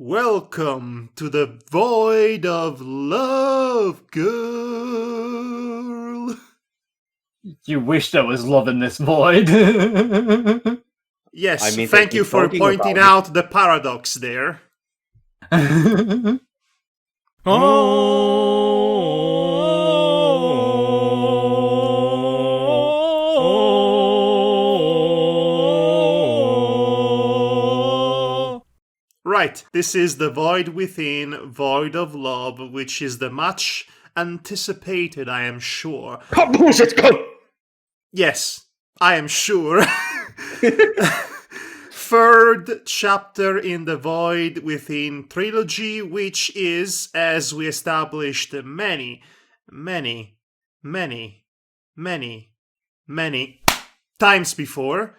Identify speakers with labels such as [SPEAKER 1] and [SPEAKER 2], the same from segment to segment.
[SPEAKER 1] Welcome to the void of love, girl.
[SPEAKER 2] You wish there was love in this void.
[SPEAKER 1] Yes,
[SPEAKER 3] I mean,
[SPEAKER 1] thank you for pointing out the paradox there. Right, this is the void within, void of love, which is the much anticipated, I am sure.
[SPEAKER 3] Bullshit, go!
[SPEAKER 1] Yes, I am sure. Third chapter in the Void Within trilogy, which is, as we established many times before,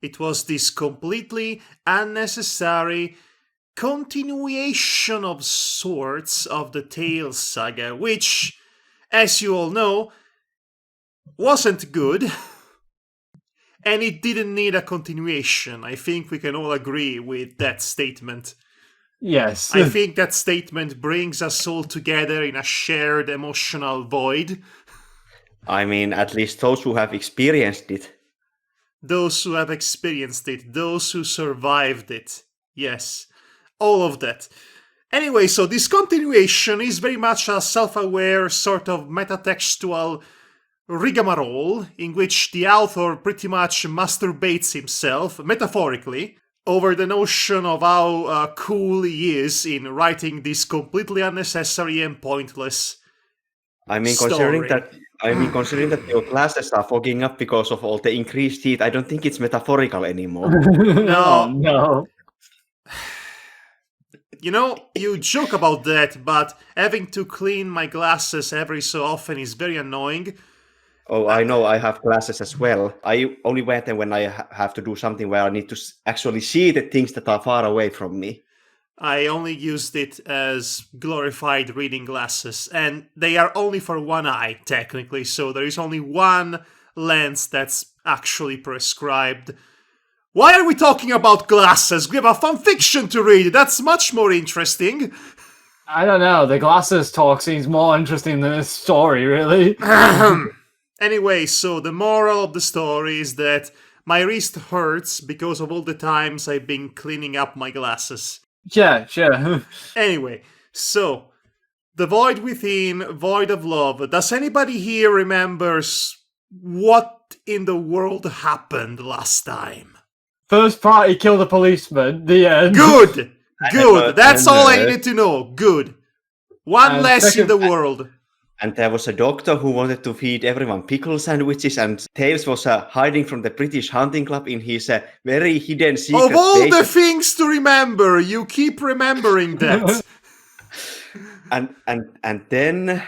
[SPEAKER 1] it was this completely unnecessary continuation of sorts of the Tales saga, which, as you all know, wasn't good. And it didn't need a continuation. I think we can all agree with that statement.
[SPEAKER 2] Yes.
[SPEAKER 1] I think that statement brings us all together in a shared emotional void.
[SPEAKER 3] I mean, at least those who have experienced it.
[SPEAKER 1] Those who have experienced it, those who survived it. Yes, all of that. Anyway, so this continuation is very much a self-aware sort of metatextual rigmarole in which the author pretty much masturbates himself, metaphorically, over the notion of how cool he is in writing this completely unnecessary and pointless
[SPEAKER 3] Considering
[SPEAKER 1] story.
[SPEAKER 3] that your glasses are fogging up because of all the increased heat, I don't think it's metaphorical anymore.
[SPEAKER 2] No. No.
[SPEAKER 1] You know, you joke about that, but having to clean my glasses every so often is very annoying.
[SPEAKER 3] Oh, I know, I have glasses as well. I only wear them when I have to do something where I need to actually see the things that are far away from me.
[SPEAKER 1] I only used it as glorified reading glasses, and they are only for one eye, technically, so there is only one lens that's actually prescribed. Why are we talking about glasses? We have a fan fiction to read, that's much more interesting.
[SPEAKER 2] I don't know, the glasses talk seems more interesting than this story, really.
[SPEAKER 1] Anyway, so the moral of the story is that my wrist hurts because of all the times I've been cleaning up my glasses.
[SPEAKER 2] Yeah, sure.
[SPEAKER 1] Anyway, so the void within, void of love. Does anybody here remembers what in the world happened last time?
[SPEAKER 2] First party killed a policeman, the end.
[SPEAKER 1] Good! Good! That's all I needed to know. Good. One
[SPEAKER 2] And
[SPEAKER 1] less in
[SPEAKER 2] second-
[SPEAKER 1] the world.
[SPEAKER 3] And there was a doctor who wanted to feed everyone pickle sandwiches, and Tails was hiding from the British Hunting Club in his very hidden secret
[SPEAKER 1] Of all
[SPEAKER 3] base.
[SPEAKER 1] the things to remember, you keep remembering that.
[SPEAKER 3] And then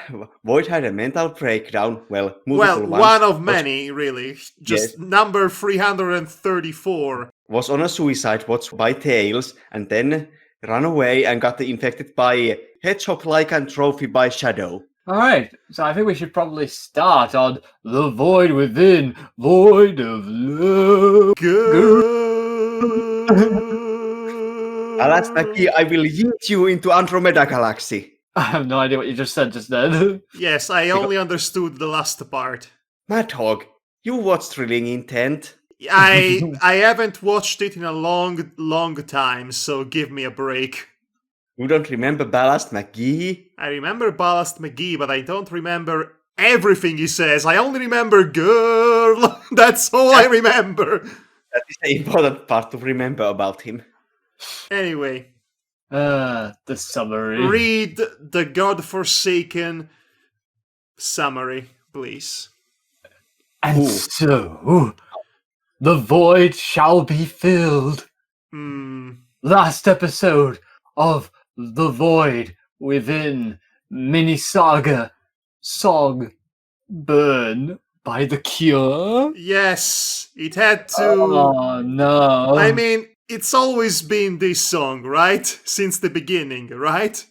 [SPEAKER 3] Void had a mental breakdown. Well, multiple ones.
[SPEAKER 1] One of many, really. Just
[SPEAKER 3] Yes.
[SPEAKER 1] number 334.
[SPEAKER 3] Was on a suicide watch by Tails, and then ran away and got infected by hedgehog lycanthropy by Shadow.
[SPEAKER 2] Alright, so I think we should probably start on the void within, void of love.
[SPEAKER 1] Good.
[SPEAKER 3] Alas, Naki, I will yeet you into Andromeda Galaxy.
[SPEAKER 2] I have no idea what you just said just then.
[SPEAKER 1] Yes, I only understood the last part.
[SPEAKER 3] Madhog, you watched Thrilling Intent.
[SPEAKER 1] I haven't watched it in a long time, so give me a break.
[SPEAKER 3] You don't remember Ballast McGee?
[SPEAKER 1] I remember Ballast McGee, but I don't remember everything he says. I only remember girl. That's all I remember.
[SPEAKER 3] That is the important part to remember about him.
[SPEAKER 1] Anyway,
[SPEAKER 2] The summary.
[SPEAKER 1] read the godforsaken summary, please.
[SPEAKER 2] And so, the void shall be filled. Last episode of The Void Within, mini saga, song, burn by The Cure.
[SPEAKER 1] Yes, it had to.
[SPEAKER 2] Oh no.
[SPEAKER 1] I mean, it's always been this song, right? Since the beginning, right?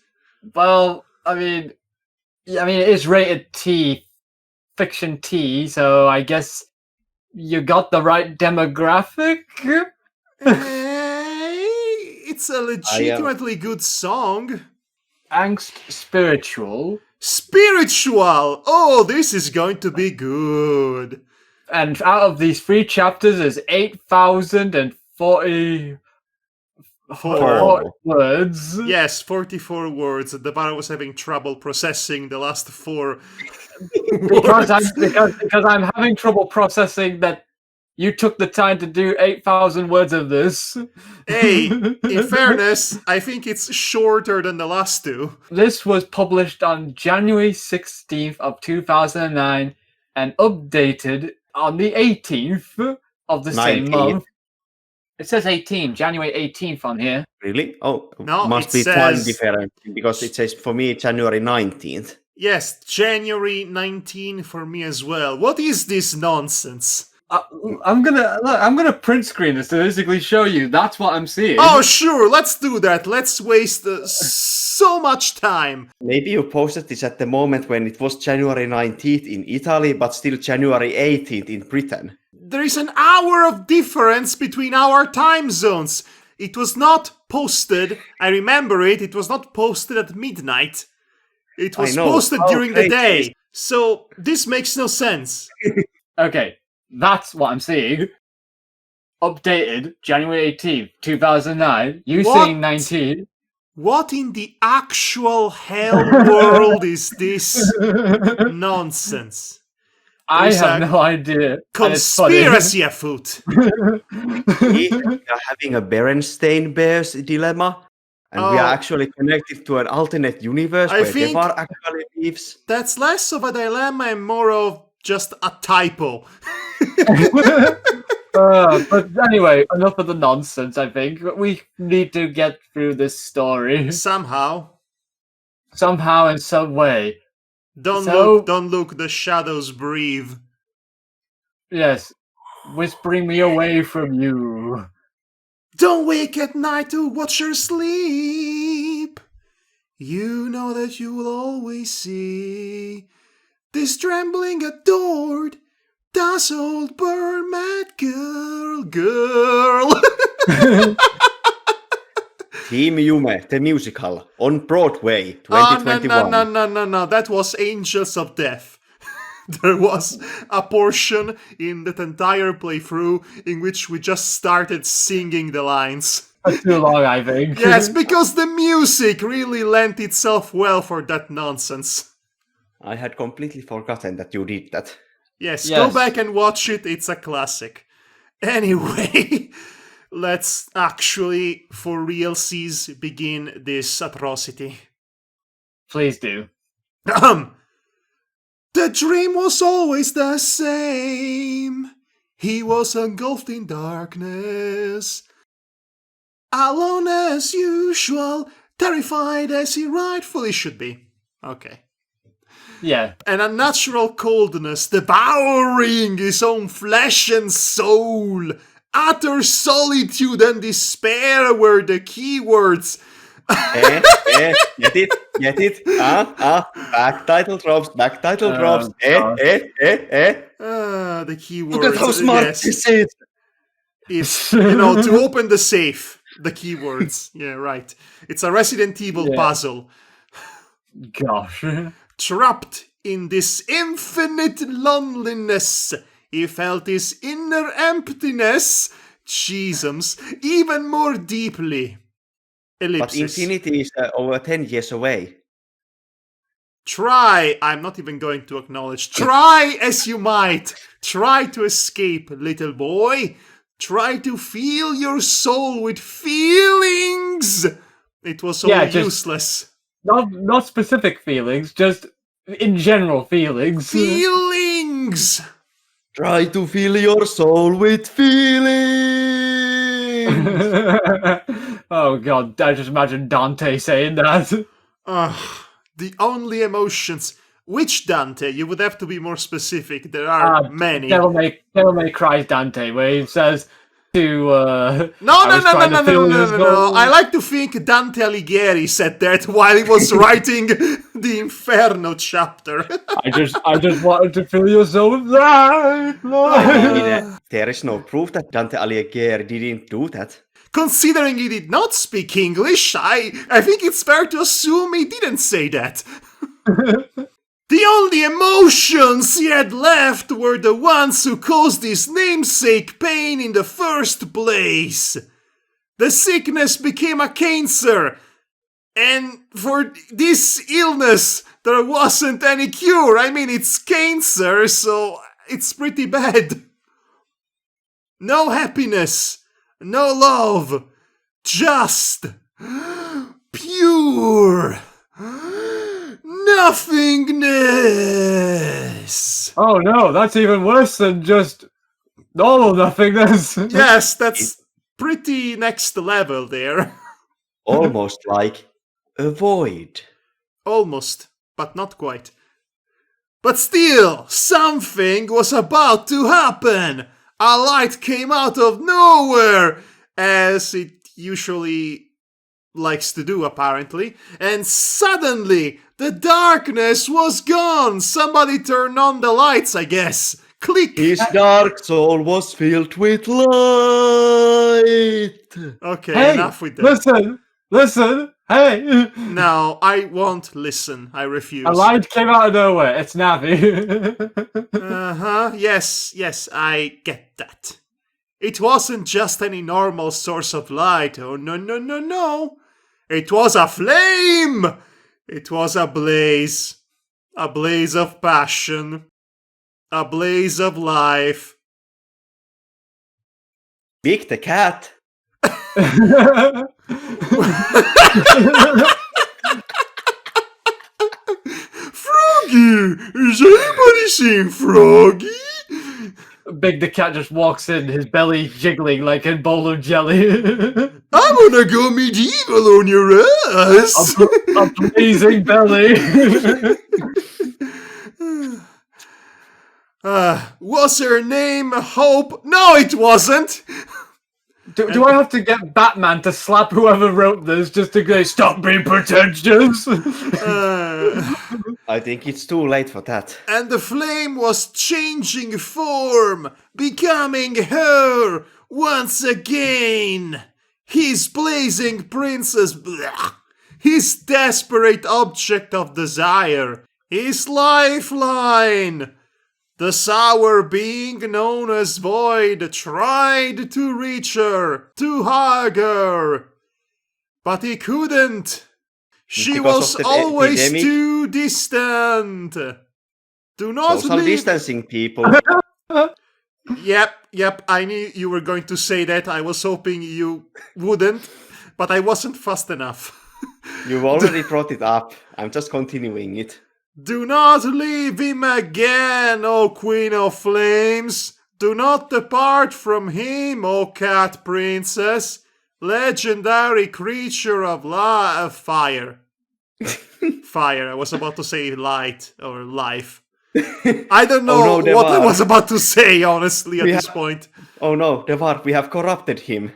[SPEAKER 2] Well, I mean, it is rated T, fiction T, so I guess you got the right demographic?
[SPEAKER 1] It's a legitimately good song.
[SPEAKER 2] Angst spiritual.
[SPEAKER 1] Spiritual! Oh, this is going to be good.
[SPEAKER 2] And out of these 3 chapters, there's 8,044 words.
[SPEAKER 1] Yes, 44 words. The bar was having trouble processing the last 4
[SPEAKER 2] Because
[SPEAKER 1] words.
[SPEAKER 2] I'm having trouble processing that you took the time to do 8,000 words of this.
[SPEAKER 1] Hey, in fairness, I think it's shorter than the last 2.
[SPEAKER 2] This was published on January 16th of 2009 and updated on the 18th of the same
[SPEAKER 3] 19th.
[SPEAKER 2] month. It says 18, January 18th on here.
[SPEAKER 3] Really? Oh,
[SPEAKER 1] No,
[SPEAKER 3] must
[SPEAKER 1] it
[SPEAKER 3] be time
[SPEAKER 1] says-
[SPEAKER 3] different because it says for me January 19th.
[SPEAKER 1] Yes, January 19 for me as well. What is this nonsense?
[SPEAKER 2] I'm gonna print screen this to basically show you. That's what I'm seeing.
[SPEAKER 1] Oh, sure, let's do that. Let's waste so much time.
[SPEAKER 3] Maybe you posted this at the moment when it was January 19th in Italy, but still January 18th in Britain.
[SPEAKER 1] There is an hour of difference between our time zones. It was not posted, I remember it was not posted at midnight. It was
[SPEAKER 3] I know.
[SPEAKER 1] posted
[SPEAKER 3] Oh,
[SPEAKER 1] during the
[SPEAKER 3] great.
[SPEAKER 1] day. So this makes no sense.
[SPEAKER 2] Okay, that's what I'm seeing. Updated January 18th, 2009. You
[SPEAKER 1] What?
[SPEAKER 2] saying 19.
[SPEAKER 1] What in the actual hell world is this nonsense?
[SPEAKER 2] I
[SPEAKER 1] There's
[SPEAKER 2] have
[SPEAKER 1] a
[SPEAKER 2] no idea. And it's funny.
[SPEAKER 1] Conspiracy afoot.
[SPEAKER 3] We are having a Berenstain Bears dilemma, and we
[SPEAKER 1] Oh.
[SPEAKER 3] are actually connected to an alternate universe
[SPEAKER 1] I
[SPEAKER 3] where
[SPEAKER 1] think-
[SPEAKER 3] Devar actually lives.
[SPEAKER 1] That's less of a dilemma and more of just a typo.
[SPEAKER 2] But anyway, enough of the nonsense, I think. We need to get through this story.
[SPEAKER 1] Somehow.
[SPEAKER 2] Somehow, in some way.
[SPEAKER 1] Don't
[SPEAKER 2] So-
[SPEAKER 1] look, the shadows breathe.
[SPEAKER 2] Yes. Whispering me away from you.
[SPEAKER 1] Don't wake at night to watch her sleep. You know that you will always see this trembling adored, dazzled, burn mad girl.
[SPEAKER 3] Team Yume, the musical, on Broadway,
[SPEAKER 1] Oh,
[SPEAKER 3] 2021.
[SPEAKER 1] no. That was Angels of Death. There was a portion in that entire playthrough in which we just started singing the lines.
[SPEAKER 2] That's too long, I think.
[SPEAKER 1] Yes, because the music really lent itself well for that nonsense.
[SPEAKER 3] I had completely forgotten that you did that.
[SPEAKER 1] Yes,
[SPEAKER 2] Yes.
[SPEAKER 1] go back and watch it. It's a classic. Anyway, let's actually, for realsies, begin this atrocity.
[SPEAKER 2] Please do.
[SPEAKER 1] The dream was always the same. He was engulfed in darkness. Alone as usual, terrified as he rightfully should be. Okay.
[SPEAKER 2] Yeah.
[SPEAKER 1] An unnatural coldness devouring his own flesh and soul. Utter solitude and despair were the keywords.
[SPEAKER 3] Get it? Back title drops.
[SPEAKER 2] God.
[SPEAKER 1] The keywords.
[SPEAKER 3] Look at how smart
[SPEAKER 1] yes,
[SPEAKER 3] this is.
[SPEAKER 1] is, to open the safe. The keywords. Yeah, right. It's a Resident Evil
[SPEAKER 2] Yeah.
[SPEAKER 1] puzzle.
[SPEAKER 2] Gosh.
[SPEAKER 1] Trapped in this infinite loneliness, he felt his inner emptiness, Jesus, even more deeply.
[SPEAKER 3] But
[SPEAKER 1] Ellipsis.
[SPEAKER 3] infinity is over 10 years away.
[SPEAKER 1] Try, I'm not even going to acknowledge, try as you might. Try to escape, little boy. Try to feel your soul with feelings. It was all
[SPEAKER 2] Yeah, just-
[SPEAKER 1] useless.
[SPEAKER 2] Not specific feelings, just in general feelings.
[SPEAKER 1] Feelings!
[SPEAKER 3] Try to fill your soul with feelings.
[SPEAKER 2] Oh god, I just imagine Dante saying that.
[SPEAKER 1] The only emotions. Which Dante? You would have to be more specific. There are many.
[SPEAKER 2] Devil May Cry Dante, where he says to
[SPEAKER 1] No. I like to think Dante Alighieri said that while he was writing the Inferno chapter.
[SPEAKER 2] I just wanted to fill your soul with light.
[SPEAKER 3] I mean, there is no proof that Dante Alighieri didn't do that.
[SPEAKER 1] Considering he did not speak English, I think it's fair to assume he didn't say that. The only emotions he had left were the ones who caused his namesake pain in the first place. The sickness became a cancer, and for this illness, there wasn't any cure. I mean, it's cancer, so it's pretty bad. No happiness, no love, just pure nothingness.
[SPEAKER 2] Oh no, that's even worse than just normal nothingness.
[SPEAKER 1] Yes, that's pretty next level there.
[SPEAKER 3] Almost like a void.
[SPEAKER 1] Almost, but not quite. But still, something was about to happen. A light came out of nowhere, as it usually likes to do, apparently. And suddenly, the darkness was gone. Somebody turned on the lights, I guess. Click!
[SPEAKER 3] His dark soul was filled with light.
[SPEAKER 1] Okay,
[SPEAKER 2] Hey,
[SPEAKER 1] enough with that.
[SPEAKER 2] listen, hey!
[SPEAKER 1] No, I won't listen. I refuse.
[SPEAKER 2] A light came out of nowhere. It's Navi.
[SPEAKER 1] Uh-huh, yes, I get that. It wasn't just any normal source of light. Oh, no. It was a flame! It was a blaze. A blaze of passion. A blaze of life.
[SPEAKER 3] Big the cat.
[SPEAKER 1] Froggy! Is anybody seeing Froggy?
[SPEAKER 2] Big the cat just walks in, his belly jiggling like a bowl of jelly.
[SPEAKER 1] I'm gonna go medieval on your ass!
[SPEAKER 2] A blazing belly.
[SPEAKER 1] Was her name Hope? No, it wasn't!
[SPEAKER 2] Do I have to get Batman to slap whoever wrote this just to go, stop being pretentious?
[SPEAKER 3] I think it's too late for that.
[SPEAKER 1] And the flame was changing form, becoming her once again. His blazing princess, his desperate object of desire, his lifeline. The sour being known as Void tried to reach her, to hug her, but he couldn't. She
[SPEAKER 3] Because
[SPEAKER 1] was
[SPEAKER 3] of the
[SPEAKER 1] always
[SPEAKER 3] epidemic?
[SPEAKER 1] too distant. Do not
[SPEAKER 3] Social
[SPEAKER 1] leave.
[SPEAKER 3] distancing, people.
[SPEAKER 1] Yep, I knew you were going to say that. I was hoping you wouldn't, but I wasn't fast enough.
[SPEAKER 3] You've already brought it up. I'm just continuing it.
[SPEAKER 1] Do not leave him again, O Queen of Flames. Do not depart from him, O Cat Princess, legendary creature of fire. Fire. I was about to say light or life. I don't know
[SPEAKER 3] Oh no,
[SPEAKER 1] what I
[SPEAKER 3] Devar.
[SPEAKER 1] was about to say, honestly, at
[SPEAKER 3] We
[SPEAKER 1] this
[SPEAKER 3] have-
[SPEAKER 1] point.
[SPEAKER 3] Oh no, Devar, we have corrupted him.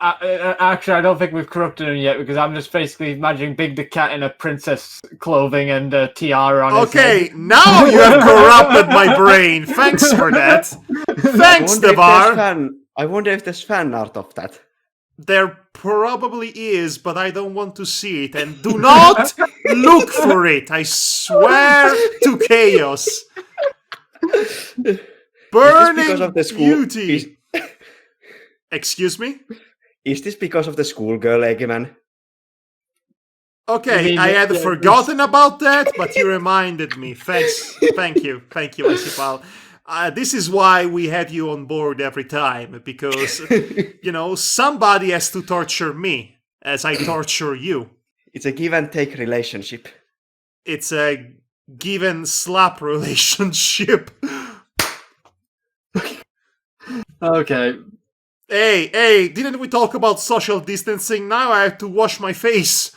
[SPEAKER 2] Actually, I don't think we've corrupted him yet because I'm just basically imagining Big the Cat in a princess clothing and a tiara on his head.
[SPEAKER 1] Okay, now you have corrupted my brain. Thanks for that. Thanks, Devar.
[SPEAKER 3] I wonder if there's fan art of that.
[SPEAKER 1] There probably is, but I don't want to see it. And do not look for it. I swear to chaos. Burning
[SPEAKER 3] because of the school-
[SPEAKER 1] beauty. Excuse me?
[SPEAKER 3] Is this because of the schoolgirl, Eggman?
[SPEAKER 1] Okay,
[SPEAKER 2] You mean
[SPEAKER 1] I
[SPEAKER 2] that-
[SPEAKER 1] had
[SPEAKER 2] yeah,
[SPEAKER 1] forgotten about that, but you reminded me. Thanks. Thank you, Isipal. This is why we have you on board every time, because, somebody has to torture me as I torture you.
[SPEAKER 3] It's a give and take relationship.
[SPEAKER 1] It's a give and slap relationship.
[SPEAKER 2] Okay.
[SPEAKER 1] Hey, didn't we talk about social distancing? Now I have to wash my face.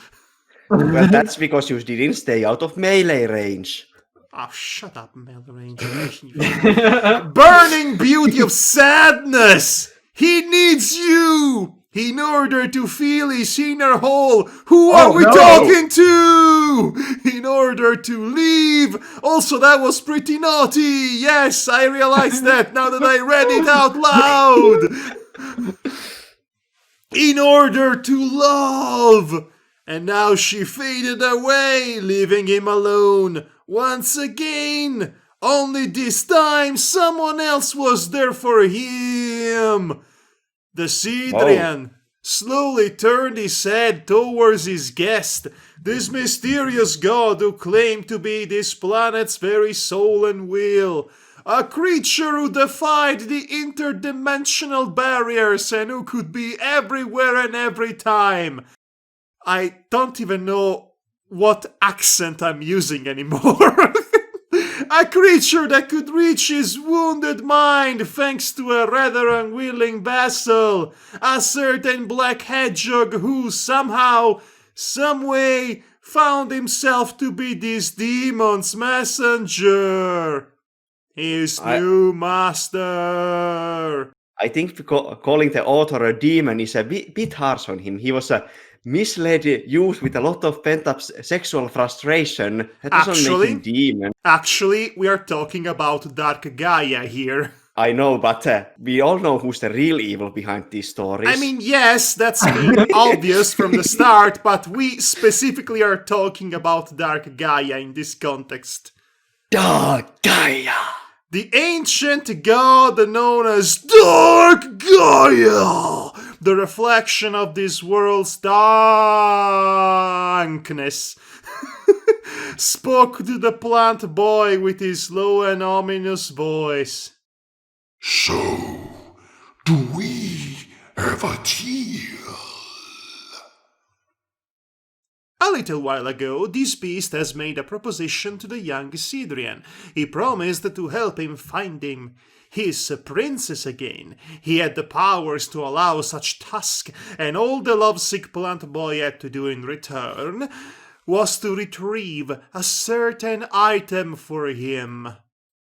[SPEAKER 3] Well, that's because you didn't stay out of melee range.
[SPEAKER 1] Oh, shut up, Mel Ranger. Burning beauty of sadness! He needs you! In order to fill his inner hole. Who are we
[SPEAKER 2] no.
[SPEAKER 1] talking to? In order to leave. Also, that was pretty naughty. Yes, I realized that now that I read it out loud. in order to love. And now she faded away, leaving him alone once again. Only this time someone else was there for him. The Sidrian slowly turned his head towards his guest, this mysterious god who claimed to be this planet's very soul and will. A creature who defied the interdimensional barriers and who could be everywhere and every time. I don't even know what accent I'm using anymore. A creature that could reach his wounded mind thanks to a rather unwilling vassal. A certain black hedgehog who somehow, someway, found himself to be this demon's messenger. His new master.
[SPEAKER 3] I think calling the author a demon is a bit harsh on him. He was a misled youth with a lot of pent-up sexual frustration. That doesn't make him demon.
[SPEAKER 1] Actually, we are talking about Dark Gaia here.
[SPEAKER 3] I know, but we all know who's the real evil behind these stories.
[SPEAKER 1] I mean, yes, that's been obvious from the start, but we specifically are talking about Dark Gaia in this context.
[SPEAKER 3] Dark Gaia!
[SPEAKER 1] The ancient god known as Dark Gaia, the reflection of this world's darkness, spoke to the plant boy with his low and ominous voice.
[SPEAKER 4] So, do we have a deal?
[SPEAKER 1] A little while ago, this beast has made a proposition to the young Sidrian. He promised to help him find his princess again. He had the powers to allow such task, and all the lovesick plant boy had to do in return was to retrieve a certain item for him.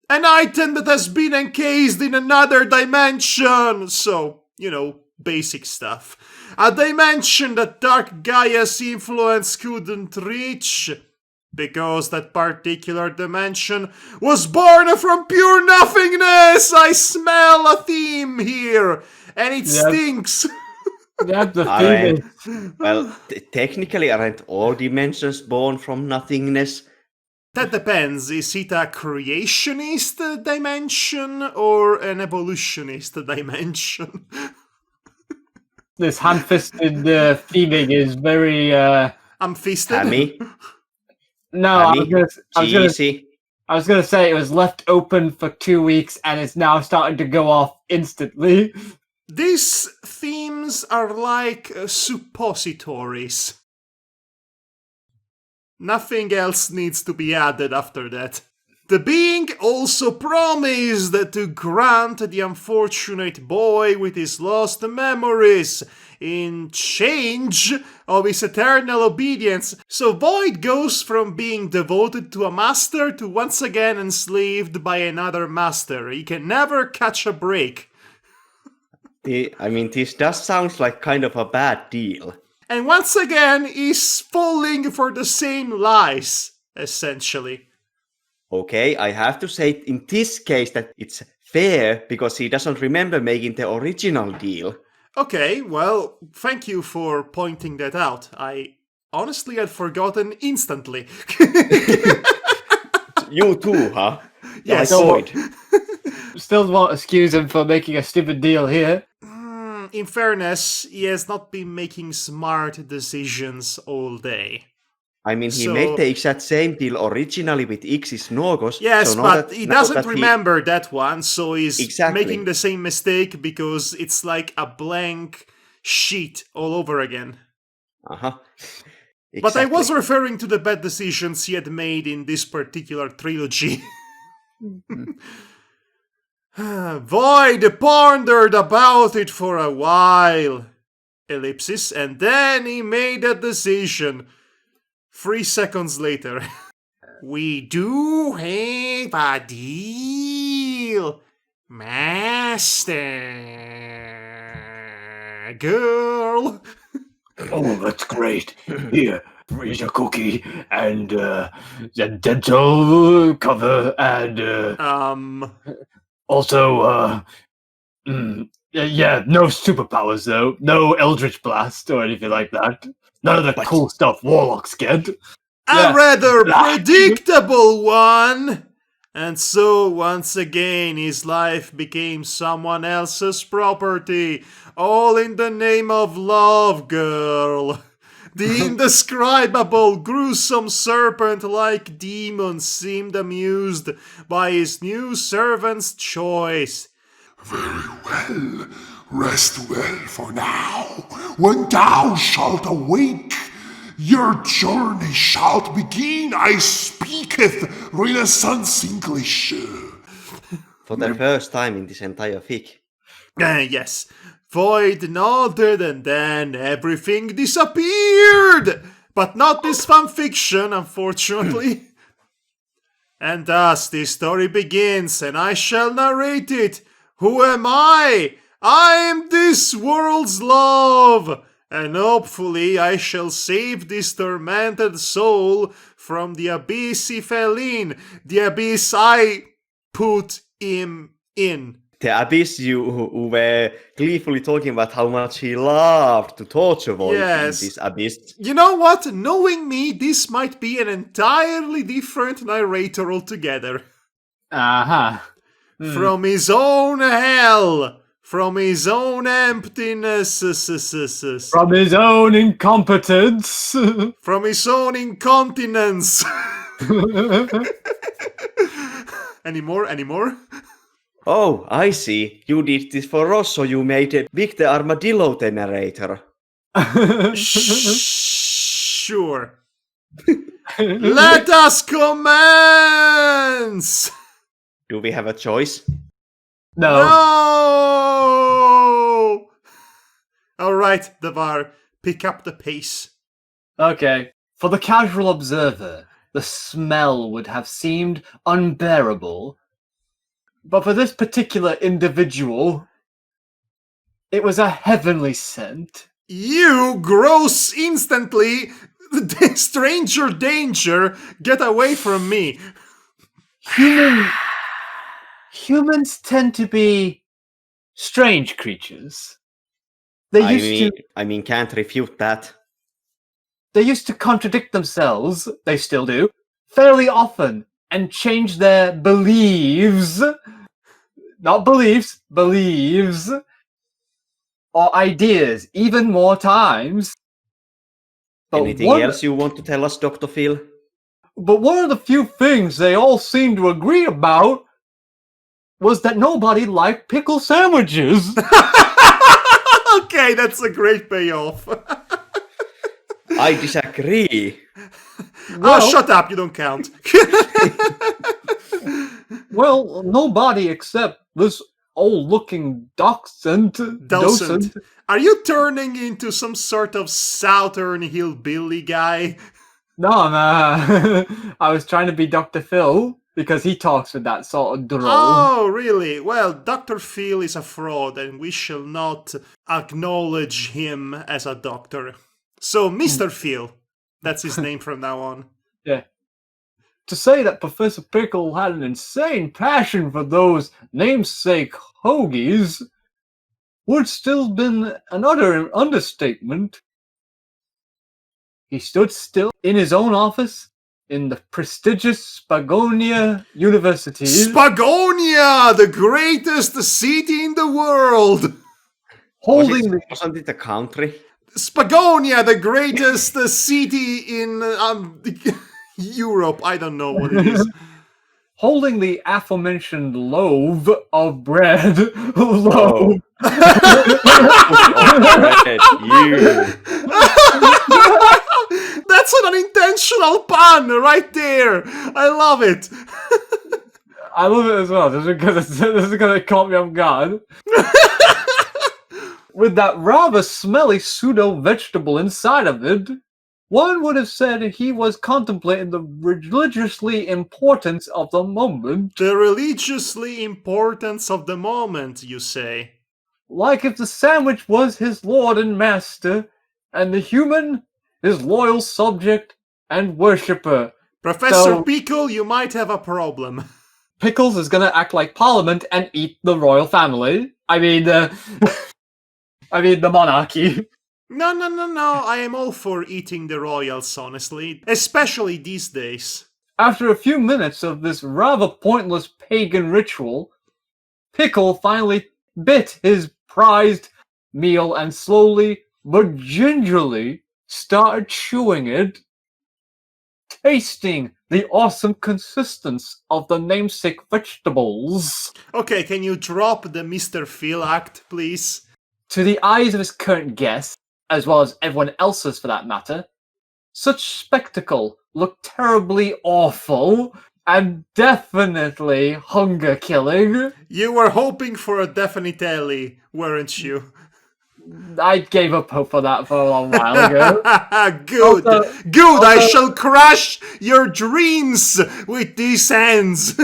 [SPEAKER 1] An item that has been encased in another dimension! So, basic stuff. A dimension that Dark Gaia's influence couldn't reach, because that particular dimension was born from pure nothingness! I smell a theme here, and it stinks!
[SPEAKER 2] That's the thing.
[SPEAKER 3] Well, technically, aren't all dimensions born from nothingness?
[SPEAKER 1] That depends. Is it a creationist dimension or an evolutionist dimension?
[SPEAKER 2] This hand-fisted theming is very.
[SPEAKER 1] I'm fisted.
[SPEAKER 3] Hammy?
[SPEAKER 2] No,
[SPEAKER 3] Hammy?
[SPEAKER 2] I was gonna say it was left open for 2 weeks and it's now starting to go off instantly.
[SPEAKER 1] These themes are like suppositories. Nothing else needs to be added after that. The being also promised to grant the unfortunate boy with his lost memories in change of his eternal obedience. So Void goes from being devoted to a master to once again enslaved by another master. He can never catch a break.
[SPEAKER 3] This does sound like kind of a bad deal.
[SPEAKER 1] And once again, he's falling for the same lies, essentially.
[SPEAKER 3] Okay, I have to say in this case that it's fair because he doesn't remember making the original deal.
[SPEAKER 1] Okay, well, thank you for pointing that out. I honestly had forgotten instantly.
[SPEAKER 3] You too, huh?
[SPEAKER 1] Yes.
[SPEAKER 2] Still won't excuse him for making a stupid deal here.
[SPEAKER 1] In fairness, he has not been making smart decisions all day.
[SPEAKER 3] He made the exact same deal originally with Ixis Nogos.
[SPEAKER 1] Yes, but he doesn't remember that one, so he's making the same mistake because it's like a blank sheet all over again.
[SPEAKER 3] Uh-huh. Exactly.
[SPEAKER 1] But I was referring to the bad decisions he had made in this particular trilogy. Void pondered about it for a while. Ellipsis, and then he made a decision. 3 seconds later. We do have a deal, master. Girl.
[SPEAKER 5] Oh, that's great. Here, here's a cookie and the dental cover and also Yeah, no superpowers though. No Eldritch Blast or anything like that. None of the cool stuff warlocks get.
[SPEAKER 1] A rather predictable one! And so, once again, his life became someone else's property, all in the name of love, girl. The indescribable, gruesome serpent-like demon seemed amused by his new servant's choice.
[SPEAKER 4] Very well. Rest well for now. When thou shalt awake, your journey shalt begin. I speaketh Renaissance English.
[SPEAKER 3] For the first time in this entire fic.
[SPEAKER 1] Yes. Void nodded and then everything disappeared! But not this fanfiction, unfortunately. And thus this story begins, and I shall narrate it. Who am I? I am this world's love! And hopefully I shall save this tormented soul from the abyss he fell in. The abyss I put him in.
[SPEAKER 3] The abyss you who were gleefully talking about how much he loved to torture Void in this abyss.
[SPEAKER 1] You know what? Knowing me, this might be an entirely different narrator altogether.
[SPEAKER 2] Uh-huh.
[SPEAKER 1] From his own hell, from his own emptiness,
[SPEAKER 2] From his own incompetence.
[SPEAKER 1] from his own incontinence. Any more?
[SPEAKER 3] Oh, I see. You did this for us, so you made Vic the Armadillo the narrator.
[SPEAKER 1] Sure. Let us commence!
[SPEAKER 3] Do we have a choice?
[SPEAKER 2] No.
[SPEAKER 1] No! Alright, Davar, pick up the pace.
[SPEAKER 2] Okay. For the casual observer, the smell would have seemed unbearable. But for this particular individual, it was a heavenly scent.
[SPEAKER 1] You gross instantly! Stranger danger! Get away from me!
[SPEAKER 2] Humans tend to be strange creatures. They
[SPEAKER 3] can't refute that.
[SPEAKER 2] They used to contradict themselves, they still do, fairly often, and change their beliefs, not beliefs, beliefs, or ideas even more times. But
[SPEAKER 3] Anything else you want to tell us, Dr. Phil?
[SPEAKER 2] But one of the few things they all seemed to agree about was that nobody liked pickle sandwiches.
[SPEAKER 1] Okay, that's a great payoff.
[SPEAKER 3] I disagree.
[SPEAKER 2] Well,
[SPEAKER 1] shut up, you don't count.
[SPEAKER 2] Well, nobody except this old-looking docent.
[SPEAKER 1] Are you turning into some sort of southern hillbilly guy?
[SPEAKER 2] No, nah. I was trying to be Dr. Phil, because he talks with that sort of drawl.
[SPEAKER 1] Oh, really? Well, Dr. Phil is a fraud, and we shall not acknowledge him as a doctor. So, Mr. Phil, that's his name from now on.
[SPEAKER 2] Yeah. To say that Professor Pickle had an insane passion for those namesake hoagies would still been another understatement. He stood still in his own office in the prestigious Spagonia University.
[SPEAKER 1] Spagonia, the greatest city in the world!
[SPEAKER 3] Wasn't it a country?
[SPEAKER 1] Spagonia, the greatest city in Europe. I don't know what it is.
[SPEAKER 2] Holding the aforementioned loaf of bread. Loaf.
[SPEAKER 1] That's an unintentional pun right there. I love it.
[SPEAKER 2] I love it as well, just because it caught me off guard. With that rather smelly pseudo-vegetable inside of it, one would have said he was contemplating the religiously importance of the moment.
[SPEAKER 1] The religiously importance of the moment, you say?
[SPEAKER 2] Like if the sandwich was his lord and master, and the human his loyal subject and worshipper.
[SPEAKER 1] Professor Pickle, you might have a problem.
[SPEAKER 2] Pickles is gonna act like Parliament and eat the royal family. I mean, the monarchy.
[SPEAKER 1] No. I am all for eating the royals, honestly. Especially these days.
[SPEAKER 2] After a few minutes of this rather pointless pagan ritual, Pickle finally bit his prized meal and slowly but gingerly started chewing it, tasting the awesome consistence of the namesake vegetables.
[SPEAKER 1] Okay, can you drop the Mr. Phil act, please?
[SPEAKER 2] To the eyes of his current guests, as well as everyone else's for that matter, such spectacle looked terribly awful and definitely hunger-killing.
[SPEAKER 1] You were hoping for a definitely, weren't you?
[SPEAKER 2] I gave up hope for that for a long while ago.
[SPEAKER 1] Good, good. I shall crush your dreams with these hands.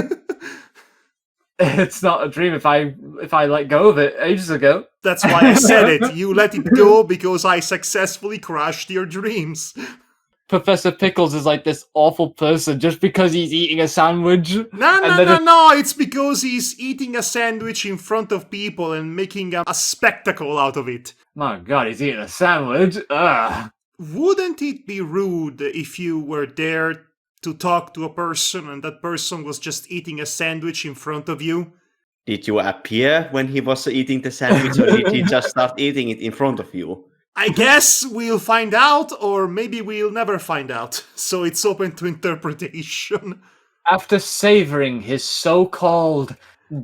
[SPEAKER 2] It's not a dream if I let go of it ages ago.
[SPEAKER 1] That's why I said it. You let it go because I successfully crushed your dreams.
[SPEAKER 2] Professor Pickles is like this awful person just because he's eating a sandwich.
[SPEAKER 1] No. It's because he's eating a sandwich in front of people and making a spectacle out of it.
[SPEAKER 2] My God, he's eating a sandwich. Ugh.
[SPEAKER 1] Wouldn't it be rude if you were there to talk to a person and that person was just eating a sandwich in front of you?
[SPEAKER 3] Did you appear when he was eating the sandwich, or did he just start eating it in front of you?
[SPEAKER 1] I guess we'll find out, or maybe we'll never find out. So it's open to interpretation.
[SPEAKER 2] After savoring his so-called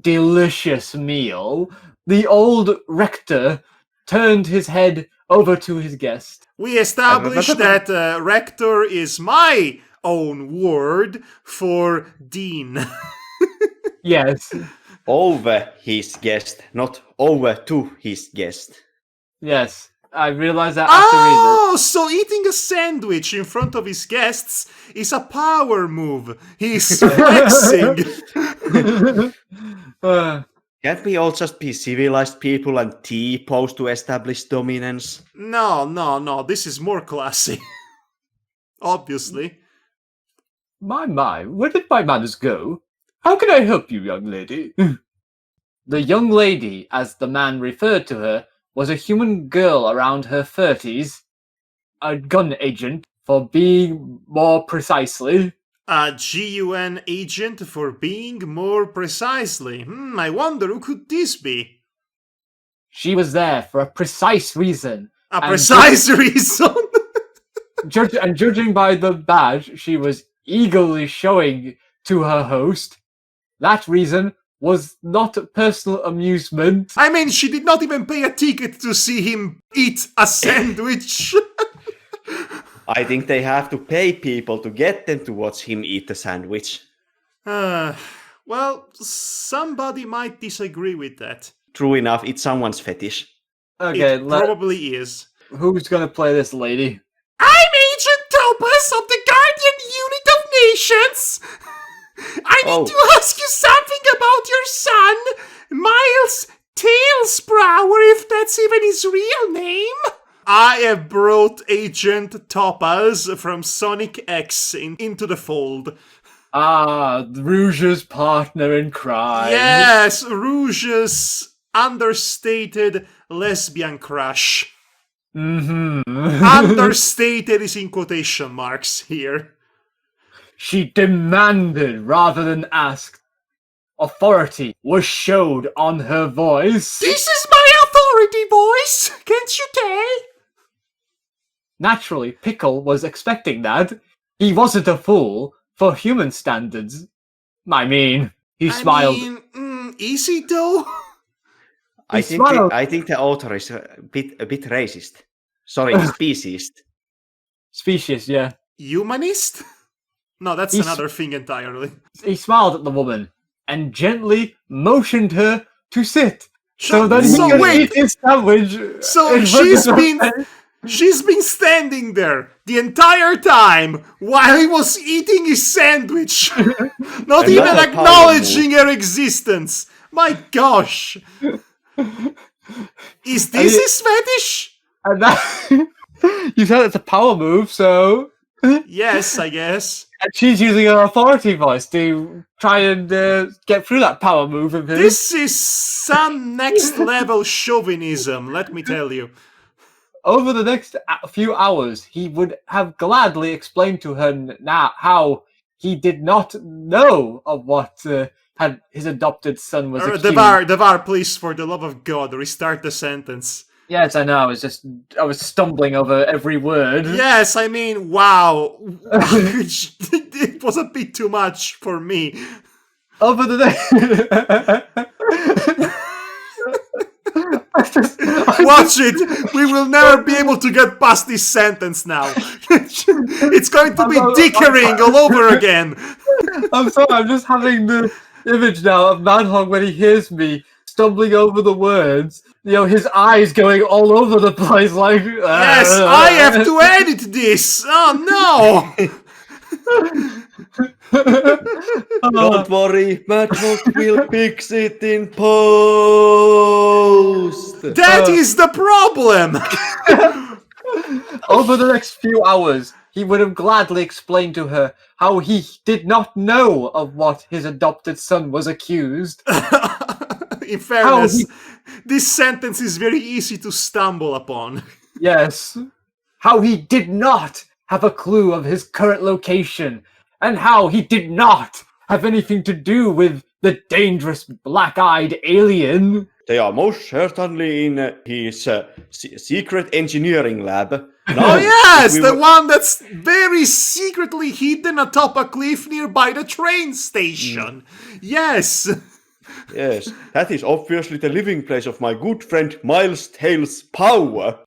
[SPEAKER 2] delicious meal, the old rector turned his head over to his guest.
[SPEAKER 1] We established that rector is my own word for dean.
[SPEAKER 2] Yes.
[SPEAKER 3] Over his guest, not over to his guest.
[SPEAKER 2] Yes. I realized that after reading
[SPEAKER 1] Oh, so eating a sandwich in front of his guests is a power move. He's flexing.
[SPEAKER 2] it.
[SPEAKER 3] Can't we all just be civilized people and T-pose to establish dominance?
[SPEAKER 1] No. This is more classy. Obviously.
[SPEAKER 2] My, where did my manners go? How can I help you, young lady? The young lady, as the man referred to her, was a human girl around her 30s, a gun agent, for being more precisely.
[SPEAKER 1] A GUN agent for being more precisely. I wonder who could this be?
[SPEAKER 2] She was there for a precise reason.
[SPEAKER 1] A precise reason?
[SPEAKER 2] Judging by the badge she was eagerly showing to her host, that reason was not personal amusement.
[SPEAKER 1] I mean, she did not even pay a ticket to see him eat a sandwich.
[SPEAKER 3] I think they have to pay people to get them to watch him eat the sandwich.
[SPEAKER 1] Well, somebody might disagree with that.
[SPEAKER 3] True enough, it's someone's fetish.
[SPEAKER 2] Okay,
[SPEAKER 1] It probably is.
[SPEAKER 2] who's gonna play this lady?
[SPEAKER 1] I'm Agent Topaz of the Guardian Unit of Nations! I need to ask you something about your son, Miles Tailsprower, if that's even his real name. I have brought Agent Topaz from Sonic X into the fold.
[SPEAKER 2] Ah, Rouge's partner in crime.
[SPEAKER 1] Yes, Rouge's understated lesbian crush. Understated is in quotation marks here.
[SPEAKER 2] She demanded rather than asked. Authority was showed on her voice.
[SPEAKER 1] This is my authority voice, can't you tell?
[SPEAKER 2] Naturally, Pickle was expecting that. He wasn't a fool for human standards. I mean, he smiled.
[SPEAKER 1] Is he though?
[SPEAKER 3] I
[SPEAKER 2] He smiled.
[SPEAKER 3] think the author is a bit racist. Sorry, speciesist.
[SPEAKER 2] Species, yeah.
[SPEAKER 1] Humanist? No, that's
[SPEAKER 2] He's-
[SPEAKER 1] another thing entirely.
[SPEAKER 2] He smiled at the woman and gently motioned her to sit so that he
[SPEAKER 1] So
[SPEAKER 2] could
[SPEAKER 1] wait.
[SPEAKER 2] eat his sandwich.
[SPEAKER 1] So
[SPEAKER 2] in front
[SPEAKER 1] she's
[SPEAKER 2] of her
[SPEAKER 1] been
[SPEAKER 2] face.
[SPEAKER 1] she's been standing there the entire time while he was eating his sandwich, not even
[SPEAKER 3] Another
[SPEAKER 1] acknowledging her existence. My gosh. Is this his fetish?
[SPEAKER 2] And that you said it's a power move, so
[SPEAKER 1] Yes, I guess.
[SPEAKER 2] And she's using her authority voice to try and get through that power move of his.
[SPEAKER 1] This is some next level chauvinism, let me tell you.
[SPEAKER 2] Over the next few hours, he would have gladly explained to her now how he did not know of what had his adopted son was accused.
[SPEAKER 1] Devar, please, for the love of God, restart the sentence.
[SPEAKER 2] Yes, I know. I was stumbling over every word.
[SPEAKER 1] Yes, I mean, wow. It was a bit too much for me.
[SPEAKER 2] Over the
[SPEAKER 1] Watch it. We will never be able to get past this sentence now. It's going to be dickering all over again.
[SPEAKER 2] I'm sorry, I'm just having the image now of Madhog when he hears me stumbling over the words. You know, his eyes going all over the place like...
[SPEAKER 1] Yes, I have to edit this! Oh no!
[SPEAKER 3] Don't worry, Madhog will fix it in post.
[SPEAKER 1] That is the problem!
[SPEAKER 2] Over the next few hours, he would have gladly explained to her how he did not know of what his adopted son was accused.
[SPEAKER 1] In fairness, this sentence is very easy to stumble upon.
[SPEAKER 2] Yes. How he did not have a clue of his current location, and how he did not have anything to do with the dangerous black-eyed alien.
[SPEAKER 3] They are most certainly in his secret engineering lab.
[SPEAKER 1] Oh yes, the one that's very secretly hidden atop a cliff nearby the train station. Yes.
[SPEAKER 3] Yes, that is obviously the living place of my good friend Miles Tails Power.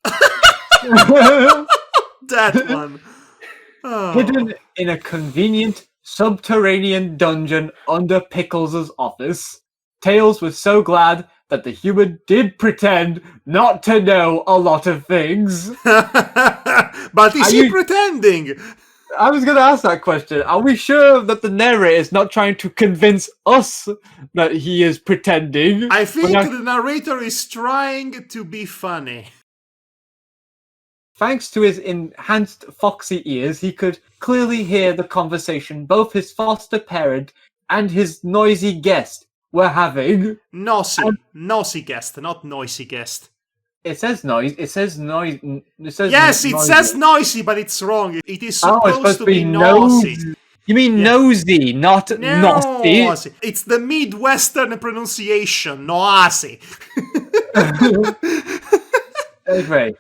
[SPEAKER 1] That one. Oh.
[SPEAKER 2] Hidden in a convenient subterranean dungeon under Pickles' office, Tails was so glad that the human did pretend not to know a lot of things.
[SPEAKER 1] But is he pretending?
[SPEAKER 2] I was going to ask that question. Are we sure that the narrator is not trying to convince us that he is pretending?
[SPEAKER 1] I think the narrator is trying to be funny.
[SPEAKER 2] Thanks to his enhanced foxy ears, he could clearly hear the conversation both his foster parent and his noisy guest were having.
[SPEAKER 1] Nosy guest, not noisy guest.
[SPEAKER 2] It says noise. It says noise.
[SPEAKER 1] Yes, it says noisy, but it's wrong. It is supposed to be nosy.
[SPEAKER 2] You mean nosy, not nosy.
[SPEAKER 1] It's the Midwestern pronunciation, noisy.
[SPEAKER 2] Anyway,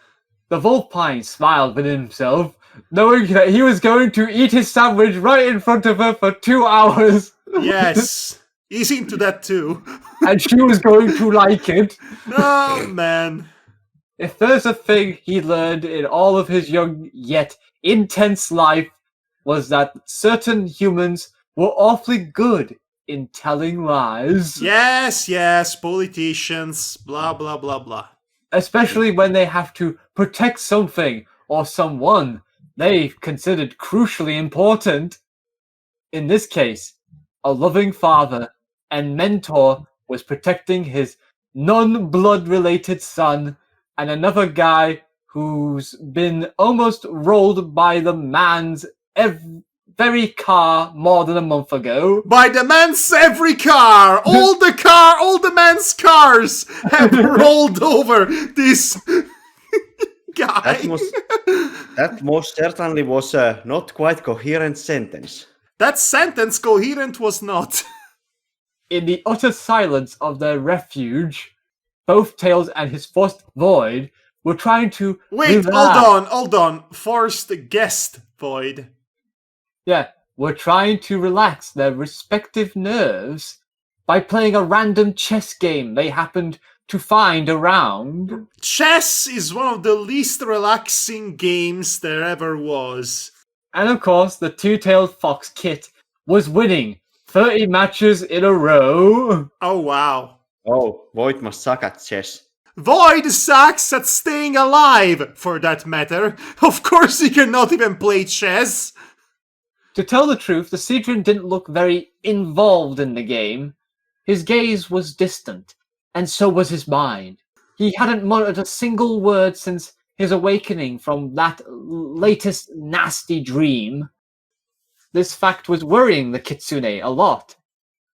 [SPEAKER 2] the Wolfpine smiled within himself, knowing that he was going to eat his sandwich right in front of her for 2 hours.
[SPEAKER 1] Yes, he's into that too.
[SPEAKER 2] And she was going to like it.
[SPEAKER 1] Oh, man.
[SPEAKER 2] If there's a thing he learned in all of his young yet intense life, was that certain humans were awfully good in telling lies.
[SPEAKER 1] Yes, politicians, blah, blah, blah, blah.
[SPEAKER 2] Especially when they have to protect something or someone they've considered crucially important. In this case, a loving father and mentor was protecting his non-blood related son and another guy who's been almost rolled by the man's very car more than a month ago.
[SPEAKER 1] By the man's every car! All the man's cars have rolled over this guy.
[SPEAKER 3] That most certainly was a not quite coherent sentence.
[SPEAKER 1] That sentence coherent was not.
[SPEAKER 2] In the utter silence of their refuge, both Tails and his first Void were trying to...
[SPEAKER 1] Wait, hold on. Forced guest Void.
[SPEAKER 2] Yeah, were trying to relax their respective nerves by playing a random chess game they happened to find around.
[SPEAKER 1] Chess is one of the least relaxing games there ever was.
[SPEAKER 2] And of course, the two-tailed fox Kit was winning 30 matches in a row.
[SPEAKER 1] Oh, wow.
[SPEAKER 3] Oh, Void must suck at chess.
[SPEAKER 1] Void sucks at staying alive, for that matter. Of course he cannot even play chess.
[SPEAKER 2] To tell the truth, the Seadron didn't look very involved in the game. His gaze was distant, and so was his mind. He hadn't muttered a single word since his awakening from that latest nasty dream. this fact was worrying the kitsune a lot.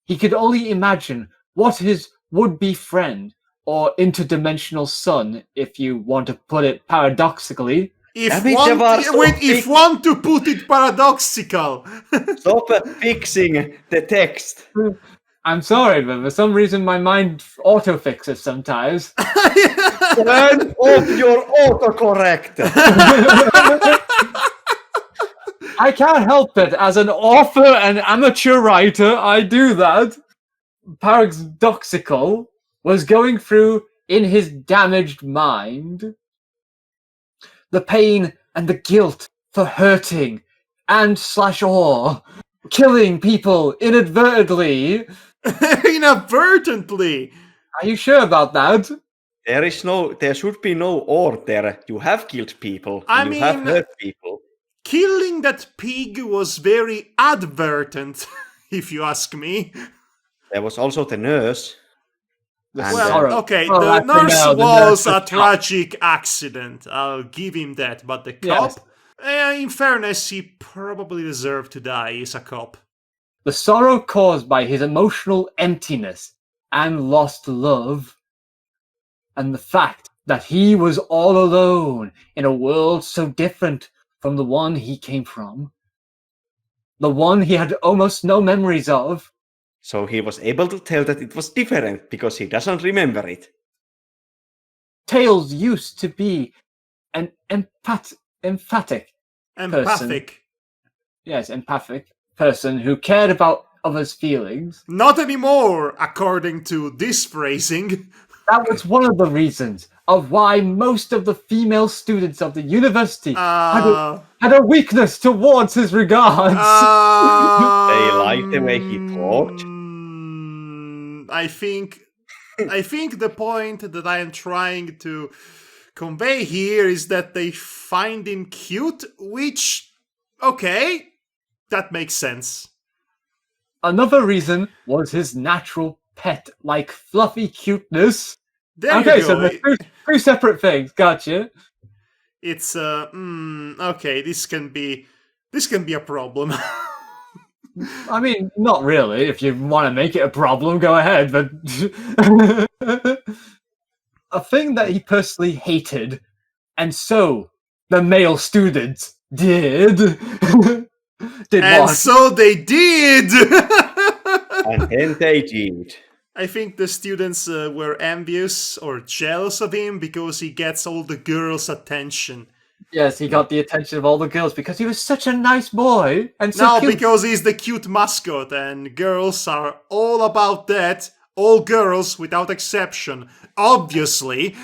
[SPEAKER 2] He could only imagine what his would-be friend, or interdimensional son, if you want to put it paradoxically.
[SPEAKER 1] If
[SPEAKER 3] If
[SPEAKER 1] one to put it paradoxical.
[SPEAKER 3] Stop fixing the text.
[SPEAKER 2] I'm sorry, but for some reason my mind auto-fixes sometimes.
[SPEAKER 3] Turn off your autocorrect.
[SPEAKER 2] I can't help it. As an author and amateur writer, I do that. Paradoxical was going through in his damaged mind the pain and the guilt for hurting and /or killing people inadvertently.
[SPEAKER 1] Inadvertently.
[SPEAKER 2] Are you sure about that?
[SPEAKER 3] There should be no order. You have killed people. You have hurt people.
[SPEAKER 1] Killing that pig was very advertent, if you ask me.
[SPEAKER 3] There was also the nurse.
[SPEAKER 1] The nurse was a tragic accident. I'll give him that. But the cop, in fairness, he probably deserved to die. He's a cop.
[SPEAKER 2] The sorrow caused by his emotional emptiness and lost love, and the fact that he was all alone in a world so different from the one he came from, the one he had almost no memories of.
[SPEAKER 3] So he was able to tell that it was different because he doesn't remember it.
[SPEAKER 2] Tails used to be an empathic person who cared about others' feelings.
[SPEAKER 1] Not anymore, according to this phrasing.
[SPEAKER 2] That was one of the reasons of why most of the female students of the university had a weakness towards his regards.
[SPEAKER 3] They liked the way he talked.
[SPEAKER 1] I think the point that I am trying to convey here is that they find him cute, which, okay, that makes sense.
[SPEAKER 2] Another reason was his natural pet-like fluffy cuteness.
[SPEAKER 1] There you go.
[SPEAKER 2] So there's two separate things. Gotcha.
[SPEAKER 1] It's okay. This can be a problem.
[SPEAKER 2] I mean, not really. If you want to make it a problem, go ahead. But a thing that he personally hated, and so the male students did.
[SPEAKER 1] And what? So they did.
[SPEAKER 3] And then they did.
[SPEAKER 1] I think the students were envious or jealous of him because he gets all the girls' attention.
[SPEAKER 2] Yes, he got the attention of all the girls because he was such a nice boy and so cute.
[SPEAKER 1] Because he's the cute mascot, and girls are all about that. All girls, without exception, obviously.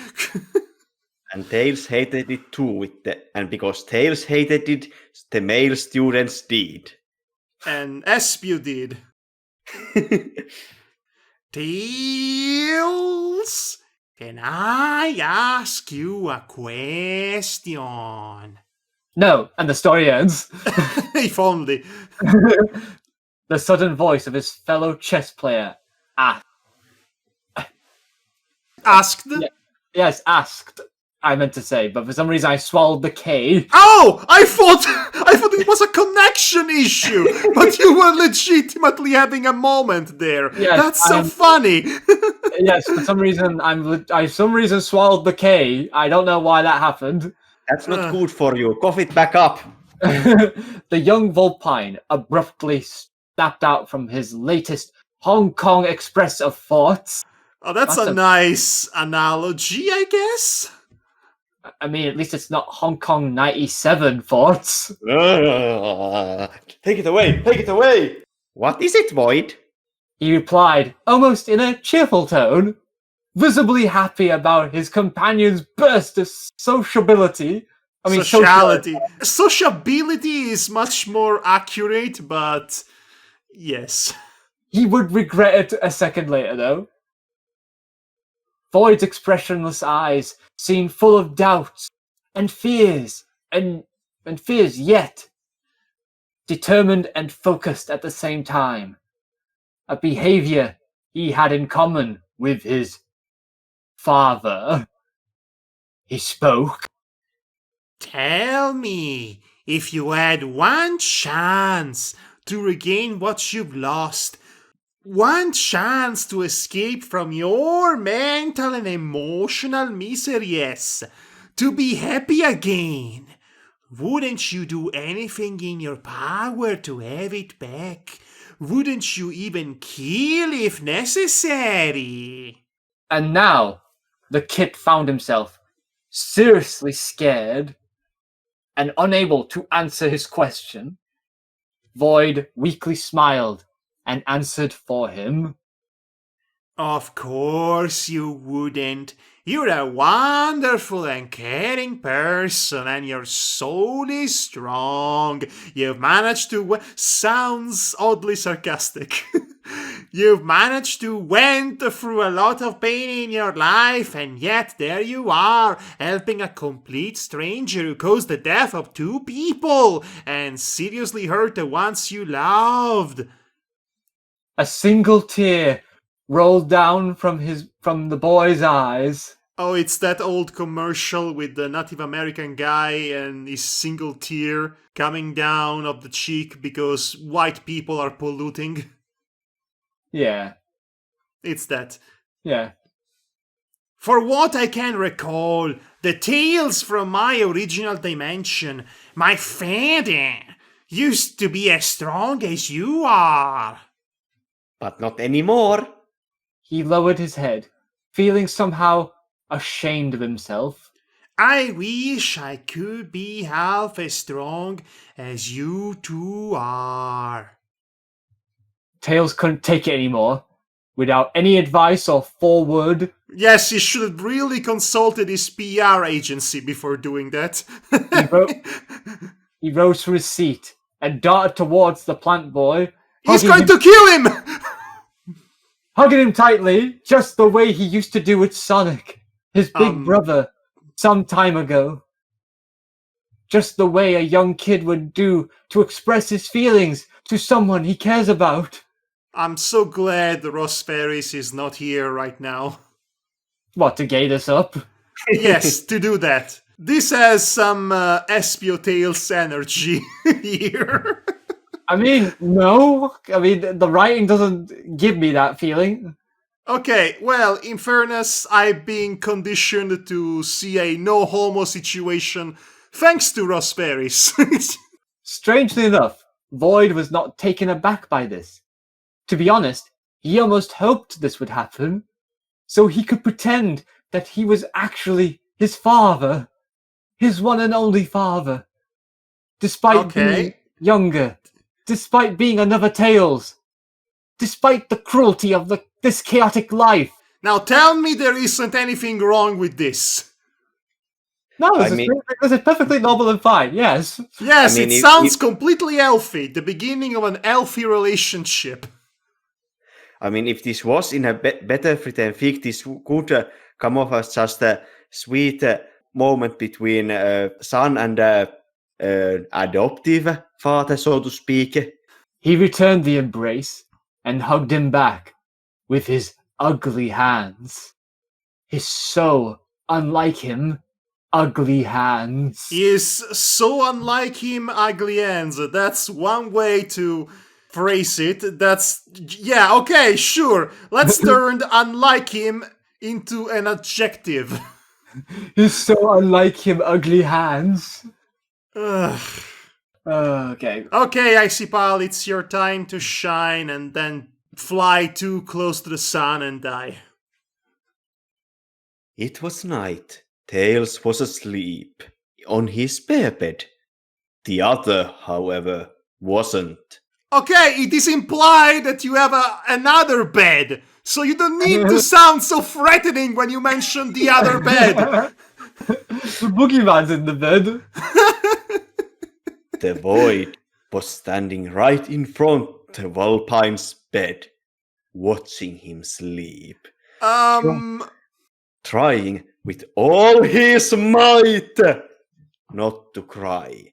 [SPEAKER 3] And Tails hated it too, and because Tails hated it, the male students did.
[SPEAKER 1] And Espew did. Tails, can I ask you a question?
[SPEAKER 2] No, and the story ends.
[SPEAKER 1] If only.
[SPEAKER 2] The sudden voice of his fellow chess player
[SPEAKER 1] asked?
[SPEAKER 2] Yes, asked. I meant to say, but for some reason I swallowed the K.
[SPEAKER 1] Oh! I thought it was a connection issue, but you were legitimately having a moment there. Yes, that's so funny.
[SPEAKER 2] Yes, for some reason I swallowed the K. I don't know why that happened.
[SPEAKER 3] That's not good for you. Cough it back up.
[SPEAKER 2] The young Vulpine abruptly snapped out from his latest Hong Kong Express of thoughts.
[SPEAKER 1] Oh, that's a nice analogy, I guess.
[SPEAKER 2] I mean, at least it's not Hong Kong 97 thoughts.
[SPEAKER 3] Take it away! Take it away! What is it, Void?
[SPEAKER 2] He replied, almost in a cheerful tone, visibly happy about his companion's burst of sociability.
[SPEAKER 1] Sociality. Sociability is much more accurate, but yes.
[SPEAKER 2] He would regret it a second later, though. Void's expressionless eyes seemed full of doubts and fears, and fears yet determined and focused at the same time. A behavior he had in common with his father. He spoke.
[SPEAKER 1] Tell me, if you had one chance to regain what you've lost, one chance to escape from your mental and emotional miseries, to be happy again, wouldn't you do anything in your power to have it back? Wouldn't you even kill if necessary?
[SPEAKER 2] And now the kid found himself seriously scared and unable to answer his question. Void weakly smiled and answered for him.
[SPEAKER 1] Of course you wouldn't. You're a wonderful and caring person, and your soul is strong. You've managed to... Sounds oddly sarcastic. You've managed to went through a lot of pain in your life, and yet there you are, helping a complete stranger who caused the death of 2 people and seriously hurt the ones you loved.
[SPEAKER 2] A single tear rolled down from the boy's eyes.
[SPEAKER 1] Oh, it's that old commercial with the Native American guy and his single tear coming down of the cheek because white people are polluting.
[SPEAKER 2] Yeah.
[SPEAKER 1] It's that.
[SPEAKER 2] Yeah.
[SPEAKER 1] For what I can recall, the tales from my original dimension, my father used to be as strong as you are.
[SPEAKER 3] But not anymore.
[SPEAKER 2] He lowered his head, feeling somehow ashamed of himself.
[SPEAKER 1] I wish I could be half as strong as you 2 are.
[SPEAKER 2] Tails couldn't take it anymore. Without any advice or foreword,
[SPEAKER 1] Yes, he should have really consulted his PR agency before doing that.
[SPEAKER 2] he rose from his seat and darted towards the plant boy.
[SPEAKER 1] He's going to kill him!
[SPEAKER 2] Hugging him tightly, just the way he used to do with Sonic, his big brother, some time ago. Just the way a young kid would do to express his feelings to someone he cares about.
[SPEAKER 1] I'm so glad Ross Ferris is not here right now.
[SPEAKER 2] What, to gate us up?
[SPEAKER 1] Yes, to do that. This has some Espio Tales energy here.
[SPEAKER 2] I mean, no. I mean, the writing doesn't give me that feeling.
[SPEAKER 1] Okay, well, in fairness, I've been conditioned to see a no homo situation thanks to Ross Ferris.
[SPEAKER 2] Strangely enough, Void was not taken aback by this. To be honest, he almost hoped this would happen, so he could pretend that he was actually his father, his one and only father, despite being younger, despite being another Tails, despite the cruelty of this chaotic life.
[SPEAKER 1] Now tell me there isn't anything wrong with this.
[SPEAKER 2] No, this is perfectly normal and fine, yes.
[SPEAKER 1] Yes, it sounds completely healthy, the beginning of an healthy relationship.
[SPEAKER 3] I mean, if this was in a better written fic, this could come off as just a sweet moment between son and adoptive father, so to speak.
[SPEAKER 2] He returned the embrace and hugged him back with his ugly hands. His so unlike him ugly hands.
[SPEAKER 1] Is so unlike him ugly hands. That's one way to phrase it. That's, yeah, okay, sure. Let's turn unlike him into an adjective.
[SPEAKER 2] His so unlike him ugly hands.
[SPEAKER 1] Okay. Okay, Icipal, it's your time to shine and then fly too close to the sun and die.
[SPEAKER 3] It was night. Tails was asleep on his spare bed. The other, however, wasn't.
[SPEAKER 1] Okay, it is implied that you have another bed, so you don't need to sound so threatening when you mention the other bed.
[SPEAKER 2] The boogeyman's in the bed.
[SPEAKER 3] The Void was standing right in front of Alpine's bed, watching him sleep. Trying with all his might not to cry,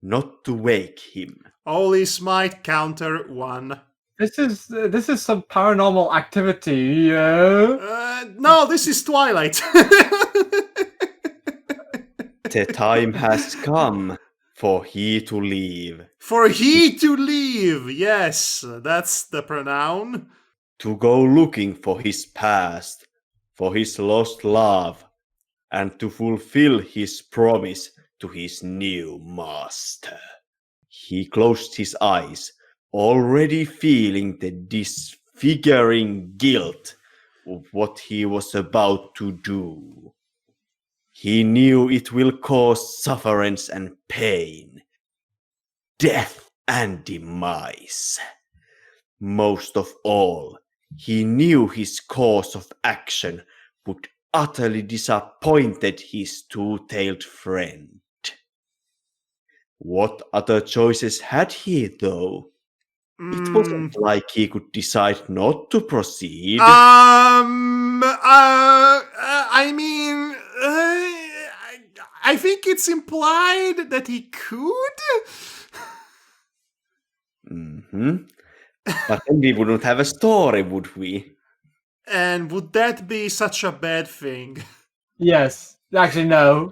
[SPEAKER 3] not to wake him.
[SPEAKER 1] All his might counter 1.
[SPEAKER 2] This is some paranormal activity.
[SPEAKER 1] No, this is Twilight.
[SPEAKER 3] The time has come For he to leave.
[SPEAKER 1] For he to leave, yes, that's the pronoun.
[SPEAKER 3] To go looking for his past, for his lost love, and to fulfill his promise to his new master. He closed his eyes, already feeling the disfiguring guilt of what he was about to do. He knew it will cause sufferance and pain, death and demise. Most of all, he knew his course of action would utterly disappointed his two-tailed friend. What other choices had he, though? It wasn't like he could decide not to proceed.
[SPEAKER 1] I think it's implied that he could.
[SPEAKER 3] But then we wouldn't have a story, would we?
[SPEAKER 1] And would that be such a bad thing?
[SPEAKER 2] Yes. Actually, no.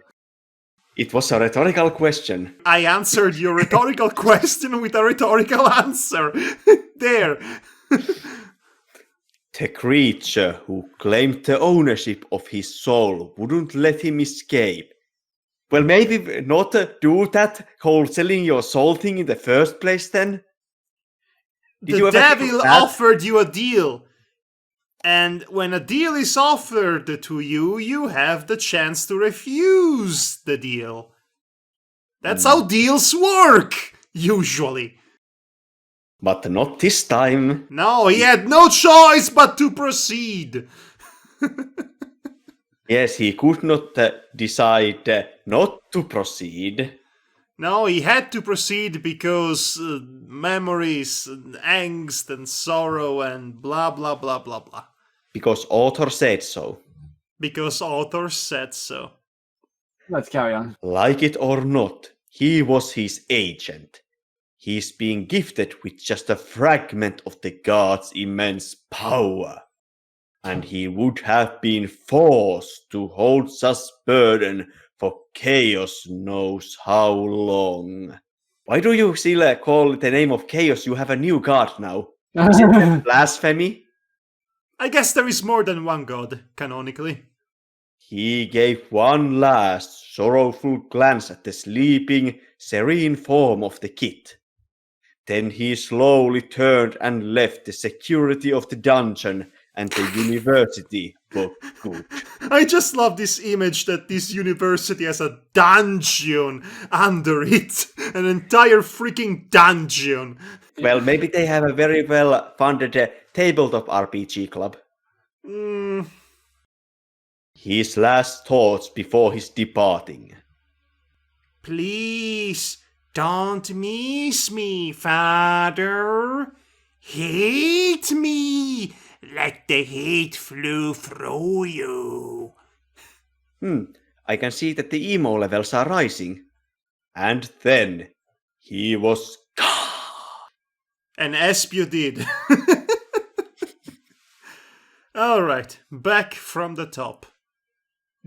[SPEAKER 3] It was a rhetorical question.
[SPEAKER 1] I answered your rhetorical question with a rhetorical answer. There.
[SPEAKER 3] The creature who claimed the ownership of his soul wouldn't let him escape. Well, maybe not do that whole selling your soul thing in the first place then?
[SPEAKER 1] The devil offered you a deal. And when a deal is offered to you, you have the chance to refuse the deal. That's how deals work, usually.
[SPEAKER 3] But not this time.
[SPEAKER 1] No, he had no choice but to proceed.
[SPEAKER 3] Yes, he could not decide not to proceed.
[SPEAKER 1] No, he had to proceed because memories, and angst, and sorrow, and blah, blah, blah, blah, blah.
[SPEAKER 3] Because author said so.
[SPEAKER 1] Because author said so.
[SPEAKER 2] Let's carry on.
[SPEAKER 3] Like it or not, he was his agent. He's being gifted with just a fragment of the god's immense power. And he would have been forced to hold such burden for chaos knows how long. Why do you still call the name of chaos? You have a new god now. Is it blasphemy?
[SPEAKER 1] I guess there is more than one god, canonically.
[SPEAKER 3] He gave one last sorrowful glance at the sleeping, serene form of the kid. Then he slowly turned and left the security of the dungeon and the university for good.
[SPEAKER 1] I just love this image that this university has a dungeon under it. An entire freaking dungeon.
[SPEAKER 3] Well, maybe they have a very well funded tabletop RPG club. His last thoughts before his departing.
[SPEAKER 1] Please, don't miss me, Father. Hate me. Let the hate flow through you.
[SPEAKER 3] I can see that the emo levels are rising. And then he was gone.
[SPEAKER 1] And Espu did. Alright, back from the top.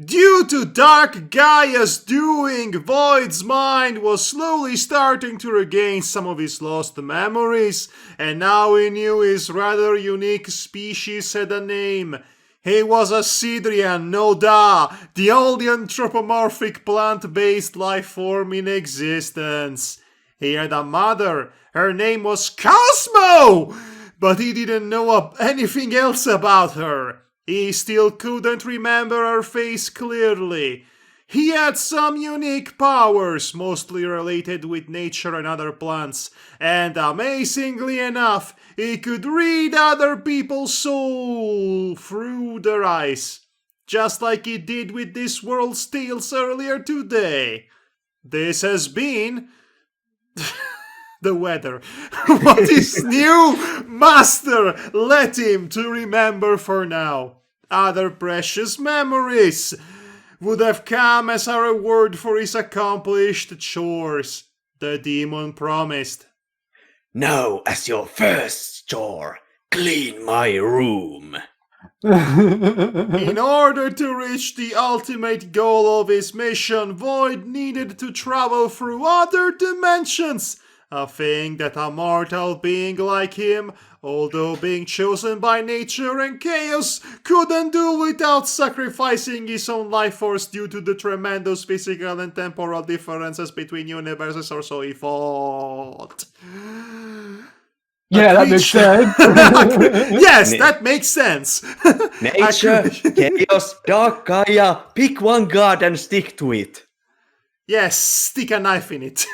[SPEAKER 1] Due to Dark Gaia's doing, Void's mind was slowly starting to regain some of his lost memories, and now he knew his rather unique species had a name. He was a Sidrian, no da, the only anthropomorphic plant-based life form in existence. He had a mother, her name was Cosmo, but he didn't know anything else about her. He still couldn't remember her face clearly. He had some unique powers, mostly related with nature and other plants, and amazingly enough, he could read other people's soul through their eyes, just like he did with this world's tales earlier today. This has been the weather. What his new master let him to remember for now. Other precious memories would have come as a reward for his accomplished chores, the demon promised.
[SPEAKER 3] Now, as your first chore, clean my room.
[SPEAKER 1] In order to reach the ultimate goal of his mission, Void needed to travel through other dimensions. A thing that a mortal being like him, although being chosen by nature and chaos, couldn't do without sacrificing his own life force due to the tremendous physical and temporal differences between universes, or so he thought.
[SPEAKER 2] Yeah, that makes sense.
[SPEAKER 1] Yes, that makes sense.
[SPEAKER 3] Nature, chaos, dark Gaia, pick one god and stick to it.
[SPEAKER 1] Yes, stick a knife in it.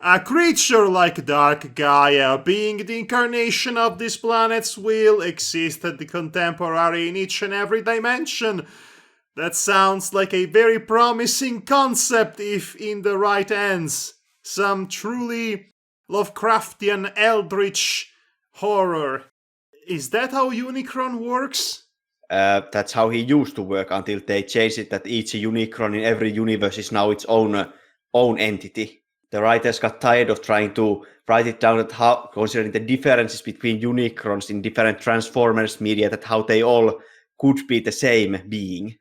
[SPEAKER 1] A creature like Dark Gaia, being the incarnation of this planet's will, existed contemporary in each and every dimension. That sounds like a very promising concept if in the right hands. Some truly Lovecraftian eldritch horror. Is that how Unicron works?
[SPEAKER 3] That's how he used to work until they changed it that each Unicron in every universe is now its own entity. The writers got tired of trying to write it down, that how, considering the differences between Unicrons in different Transformers media, that how they all could be the same being.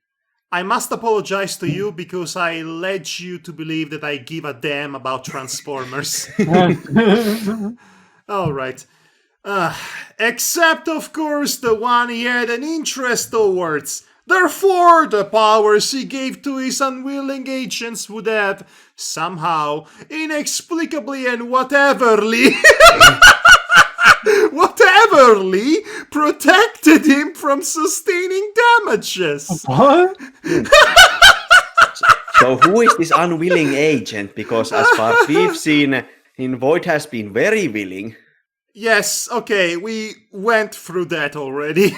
[SPEAKER 1] I must apologize to you because I led you to believe that I give a damn about Transformers. Alright. Except, of course, the one he had an interest towards. Therefore, the powers he gave to his unwilling agents would have, somehow, inexplicably and whateverly, protected him from sustaining damages.
[SPEAKER 2] What?
[SPEAKER 3] So who is this unwilling agent? Because as far as we've seen, Void has been very willing.
[SPEAKER 1] Yes, okay, we went through that already.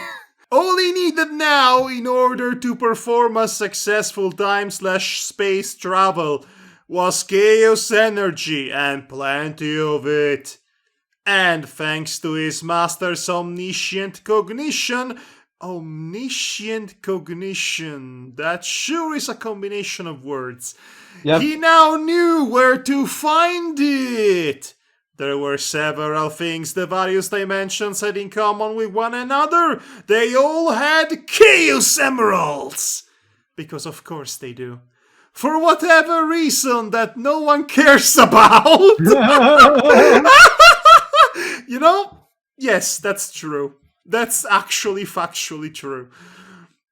[SPEAKER 1] All he needed now in order to perform a successful time/space travel was chaos energy and plenty of it. And thanks to his master's omniscient cognition, that sure is a combination of words.
[SPEAKER 2] Yep.
[SPEAKER 1] He now knew where to find it. There were several things the various dimensions had in common with one another. They all had Chaos Emeralds! Because of course they do. For whatever reason that no one cares about. You know? Yes, that's true. That's actually factually true.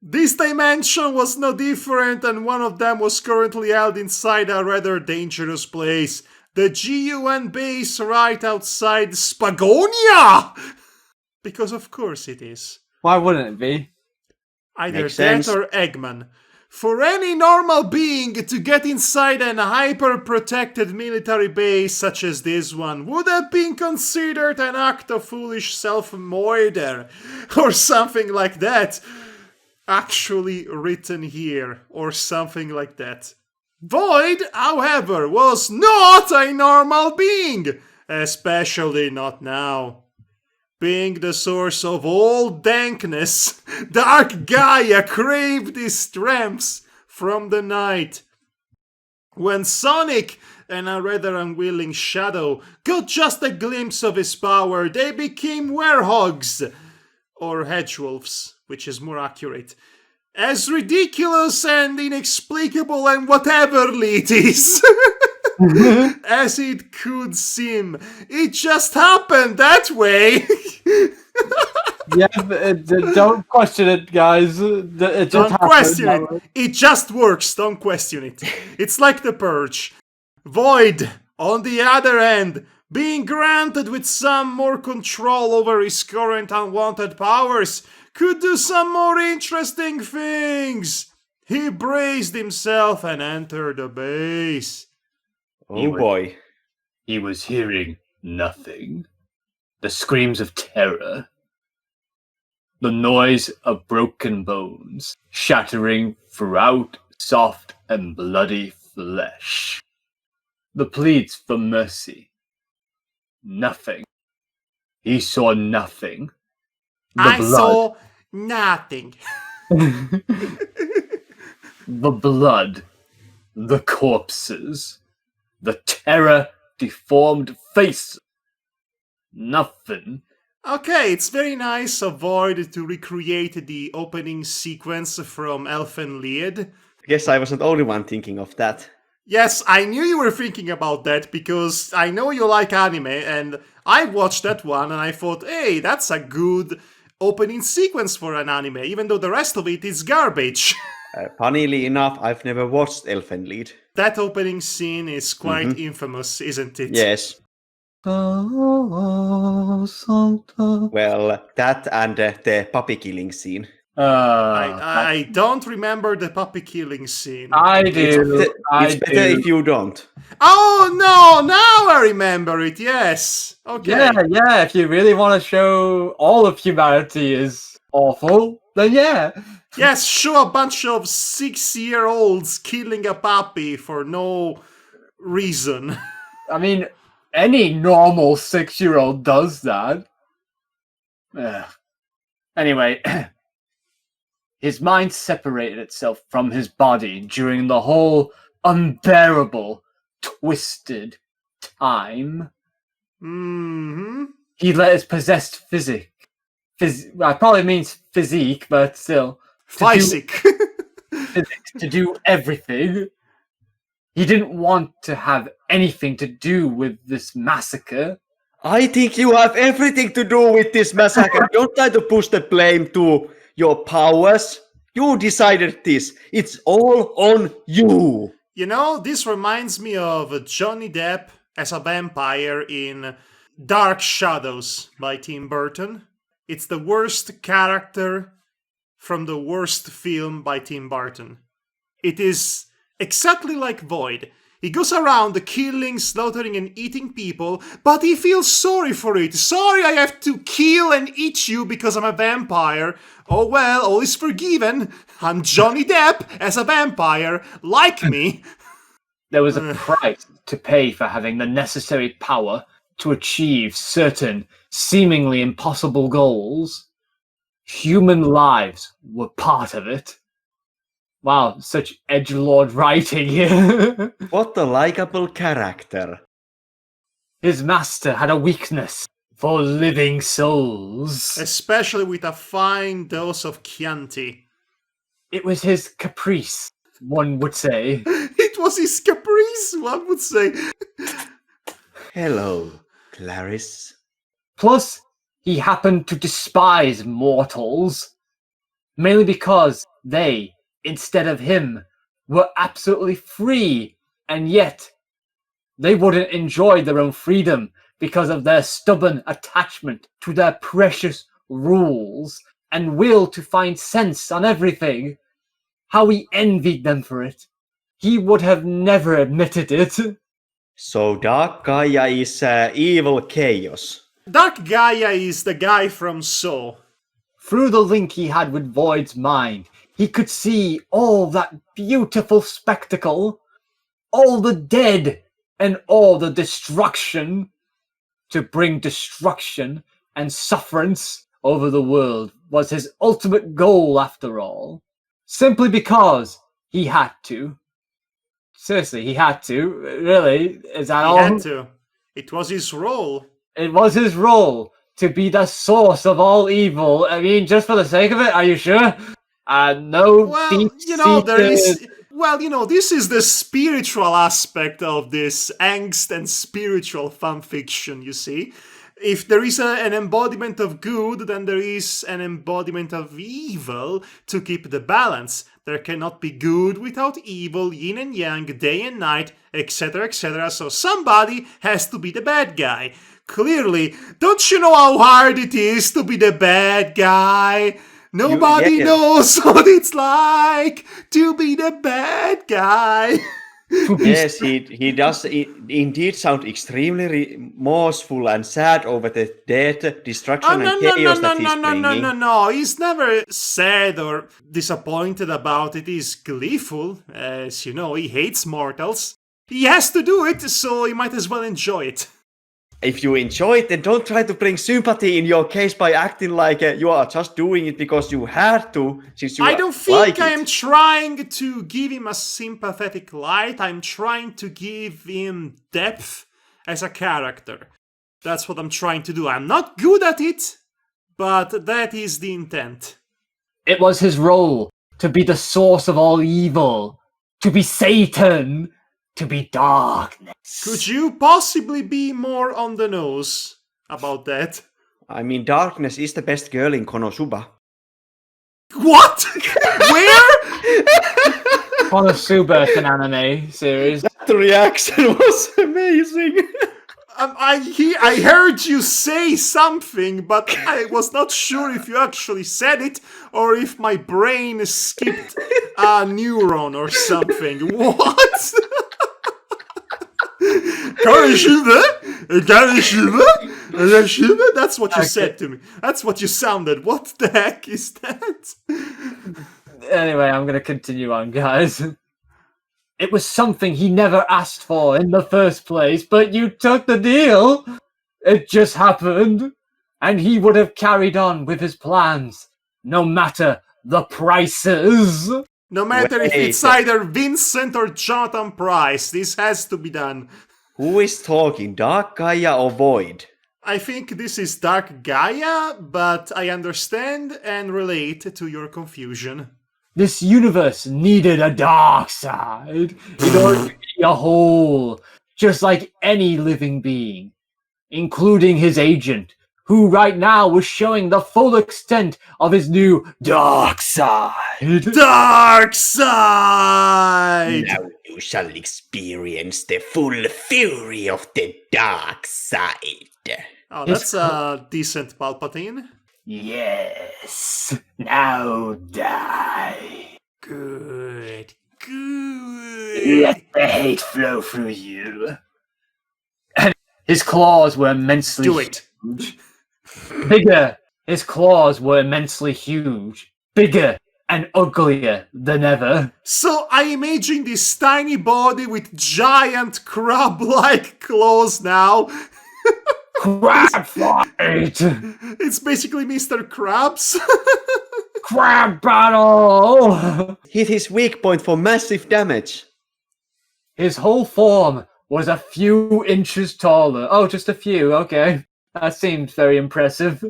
[SPEAKER 1] This dimension was no different, and one of them was currently held inside a rather dangerous place. The GUN base right outside Spagonia! Because of course it is.
[SPEAKER 2] Why wouldn't it be?
[SPEAKER 1] Either
[SPEAKER 3] Makes
[SPEAKER 1] that
[SPEAKER 3] sense.
[SPEAKER 1] or Eggman. For any normal being to get inside an hyper-protected military base such as this one would have been considered an act of foolish self-murder or something like that. Actually written here, or something like that. Void, however, was not a normal being, especially not now. Being the source of all dankness, Dark Gaia craved his strengths from the night. When Sonic and a rather unwilling Shadow got just a glimpse of his power, they became werewolves, or hedgewolves, which is more accurate. As ridiculous and inexplicable and whateverly it is as it could seem, it just happened that way.
[SPEAKER 2] Yeah, but, don't question it, guys. It just
[SPEAKER 1] Don't
[SPEAKER 2] happened
[SPEAKER 1] question
[SPEAKER 2] that
[SPEAKER 1] it.
[SPEAKER 2] way.
[SPEAKER 1] It just works. Don't question it. It's like the Purge. Void, on the other hand, being granted with some more control over his current unwanted powers, could do some more interesting things. He braced himself and entered the base.
[SPEAKER 3] Oh boy.
[SPEAKER 5] He was hearing nothing. The screams of terror. The noise of broken bones shattering throughout soft and bloody flesh. The pleads for mercy. Nothing. He saw nothing.
[SPEAKER 1] I saw nothing.
[SPEAKER 5] The blood. The corpses. The terror-deformed faces. Nothing
[SPEAKER 1] Okay, it's very nice of Void to recreate the opening sequence from Elfen Lied.
[SPEAKER 3] Guess I wasn't the only one thinking of that.
[SPEAKER 1] Yes, I knew you were thinking about that because I know you like anime, and I watched that one and I thought, hey, that's a good opening sequence for an anime, even though the rest of it is garbage.
[SPEAKER 3] Funnily enough, I've never watched Elfenlied.
[SPEAKER 1] That opening scene is quite infamous, isn't it?
[SPEAKER 3] Yes.
[SPEAKER 2] Oh, Santa.
[SPEAKER 3] Well, that and the puppy killing scene.
[SPEAKER 1] I don't remember the puppy killing scene.
[SPEAKER 2] I do.
[SPEAKER 3] It's better if you don't.
[SPEAKER 1] Oh no, now I remember it, yes. Okay.
[SPEAKER 2] Yeah. If you really want to show all of humanity is awful, then yeah.
[SPEAKER 1] Yes, show a bunch of 6-year-olds killing a puppy for no reason.
[SPEAKER 2] I mean, any normal 6-year-old does that. Ugh. Anyway, his mind separated itself from his body during the whole unbearable, twisted time.
[SPEAKER 1] Mm-hmm.
[SPEAKER 2] He let his possessed well, probably means physique, but still.
[SPEAKER 1] Physique.
[SPEAKER 2] To do everything. He didn't want to have anything to do with this massacre.
[SPEAKER 3] I think you have everything to do with this massacre. Don't try to push the blame to your powers. You decided this. It's all on you.
[SPEAKER 1] You know, this reminds me of Johnny Depp as a vampire in Dark Shadows by Tim Burton. It's the worst character from the worst film by Tim Burton. It is exactly like Void. He goes around killing, slaughtering, and eating people, but he feels sorry for it. Sorry, I have to kill and eat you because I'm a vampire. Oh well, all is forgiven. I'm Johnny Depp as a vampire. Like me.
[SPEAKER 2] There was a price to pay for having the necessary power to achieve certain seemingly impossible goals. Human lives were part of it. Wow, such edgelord writing here.
[SPEAKER 3] What a likable character.
[SPEAKER 2] His master had a weakness for living souls.
[SPEAKER 1] Especially with a fine dose of Chianti.
[SPEAKER 2] It was his caprice, one would say.
[SPEAKER 1] It was his caprice, one would say.
[SPEAKER 3] Hello, Clarice.
[SPEAKER 2] Plus, he happened to despise mortals, mainly because they, instead of him, were absolutely free, and yet they wouldn't enjoy their own freedom because of their stubborn attachment to their precious rules and will to find sense on everything. How he envied them for it. He would have never admitted it.
[SPEAKER 3] So Dark Gaia is evil chaos.
[SPEAKER 1] Dark Gaia is the guy from Saw.
[SPEAKER 2] Through the link he had with Void's mind, he could see all that beautiful spectacle, all the dead, and all the destruction. To bring destruction and sufferance over the world was his ultimate goal after all. Simply because he had to. Seriously, he had to. Really? Is that all?
[SPEAKER 1] He had to. It was his role.
[SPEAKER 2] It was his role to be the source of all evil. I mean, just for the sake of it, are you sure? No.
[SPEAKER 1] Well, you know, there is... Well, you know, this is the spiritual aspect of this angst and spiritual fanfiction, you see. If there is an embodiment of good, then there is an embodiment of evil to keep the balance. There cannot be good without evil, yin and yang, day and night, etc., etc. So somebody has to be the bad guy. Clearly, don't you know how hard it is to be the bad guy? Nobody knows what it's like to be the bad guy.
[SPEAKER 3] Yes, he does indeed sound extremely remorseful and sad over the death, destruction, and chaos that he's bringing.
[SPEAKER 1] No. He's never sad or disappointed about it. He's gleeful. As you know, he hates mortals. He has to do it, so he might as well enjoy it.
[SPEAKER 3] If you enjoy it, then don't try to bring sympathy in your case by acting like you are just doing it because you had to, since you
[SPEAKER 1] I don't think I am trying to give him a sympathetic light. I'm trying to give him depth as a character. That's what I'm trying to do. I'm not good at it, but that is the intent.
[SPEAKER 2] It was his role to be the source of all evil, to be Satan, to be darkness.
[SPEAKER 1] Could you possibly be more on the nose about that?
[SPEAKER 3] I mean, darkness is the best girl in Konosuba.
[SPEAKER 1] What? Where?
[SPEAKER 2] Konosuba is an anime series.
[SPEAKER 3] The reaction was amazing.
[SPEAKER 1] I heard you say something, but I was not sure if you actually said it or if my brain skipped a neuron or something. What? That's what you said to me. That's what you sounded. What the heck is that?
[SPEAKER 2] Anyway, I'm going to continue on, guys. It was something he never asked for in the first place, but you took the deal. It just happened. And he would have carried on with his plans, no matter the prices.
[SPEAKER 1] No matter if
[SPEAKER 3] Wait.
[SPEAKER 1] it's either Vincent or Jonathan Price, this has to be done.
[SPEAKER 3] Who is talking, Dark Gaia or Void?
[SPEAKER 1] I think this is Dark Gaia, but I understand and relate to your confusion.
[SPEAKER 2] This universe needed a dark side in order to be a whole, just like any living being, including his agent, who right now was showing the full extent of his new dark side.
[SPEAKER 1] Dark side!
[SPEAKER 3] Now you shall experience the full fury of the dark side.
[SPEAKER 1] Oh, that's a decent Palpatine.
[SPEAKER 2] Yes, now die.
[SPEAKER 1] Good. Good.
[SPEAKER 2] Let the hate flow through you. And his claws were immensely
[SPEAKER 1] Do it.
[SPEAKER 2] huge. Bigger. His claws were immensely huge. Bigger and uglier than ever.
[SPEAKER 1] So I imagine this tiny body with giant crab-like claws now.
[SPEAKER 2] Crab fight!
[SPEAKER 1] It's basically Mr. Krabs.
[SPEAKER 2] Crab battle!
[SPEAKER 3] Hit his weak point for massive damage.
[SPEAKER 2] His whole form was a few inches taller. Oh, just a few, okay. That seemed very impressive.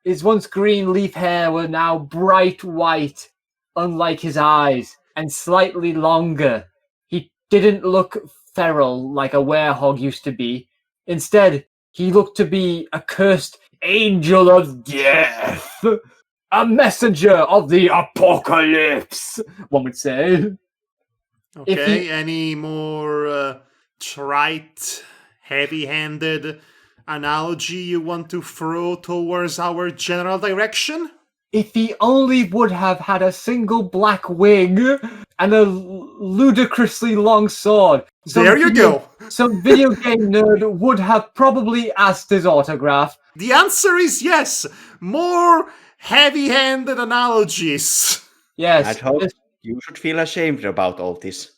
[SPEAKER 2] His once green leaf hair were now bright white, unlike his eyes, and slightly longer. He didn't look feral like a werehog used to be. Instead, he looked to be a cursed angel of death. A messenger of the apocalypse, one would say.
[SPEAKER 1] Okay, any more trite, heavy-handed analogy you want to throw towards our general direction?
[SPEAKER 2] If he only would have had a single black wing and a ludicrously long sword.
[SPEAKER 1] There you go.
[SPEAKER 2] Some video game nerd would have probably asked his autograph.
[SPEAKER 1] The answer is yes. More heavy-handed analogies.
[SPEAKER 2] Yes.
[SPEAKER 3] Madhog, you should feel ashamed about all this.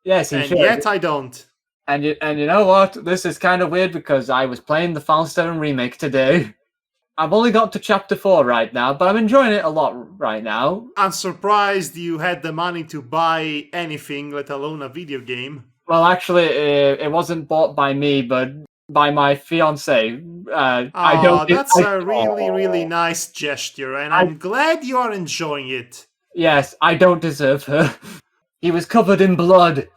[SPEAKER 2] Yes, he
[SPEAKER 1] And
[SPEAKER 2] should.
[SPEAKER 1] yet I don't.
[SPEAKER 2] And you know what? This is kind of weird because I was playing the Final 7 remake today. I've only got to chapter 4 right now, but I'm enjoying it a lot right now.
[SPEAKER 1] I'm surprised you had the money to buy anything, let alone a video game.
[SPEAKER 2] Well, actually, it wasn't bought by me, but by my fiance.
[SPEAKER 1] That's a really, really nice gesture, and I'm glad you are enjoying it.
[SPEAKER 2] Yes, I don't deserve her. He was covered in blood.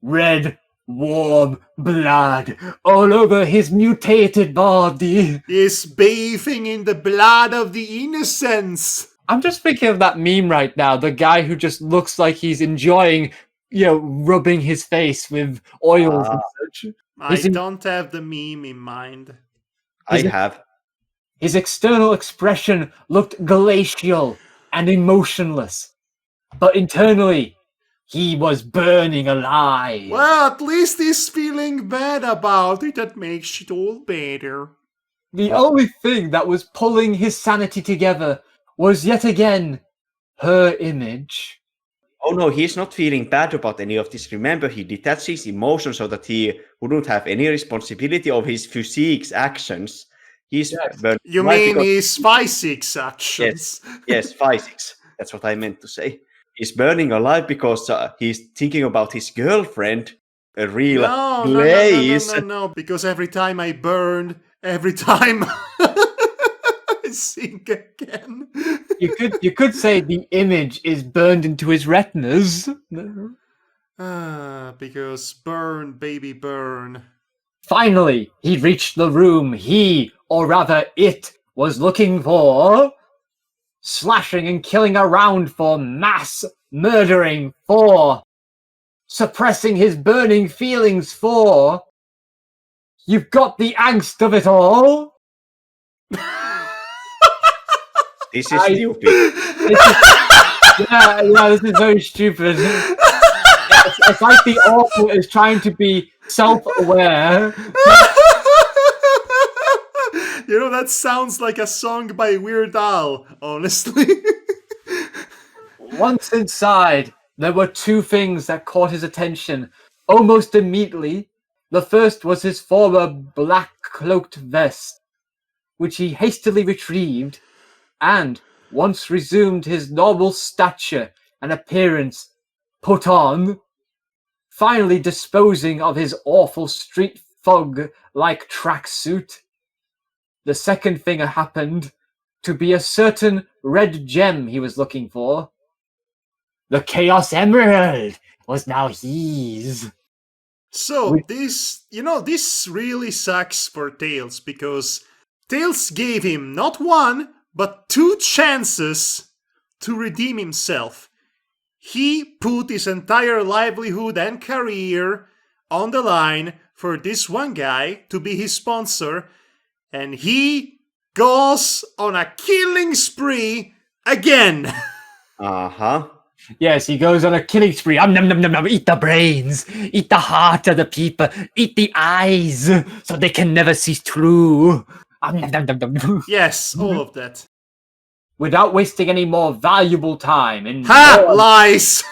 [SPEAKER 2] Red, warm blood all over his mutated body.
[SPEAKER 1] Is bathing in the blood of the innocents.
[SPEAKER 2] I'm just thinking of that meme right now, the guy who just looks like he's enjoying, rubbing his face with oils and such.
[SPEAKER 1] I don't have the meme in mind.
[SPEAKER 3] I have.
[SPEAKER 2] His external expression looked glacial and emotionless, but internally, he was burning alive.
[SPEAKER 1] Well, at least he's feeling bad about it. That makes it all better.
[SPEAKER 2] The only thing that was pulling his sanity together was yet again her image.
[SPEAKER 3] Oh no, he's not feeling bad about any of this. Remember, he detached his emotions so that he wouldn't have any responsibility of his physique's actions. He's
[SPEAKER 1] You mean his physics actions?
[SPEAKER 3] Yes, physics. That's what I meant to say. He's burning alive because he's thinking about his girlfriend. A real blaze.
[SPEAKER 1] No. Because every time I burned, every time I sing again.
[SPEAKER 2] You could say the image is burned into his retinas.
[SPEAKER 1] Because burn, baby, burn.
[SPEAKER 2] Finally, he reached the room he, or rather it, was looking for. Slashing and killing around for mass murdering for. Suppressing his burning feelings for. You've got the angst of it all.
[SPEAKER 3] This is stupid.
[SPEAKER 2] This is very stupid. It's like the author is trying to be self-aware.
[SPEAKER 1] You know, that sounds like a song by Weird Al, honestly.
[SPEAKER 2] Once inside, there were two things that caught his attention almost immediately. The first was his former black-cloaked vest, which he hastily retrieved, and once resumed his normal stature and appearance put on, finally disposing of his awful street thug-like tracksuit. The second thing happened to be a certain red gem he was looking for. The Chaos Emerald was now his.
[SPEAKER 1] So, this really sucks for Tails, because Tails gave him not one, but 2 chances to redeem himself. He put his entire livelihood and career on the line for this one guy to be his sponsor, and he goes on a killing spree again.
[SPEAKER 3] Uh-huh.
[SPEAKER 2] Yes, he goes on a killing spree. Nom, nom, nom, nom. Eat the brains, eat the heart of the people, eat the eyes, so they can never see true. Nom, nom, nom, nom.
[SPEAKER 1] Yes, all of that.
[SPEAKER 2] Without wasting any more valuable time
[SPEAKER 1] Lies!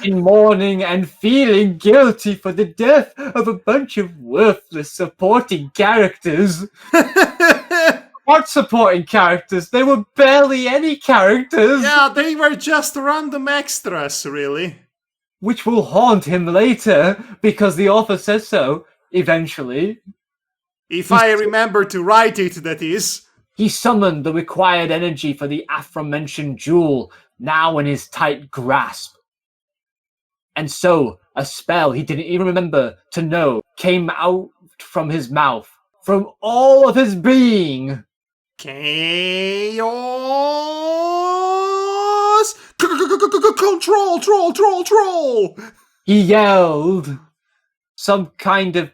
[SPEAKER 2] in mourning and feeling guilty for the death of a bunch of worthless supporting characters. What supporting characters? They were barely any characters.
[SPEAKER 1] Yeah, they were just random extras, really.
[SPEAKER 2] Which will haunt him later, because the author says so, eventually.
[SPEAKER 1] If I remember to write it, that is.
[SPEAKER 2] He summoned the required energy for the aforementioned jewel, now in his tight grasp. And so, a spell he didn't even remember to know came out from his mouth, from all of his being.
[SPEAKER 1] Chaos! Control!
[SPEAKER 2] He yelled. Some kind of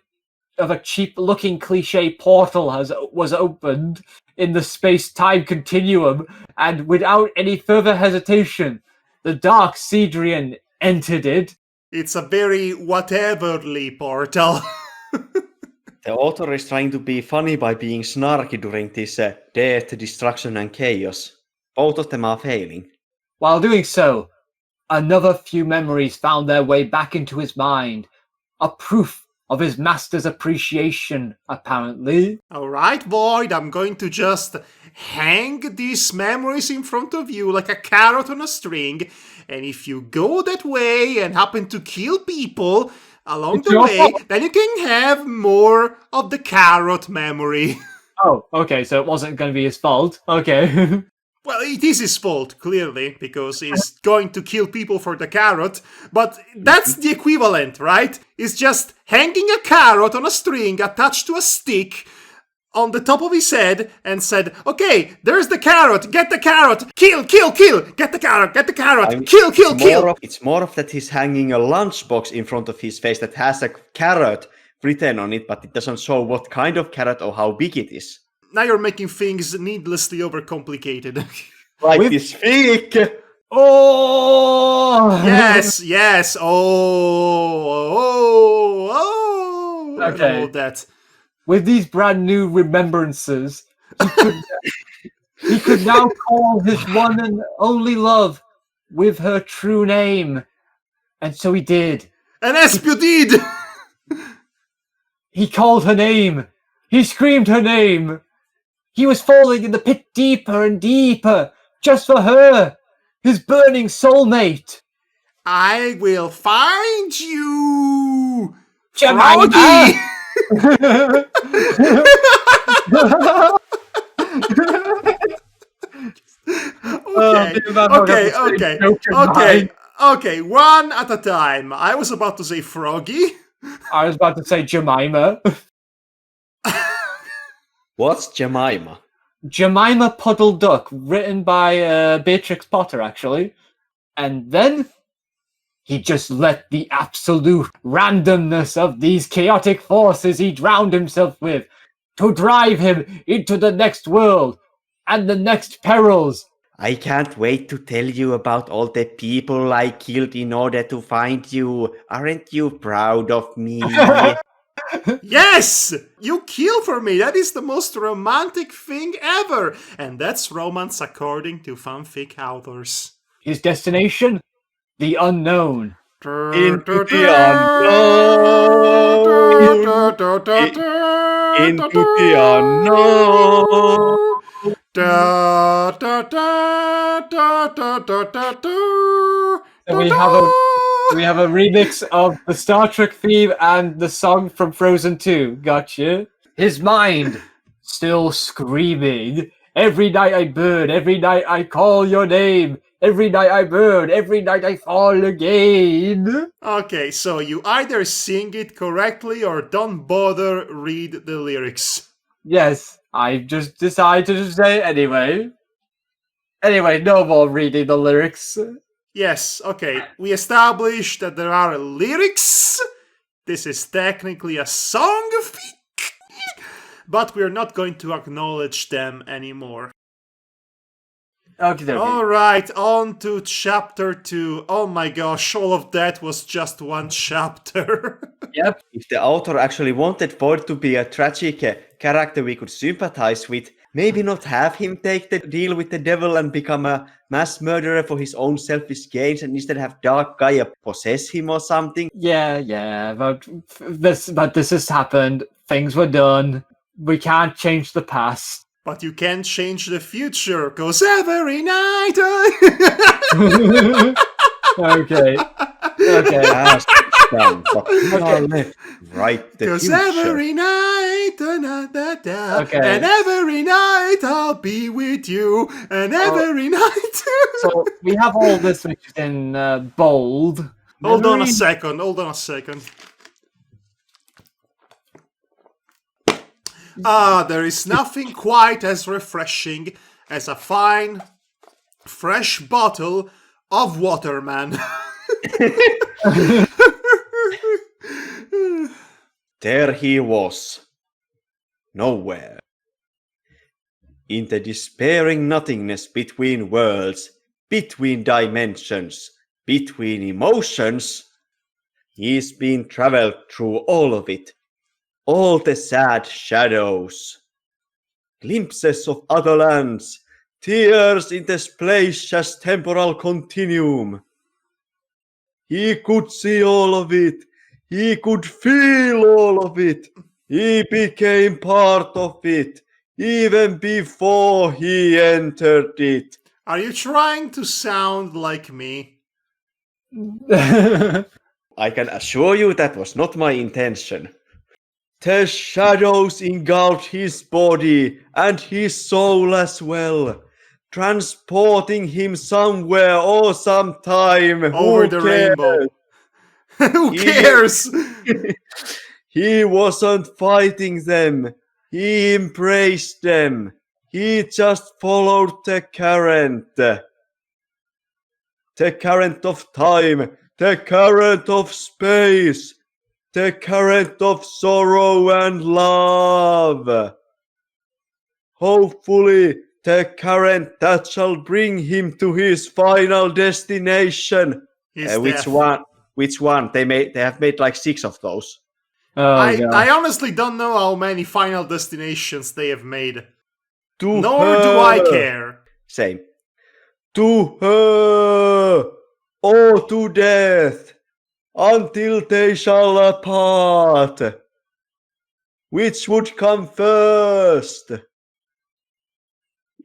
[SPEAKER 2] a cheap-looking cliche portal was opened in the space-time continuum, and without any further hesitation, the Dark Cedrian entered it.
[SPEAKER 1] It's a very whateverly portal.
[SPEAKER 3] The author is trying to be funny by being snarky during this death, destruction, and chaos. Both of them are failing.
[SPEAKER 2] While doing so, another few memories found their way back into his mind, a proof of his master's appreciation, apparently.
[SPEAKER 1] Alright, Void, I'm going to just hang these memories in front of you like a carrot on a string, and if you go that way and happen to kill people along the way, then you can have more of the carrot memory.
[SPEAKER 2] Oh, okay, so it wasn't going to be his fault. Okay.
[SPEAKER 1] Well, it is his fault, clearly, because he's going to kill people for the carrot, but that's the equivalent, right? It's just hanging a carrot on a string attached to a stick on the top of his head and said, okay, there's the carrot, get the carrot, kill, get the carrot, kill.
[SPEAKER 3] It's more of that he's hanging a lunchbox in front of his face that has a carrot written on it, but it doesn't show what kind of carrot or how big it is.
[SPEAKER 1] Now you're making things needlessly overcomplicated.
[SPEAKER 3] Like this fig!
[SPEAKER 2] Oh!
[SPEAKER 1] Yes, oh,
[SPEAKER 2] okay.
[SPEAKER 1] All that.
[SPEAKER 2] With these brand new remembrances, he could now call his one and only love with her true name. And so he did.
[SPEAKER 1] And Espio did!
[SPEAKER 2] He called her name. He screamed her name. He was falling in the pit deeper and deeper, just for her, his burning soulmate.
[SPEAKER 1] I will find you,
[SPEAKER 2] Jemima!
[SPEAKER 1] Froggy! Okay,
[SPEAKER 2] me and Madhog have the same
[SPEAKER 1] okay,
[SPEAKER 2] joke in
[SPEAKER 1] okay,
[SPEAKER 2] mind.
[SPEAKER 1] okay, one at a time. I was about to say Froggy.
[SPEAKER 2] I was about to say Jemima.
[SPEAKER 3] What's Jemima?
[SPEAKER 2] Jemima Puddle Duck, written by Beatrix Potter, actually. And then he just let the absolute randomness of these chaotic forces he drowned himself with to drive him into the next world and the next perils.
[SPEAKER 3] I can't wait to tell you about all the people I killed in order to find you. Aren't you proud of me?
[SPEAKER 1] Yes! You kill for me! That is the most romantic thing ever! And that's romance according to fanfic authors.
[SPEAKER 2] His destination? The unknown.
[SPEAKER 3] Into the unknown. Into the unknown.
[SPEAKER 2] So we have a remix of the Star Trek theme and the song from Frozen 2. Gotcha. His mind still screaming. Every night I burn, every night I call your name. Every night I burn, every night I fall again.
[SPEAKER 1] Okay, so you either sing it correctly or don't bother read the lyrics.
[SPEAKER 2] Yes, I just decided to say it anyway. Anyway, no more reading the lyrics.
[SPEAKER 1] Yes, okay, we established that there are lyrics. This is technically a song, but we're not going to acknowledge them anymore.
[SPEAKER 2] Okay.
[SPEAKER 1] Alright, on to chapter 2. Oh my gosh, all of that was just one chapter.
[SPEAKER 2] Yep.
[SPEAKER 3] If the author actually wanted Ford to be a tragic character we could sympathize with, maybe not have him take the deal with the devil and become a mass murderer for his own selfish gains, and instead have Dark Gaia possess him or something.
[SPEAKER 2] Yeah, but this has happened. Things were done. We can't change the past.
[SPEAKER 1] But you can change the future, cause every night
[SPEAKER 2] Okay.
[SPEAKER 3] Past is done, but left, right, the
[SPEAKER 1] cause
[SPEAKER 3] future.
[SPEAKER 1] every night
[SPEAKER 2] Okay.
[SPEAKER 1] and every night I'll be with you, and every night.
[SPEAKER 2] So we have all this which is in bold.
[SPEAKER 1] Hold on a
[SPEAKER 2] Memory-
[SPEAKER 1] second. There is nothing quite as refreshing as a fine, fresh bottle of Waterman.
[SPEAKER 3] There he was. Nowhere. In the despairing nothingness between worlds, between dimensions, between emotions, he's been traveled through all of it. All the sad shadows. Glimpses of other lands, tears in the spacious temporal continuum. He could see all of it. He could feel all of it. He became part of it, even before he entered it.
[SPEAKER 1] Are you trying to sound like me?
[SPEAKER 3] I can assure you that was not my intention. The shadows engulfed his body and his soul as well, transporting him somewhere or sometime.
[SPEAKER 1] Over
[SPEAKER 3] Who
[SPEAKER 1] the
[SPEAKER 3] cares?
[SPEAKER 1] rainbow. Who
[SPEAKER 3] He-
[SPEAKER 1] cares?
[SPEAKER 3] He wasn't fighting them. He embraced them. He just followed the current. The current of time, the current of space, the current of sorrow and love. Hopefully, the current that shall bring him to his final destination.
[SPEAKER 1] His
[SPEAKER 3] Which
[SPEAKER 1] death.
[SPEAKER 3] one? Which one? They have made like 6 of those.
[SPEAKER 1] I honestly don't know how many final destinations they have made.
[SPEAKER 3] To
[SPEAKER 1] Nor do I
[SPEAKER 3] her.
[SPEAKER 1] care.
[SPEAKER 3] Same. To her, or to death, until they shall apart. Which would come first?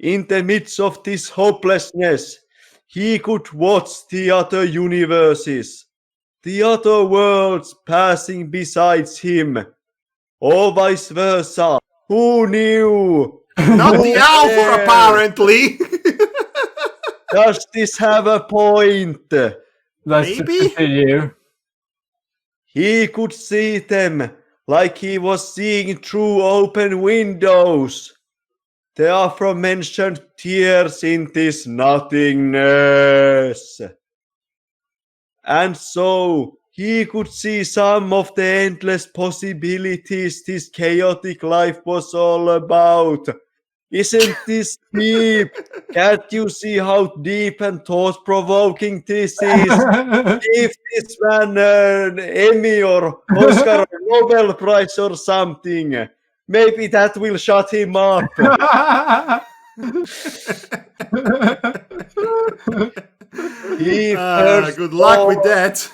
[SPEAKER 3] In the midst of this hopelessness, he could watch the other universes, the other worlds passing besides him, or vice versa. Who knew?
[SPEAKER 1] Not the alpha,
[SPEAKER 3] Yeah.
[SPEAKER 1] apparently.
[SPEAKER 3] Does this have a point?
[SPEAKER 2] Let's just
[SPEAKER 1] Maybe?
[SPEAKER 2] continue.
[SPEAKER 3] He could see them like he was seeing through open windows. The aforementioned tears in this nothingness. And so he could see some of the endless possibilities this chaotic life was all about. Isn't this deep? Can't you see how deep and thought-provoking this is? Give this man an Emmy or Oscar or Nobel Prize or something. Maybe that will shut him up. He first
[SPEAKER 1] Good luck with
[SPEAKER 3] saw-
[SPEAKER 1] that.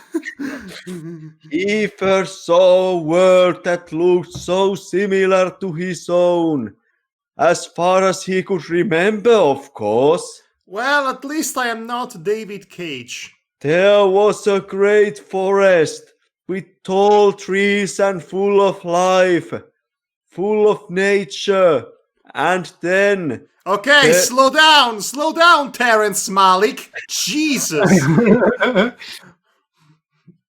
[SPEAKER 3] He first saw a world that looked so similar to his own. As far as he could remember, of course.
[SPEAKER 1] Well, at least I am not David Cage.
[SPEAKER 3] There was a great forest with tall trees and full of life, full of nature. And then
[SPEAKER 1] Okay,
[SPEAKER 3] The-
[SPEAKER 1] slow down, Terrence Malick. Jesus.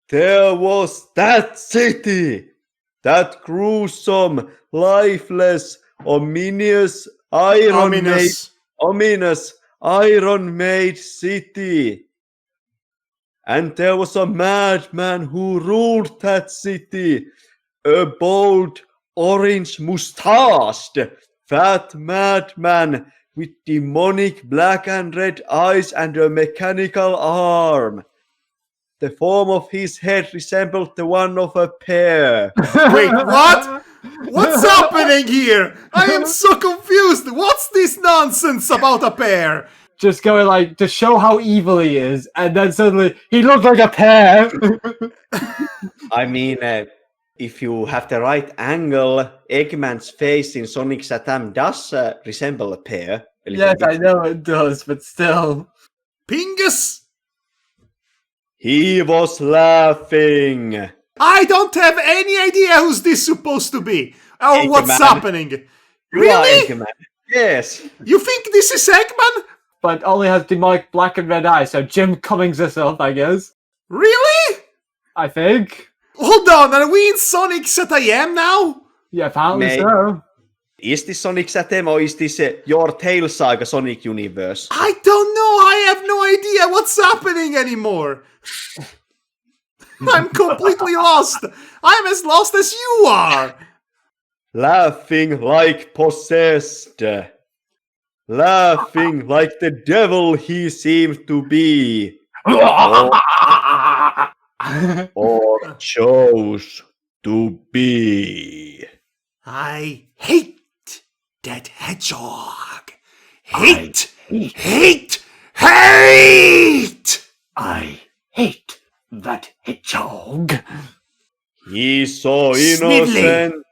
[SPEAKER 3] there was that city, that gruesome, lifeless, ominous iron-made city. And there was a madman who ruled that city, a bold, orange-mustached, fat madman with demonic black and red eyes and a mechanical arm. The form of his head resembled the one of a pear.
[SPEAKER 1] Wait, what? What's happening here? I am so confused. What's this nonsense about a pear?
[SPEAKER 2] Just going like to show how evil he is, and then suddenly he looked like a pear.
[SPEAKER 3] I mean, if you have the right angle, Eggman's face in Sonic Satam does resemble a pear. A little
[SPEAKER 2] Yes,
[SPEAKER 3] bit.
[SPEAKER 2] I know it does, but still.
[SPEAKER 1] Pingus?
[SPEAKER 3] He was laughing.
[SPEAKER 1] I don't have any idea who's this supposed to be. Or what's
[SPEAKER 3] Eggman.
[SPEAKER 1] happening.
[SPEAKER 3] You are
[SPEAKER 1] Really?
[SPEAKER 3] Eggman. Yes.
[SPEAKER 1] You think this is Eggman?
[SPEAKER 2] But only has demonic black and red eyes, so Jim Cummings herself, I guess.
[SPEAKER 1] Really?
[SPEAKER 2] I think.
[SPEAKER 1] Hold on, are we in Sonic ZIM now?
[SPEAKER 2] Yeah, apparently
[SPEAKER 3] May-
[SPEAKER 2] so.
[SPEAKER 3] Is this Sonic Satem or is this your Tail Saga Sonic universe?
[SPEAKER 1] I don't know. I have no idea what's happening anymore. I'm completely lost. I'm as lost as you are.
[SPEAKER 3] Laughing like possessed. Laughing like the devil he seemed to be. Or chose to be.
[SPEAKER 1] I hate that hedgehog. Hate! Hate!
[SPEAKER 5] I hate that hedgehog.
[SPEAKER 3] He's so
[SPEAKER 1] Snidely.
[SPEAKER 3] innocent,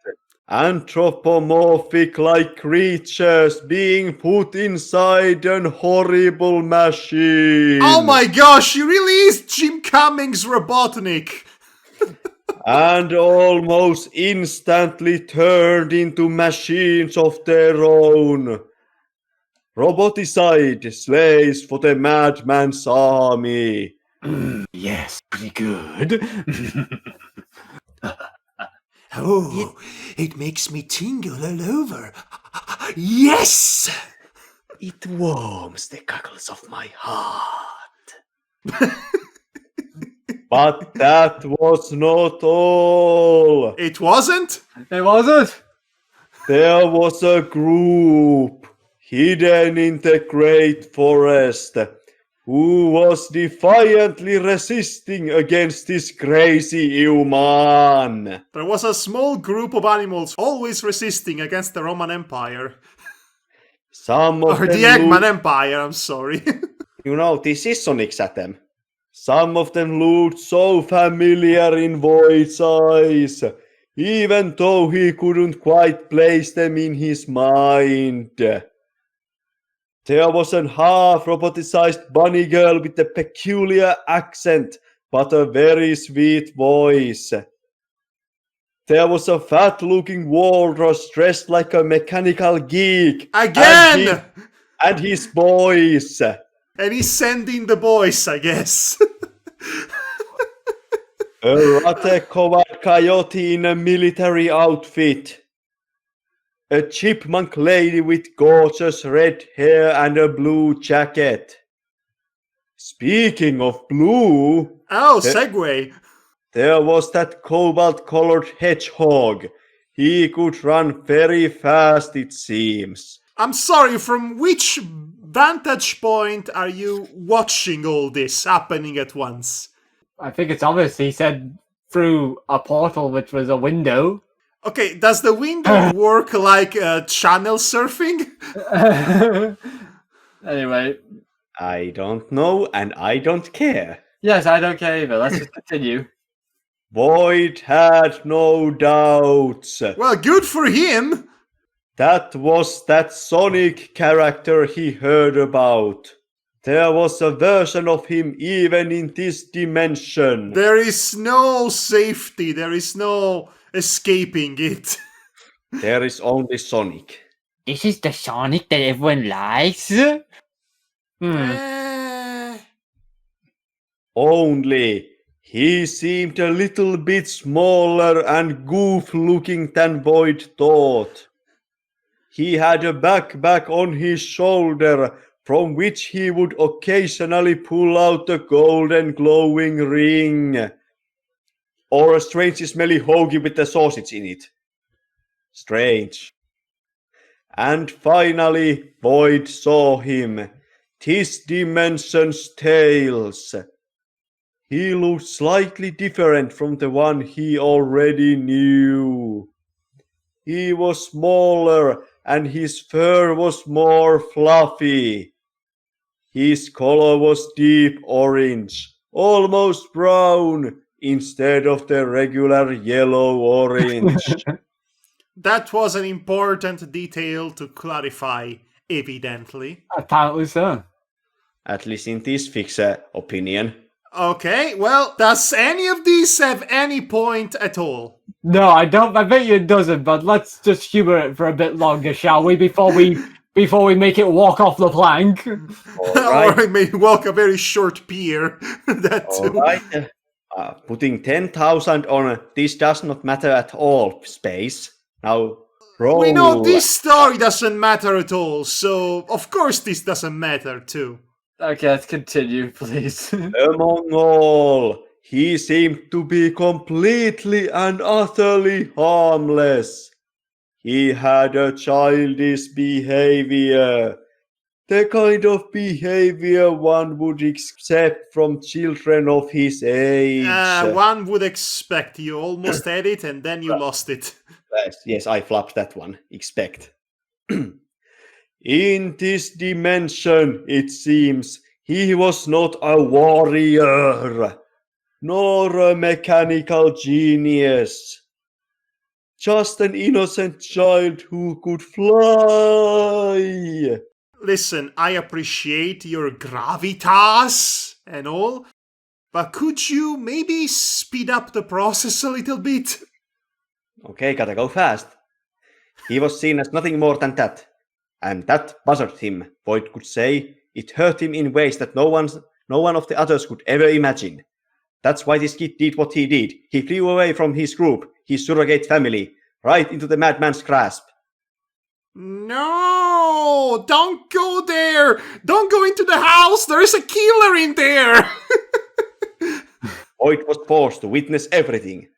[SPEAKER 3] anthropomorphic-like creatures being put inside an horrible machine.
[SPEAKER 1] Oh my gosh, he really is Jim Cummings Robotnik.
[SPEAKER 3] And almost instantly turned into machines of their own. Roboticide slaves for the madman's army.
[SPEAKER 5] Yes, pretty good.
[SPEAKER 1] Oh, it makes me tingle all over. Yes!
[SPEAKER 3] It warms the cockles of my heart. But that was not all.
[SPEAKER 1] It wasn't?
[SPEAKER 2] It wasn't?
[SPEAKER 3] There was a group hidden in the great forest who was defiantly resisting against this crazy human.
[SPEAKER 1] There was a small group of animals always resisting against the Roman Empire.
[SPEAKER 3] Some of
[SPEAKER 1] Or
[SPEAKER 3] them
[SPEAKER 1] the Eggman
[SPEAKER 3] looked-
[SPEAKER 1] Empire, I'm sorry.
[SPEAKER 3] You know, this is Sonic Satem. Some of them looked so familiar in Void's eyes, even though he couldn't quite place them in his mind. There was a half-roboticized bunny girl with a peculiar accent, but a very sweet voice. there was a fat-looking walrus dressed like a mechanical geek.
[SPEAKER 1] Again!
[SPEAKER 3] And his boys.
[SPEAKER 1] And he's sending the boys, I guess.
[SPEAKER 3] A rat-covered coyote in a military outfit. A chipmunk lady with gorgeous red hair and a blue jacket. Speaking of blue,
[SPEAKER 1] Oh, segue.
[SPEAKER 3] there was that cobalt-colored hedgehog. He could run very fast, it seems.
[SPEAKER 1] I'm sorry, from which vantage point are you watching all this happening at once?
[SPEAKER 2] I think it's obvious he said through a portal which was a window.
[SPEAKER 1] Okay, does the window work like channel surfing?
[SPEAKER 2] Anyway,
[SPEAKER 3] I don't know and I don't care.
[SPEAKER 2] yes, I don't care either. Let's just continue.
[SPEAKER 3] Boyd had no doubts.
[SPEAKER 1] Well, good for him.
[SPEAKER 3] That was that Sonic character he heard about. There was a version of him even in this dimension.
[SPEAKER 1] There is no safety, there is no escaping it.
[SPEAKER 3] There is only Sonic.
[SPEAKER 2] This is the Sonic that everyone likes?
[SPEAKER 3] Only he seemed a little bit smaller and goof-looking than Boyd thought. He had a backpack on his shoulder from which he would occasionally pull out a golden glowing ring. Or a strangely smelly hoagie with the sausage in it. Strange. And finally, Boyd saw him. This dimension's Tails. He looked slightly different from the one he already knew. He was smaller and his fur was more fluffy. His color was deep orange, almost brown, instead of the regular yellow-orange.
[SPEAKER 1] That was an important detail to clarify, evidently.
[SPEAKER 2] Apparently so.
[SPEAKER 3] At least in this fixer opinion.
[SPEAKER 1] Okay, well, does any of these have any point at all?
[SPEAKER 2] No, I don't. I bet you it doesn't. But let's just humor it for a bit longer, shall we? Before we make it walk off the plank.
[SPEAKER 3] Right.
[SPEAKER 1] Or maybe walk a very short pier. That too.
[SPEAKER 3] Alright. Putting 10,000 on this does not matter at all, Space. Now, roll.
[SPEAKER 1] We know this story doesn't matter at all, so of course this doesn't matter too.
[SPEAKER 2] Okay, let's continue, please.
[SPEAKER 3] Among all, he seemed to be completely and utterly harmless. He had a childish behavior. The kind of behavior one would expect from children of his age.
[SPEAKER 1] One would expect. You almost had it and then you lost it.
[SPEAKER 3] Yes, I flopped that one. Expect. In this dimension, it seems, he was not a warrior, nor a mechanical genius. Just an innocent child who could fly.
[SPEAKER 1] Listen, I appreciate your gravitas and all, but could you maybe speed up the process a little bit?
[SPEAKER 3] Okay, gotta go fast. He was seen as nothing more than that. And that bothered him, Boyd could say. It hurt him in ways that no one of the others could ever imagine. That's why this kid did what he did. He flew away from his group, his surrogate family, right into the madman's grasp.
[SPEAKER 1] No! Don't go there! Don't go into the house! There is a killer in there!
[SPEAKER 3] Boyd was forced to witness everything.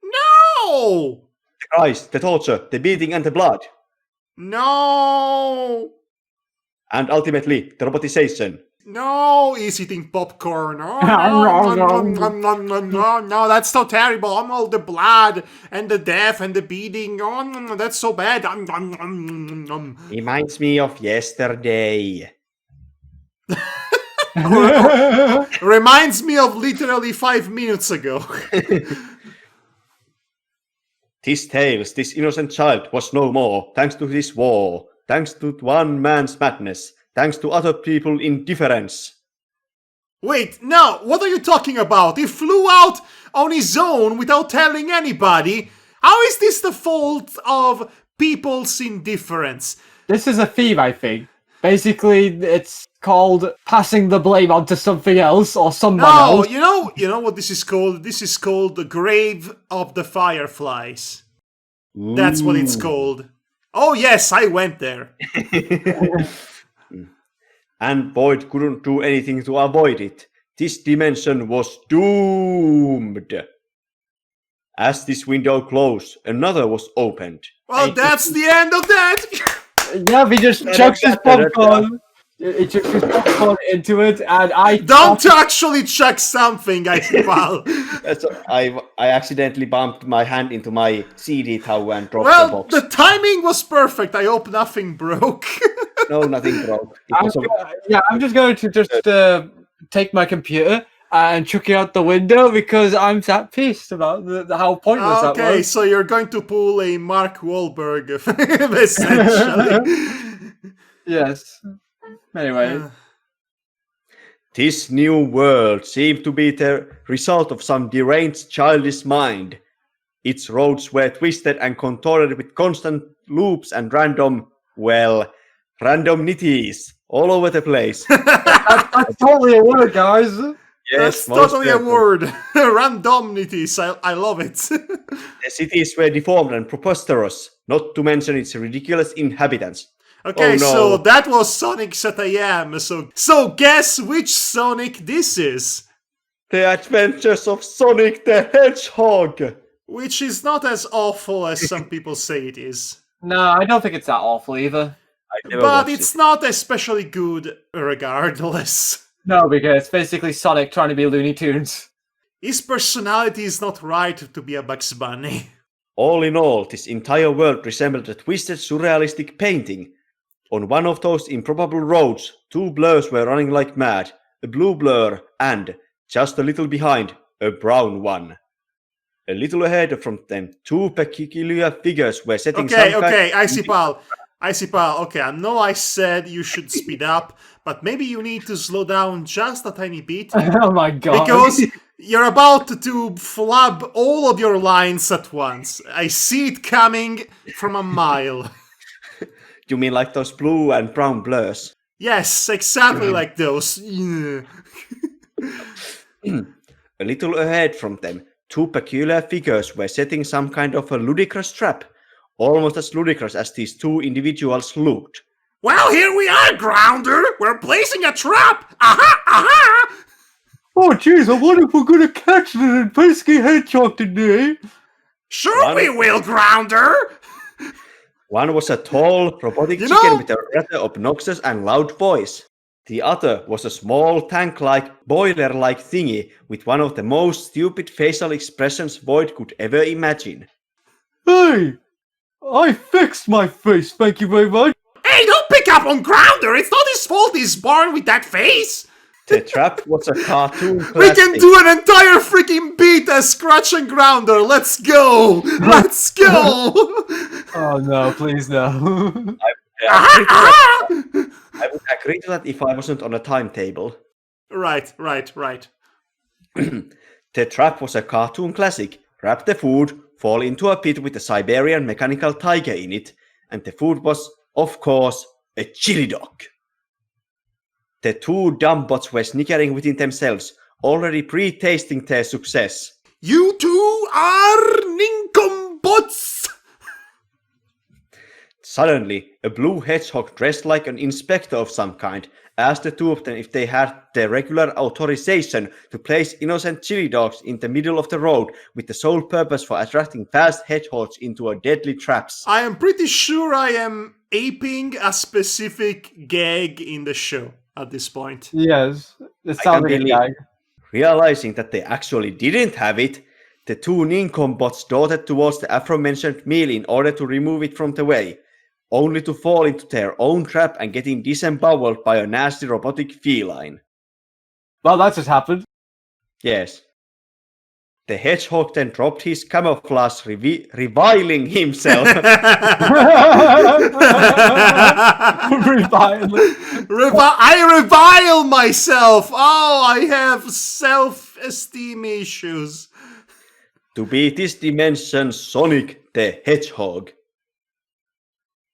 [SPEAKER 1] No!
[SPEAKER 3] The cries, the torture, the beating and the blood.
[SPEAKER 1] No!
[SPEAKER 3] And ultimately, the robotization.
[SPEAKER 1] No, he's eating popcorn. No, that's so terrible. All the blood and the death and the beating. No, that's so bad.
[SPEAKER 3] Reminds me of yesterday.
[SPEAKER 1] Reminds me of literally 5 minutes ago.
[SPEAKER 3] This Tails, this innocent child, was no more, thanks to this war, thanks to one man's madness, thanks to other people's indifference.
[SPEAKER 1] Wait, no, what are you talking about? He flew out on his own without telling anybody. How is this the fault of people's indifference?
[SPEAKER 2] This is a theme, I think. Basically, it's called passing the blame onto something else or someone
[SPEAKER 1] No,
[SPEAKER 2] else.
[SPEAKER 1] you know what this is called? This is called the Grave of the Fireflies. That's what it's
[SPEAKER 3] Ooh.
[SPEAKER 1] called. Oh yes, I went there.
[SPEAKER 3] And Void couldn't do anything to avoid it. This dimension was doomed. As this window closed, another was opened.
[SPEAKER 1] Well, that's the end of that.
[SPEAKER 2] Yeah, he just chucks his popcorn. He chucks his popcorn into it, and I
[SPEAKER 1] Don't actually chuck something, I pal.
[SPEAKER 3] So I accidentally bumped my hand into my CD tower and dropped the
[SPEAKER 1] Well,
[SPEAKER 3] box.
[SPEAKER 1] the timing was perfect. I hope nothing broke.
[SPEAKER 3] No, nothing broke.
[SPEAKER 2] I'm just going to take my computer and chuck it out the window because I'm that pissed about how pointless that
[SPEAKER 1] Okay,
[SPEAKER 2] was.
[SPEAKER 1] so you're going to pull a Mark Wahlberg, essentially.
[SPEAKER 2] Yes. Anyway.
[SPEAKER 3] This new world seemed to be the result of some deranged childish mind. Its roads were twisted and contorted with constant loops and randomnities all over the place.
[SPEAKER 2] That's totally a word, guys.
[SPEAKER 1] That's
[SPEAKER 3] most
[SPEAKER 1] totally a
[SPEAKER 3] certainly.
[SPEAKER 1] word. Randomnities. I love it.
[SPEAKER 3] The cities were deformed and preposterous, not to mention its ridiculous inhabitants.
[SPEAKER 1] Okay,
[SPEAKER 3] Oh, no.
[SPEAKER 1] so that was Sonic Satayam. So guess which Sonic this is?
[SPEAKER 3] The Adventures of Sonic the Hedgehog!
[SPEAKER 1] Which is not as awful as some people say it is.
[SPEAKER 2] No, I don't think it's that awful either.
[SPEAKER 3] I never
[SPEAKER 1] But
[SPEAKER 3] watched
[SPEAKER 1] it's
[SPEAKER 3] it.
[SPEAKER 1] not especially good regardless.
[SPEAKER 2] No, because it's basically Sonic trying to be Looney Tunes.
[SPEAKER 1] His personality is not right to be a Bugs Bunny.
[SPEAKER 3] All in all, this entire world resembled a twisted surrealistic painting. On one of those improbable roads, two blurs were running like mad, a blue blur and, just a little behind, a brown one. A little ahead from them, two peculiar figures were setting
[SPEAKER 1] Okay, I see, pal. Okay, I know I said you should speed up, but maybe you need to slow down just a tiny bit.
[SPEAKER 2] Oh my god.
[SPEAKER 1] Because you're about to flub all of your lines at once. I see it coming from a mile.
[SPEAKER 3] You mean like those blue and brown blurs?
[SPEAKER 1] Yes, exactly like those. Yeah.
[SPEAKER 3] A little ahead from them, two peculiar figures were setting some kind of a ludicrous trap, almost as ludicrous as these two individuals looked.
[SPEAKER 1] Well, here we are, Grounder. We're placing a trap. Aha, aha.
[SPEAKER 2] Oh jeez, I wonder if we're gonna catch the pesky hedgehog today.
[SPEAKER 1] Sure we will, Grounder.
[SPEAKER 3] One was a tall, robotic
[SPEAKER 1] You
[SPEAKER 3] chicken
[SPEAKER 1] know-
[SPEAKER 3] with a rather obnoxious and loud voice. The other was a small tank-like, boiler-like thingy with one of the most stupid facial expressions Void could ever imagine.
[SPEAKER 2] Hey! I fixed my face, thank you very much.
[SPEAKER 1] Hey, don't pick up on Grounder. It's not his fault he's born with that face.
[SPEAKER 3] The trap was a cartoon
[SPEAKER 1] We can
[SPEAKER 3] classic.
[SPEAKER 1] do an entire freaking beat as Scratch and Grounder. Let's go. Let's go.
[SPEAKER 2] Oh no, please no.
[SPEAKER 1] Aha,
[SPEAKER 3] I would agree to that if I wasn't on a timetable.
[SPEAKER 1] Right.
[SPEAKER 3] The trap was a cartoon classic. Grab the food, fall into a pit with a Siberian mechanical tiger in it, and the food was, of course, a chili dog. The two dumb bots were snickering within themselves, already pre-tasting their success.
[SPEAKER 1] You two are nincompoops.
[SPEAKER 3] Suddenly, a blue hedgehog dressed like an inspector of some kind asked the two of them if they had the regular authorization to place innocent chili dogs in the middle of the road with the sole purpose for attracting fast hedgehogs into a deadly traps.
[SPEAKER 1] I am pretty sure I am aping a specific gag in the show at this point.
[SPEAKER 2] Yes, it
[SPEAKER 3] I
[SPEAKER 2] sounds
[SPEAKER 3] can
[SPEAKER 2] like a
[SPEAKER 3] believe-
[SPEAKER 2] gag.
[SPEAKER 3] Realizing that they actually didn't have it, the two nincompoops darted towards the aforementioned meal in order to remove it from the way, only to fall into their own trap and getting disemboweled by a nasty robotic feline.
[SPEAKER 2] Well, that just happened.
[SPEAKER 3] Yes. The hedgehog then dropped his camouflage, reviling himself.
[SPEAKER 1] I revile myself. Oh, I have self-esteem issues.
[SPEAKER 3] to be this dimension's Sonic the Hedgehog.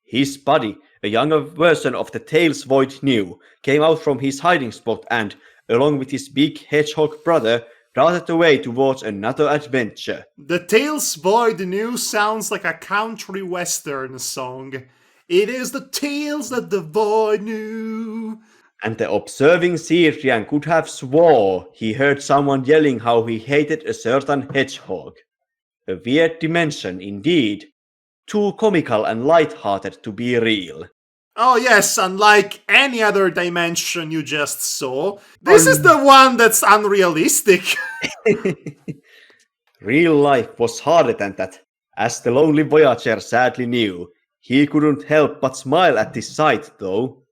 [SPEAKER 3] His body, a younger version of the Tails Void knew, came out from his hiding spot and, along with his big hedgehog brother, darted away towards another adventure.
[SPEAKER 1] The Tales Void New sounds like a country western song. It is the tales that the void knew.
[SPEAKER 3] And the observing Syrian could have swore he heard someone yelling how he hated a certain hedgehog. A weird dimension indeed. Too comical and light-hearted to be real.
[SPEAKER 1] Oh yes, unlike any other dimension you just saw, this is the one that's unrealistic.
[SPEAKER 3] Real life was harder than that, as the lonely Voyager sadly knew. He couldn't help but smile at this sight, though.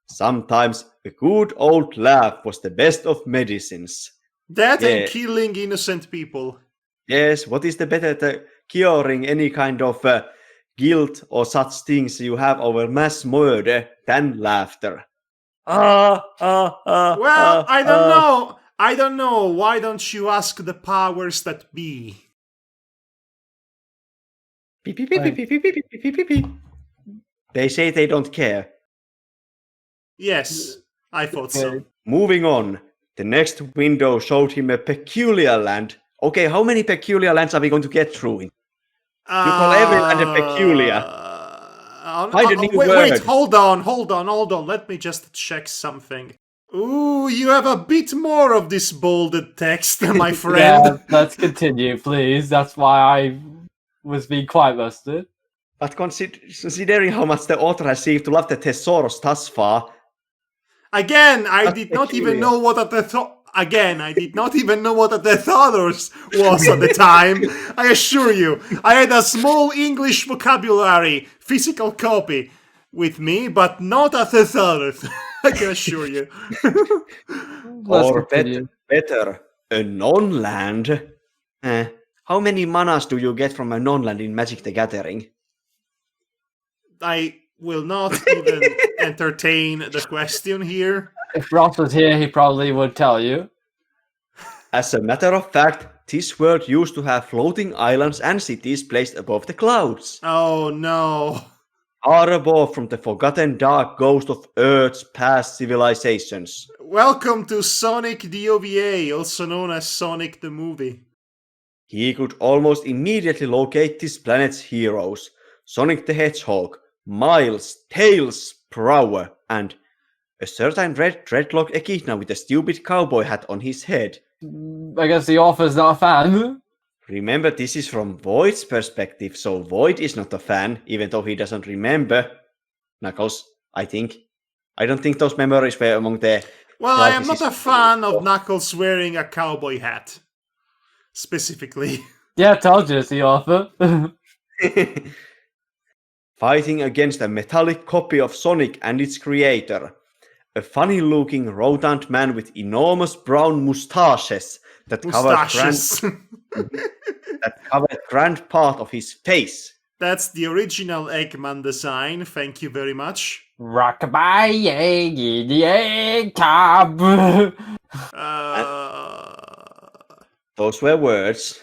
[SPEAKER 3] Sometimes a good old laugh was the best of medicines.
[SPEAKER 1] That
[SPEAKER 3] Yeah.
[SPEAKER 1] and killing innocent people.
[SPEAKER 3] Yes, what is the better the curing any kind of guilt or such things you have over mass murder than laughter?
[SPEAKER 1] Well, I don't know. I don't know. Why don't you ask the powers that be?
[SPEAKER 3] Beep, beep, beep, beep, beep, beep, beep, beep, beep, beep, beep. They say they don't care.
[SPEAKER 1] Yes, I thought so.
[SPEAKER 3] Moving on, the next window showed him a peculiar land. Okay, how many peculiar lands are we going to get through? You call every land a peculiar. Find a new
[SPEAKER 1] wait,
[SPEAKER 3] word.
[SPEAKER 1] hold on. Let me just check something. Ooh, you have a bit more of this bolded text, my friend.
[SPEAKER 2] Yeah, let's continue, please. That's why I was being quite rusted.
[SPEAKER 3] But considering how much the author has seemed to love the thesaurus thus far,
[SPEAKER 1] Again, I
[SPEAKER 3] That's
[SPEAKER 1] did not
[SPEAKER 3] peculiar.
[SPEAKER 1] even know what a thesaurus was at the time. I assure you, I had a small English vocabulary, physical copy, with me, but not a thesaurus. I can assure you.
[SPEAKER 2] Let's
[SPEAKER 3] or
[SPEAKER 2] continue.
[SPEAKER 3] better, a non-land. How many manas do you get from a non-land in Magic the Gathering?
[SPEAKER 1] I will not even entertain the question here.
[SPEAKER 2] If Ross was here, he probably would tell you.
[SPEAKER 3] As a matter of fact, this world used to have floating islands and cities placed above the clouds.
[SPEAKER 1] Oh no.
[SPEAKER 3] Far above from the forgotten dark ghost of Earth's past civilizations.
[SPEAKER 1] Welcome to Sonic the OVA, also known as Sonic the Movie.
[SPEAKER 3] He could almost immediately locate this planet's heroes. Sonic the Hedgehog, Miles, Tails, Prower, and a certain red dreadlock echidna with a stupid cowboy hat on his head.
[SPEAKER 2] I guess the author's not a fan.
[SPEAKER 3] Remember, this is from Void's perspective, so Void is not a fan, even though he doesn't remember. Knuckles, I think. I don't think those memories were among the...
[SPEAKER 1] Well, I am not a fan of Knuckles wearing a cowboy hat. Specifically.
[SPEAKER 2] Yeah, told you it's the author.
[SPEAKER 3] Fighting against a metallic copy of Sonic and its creator. A funny-looking rodent man with enormous brown mustaches that
[SPEAKER 1] Mustaches.
[SPEAKER 3] covered grand part of his face.
[SPEAKER 1] That's the original Eggman design, thank you very much.
[SPEAKER 2] Rockabye egg in the egg tub.
[SPEAKER 3] Those were words,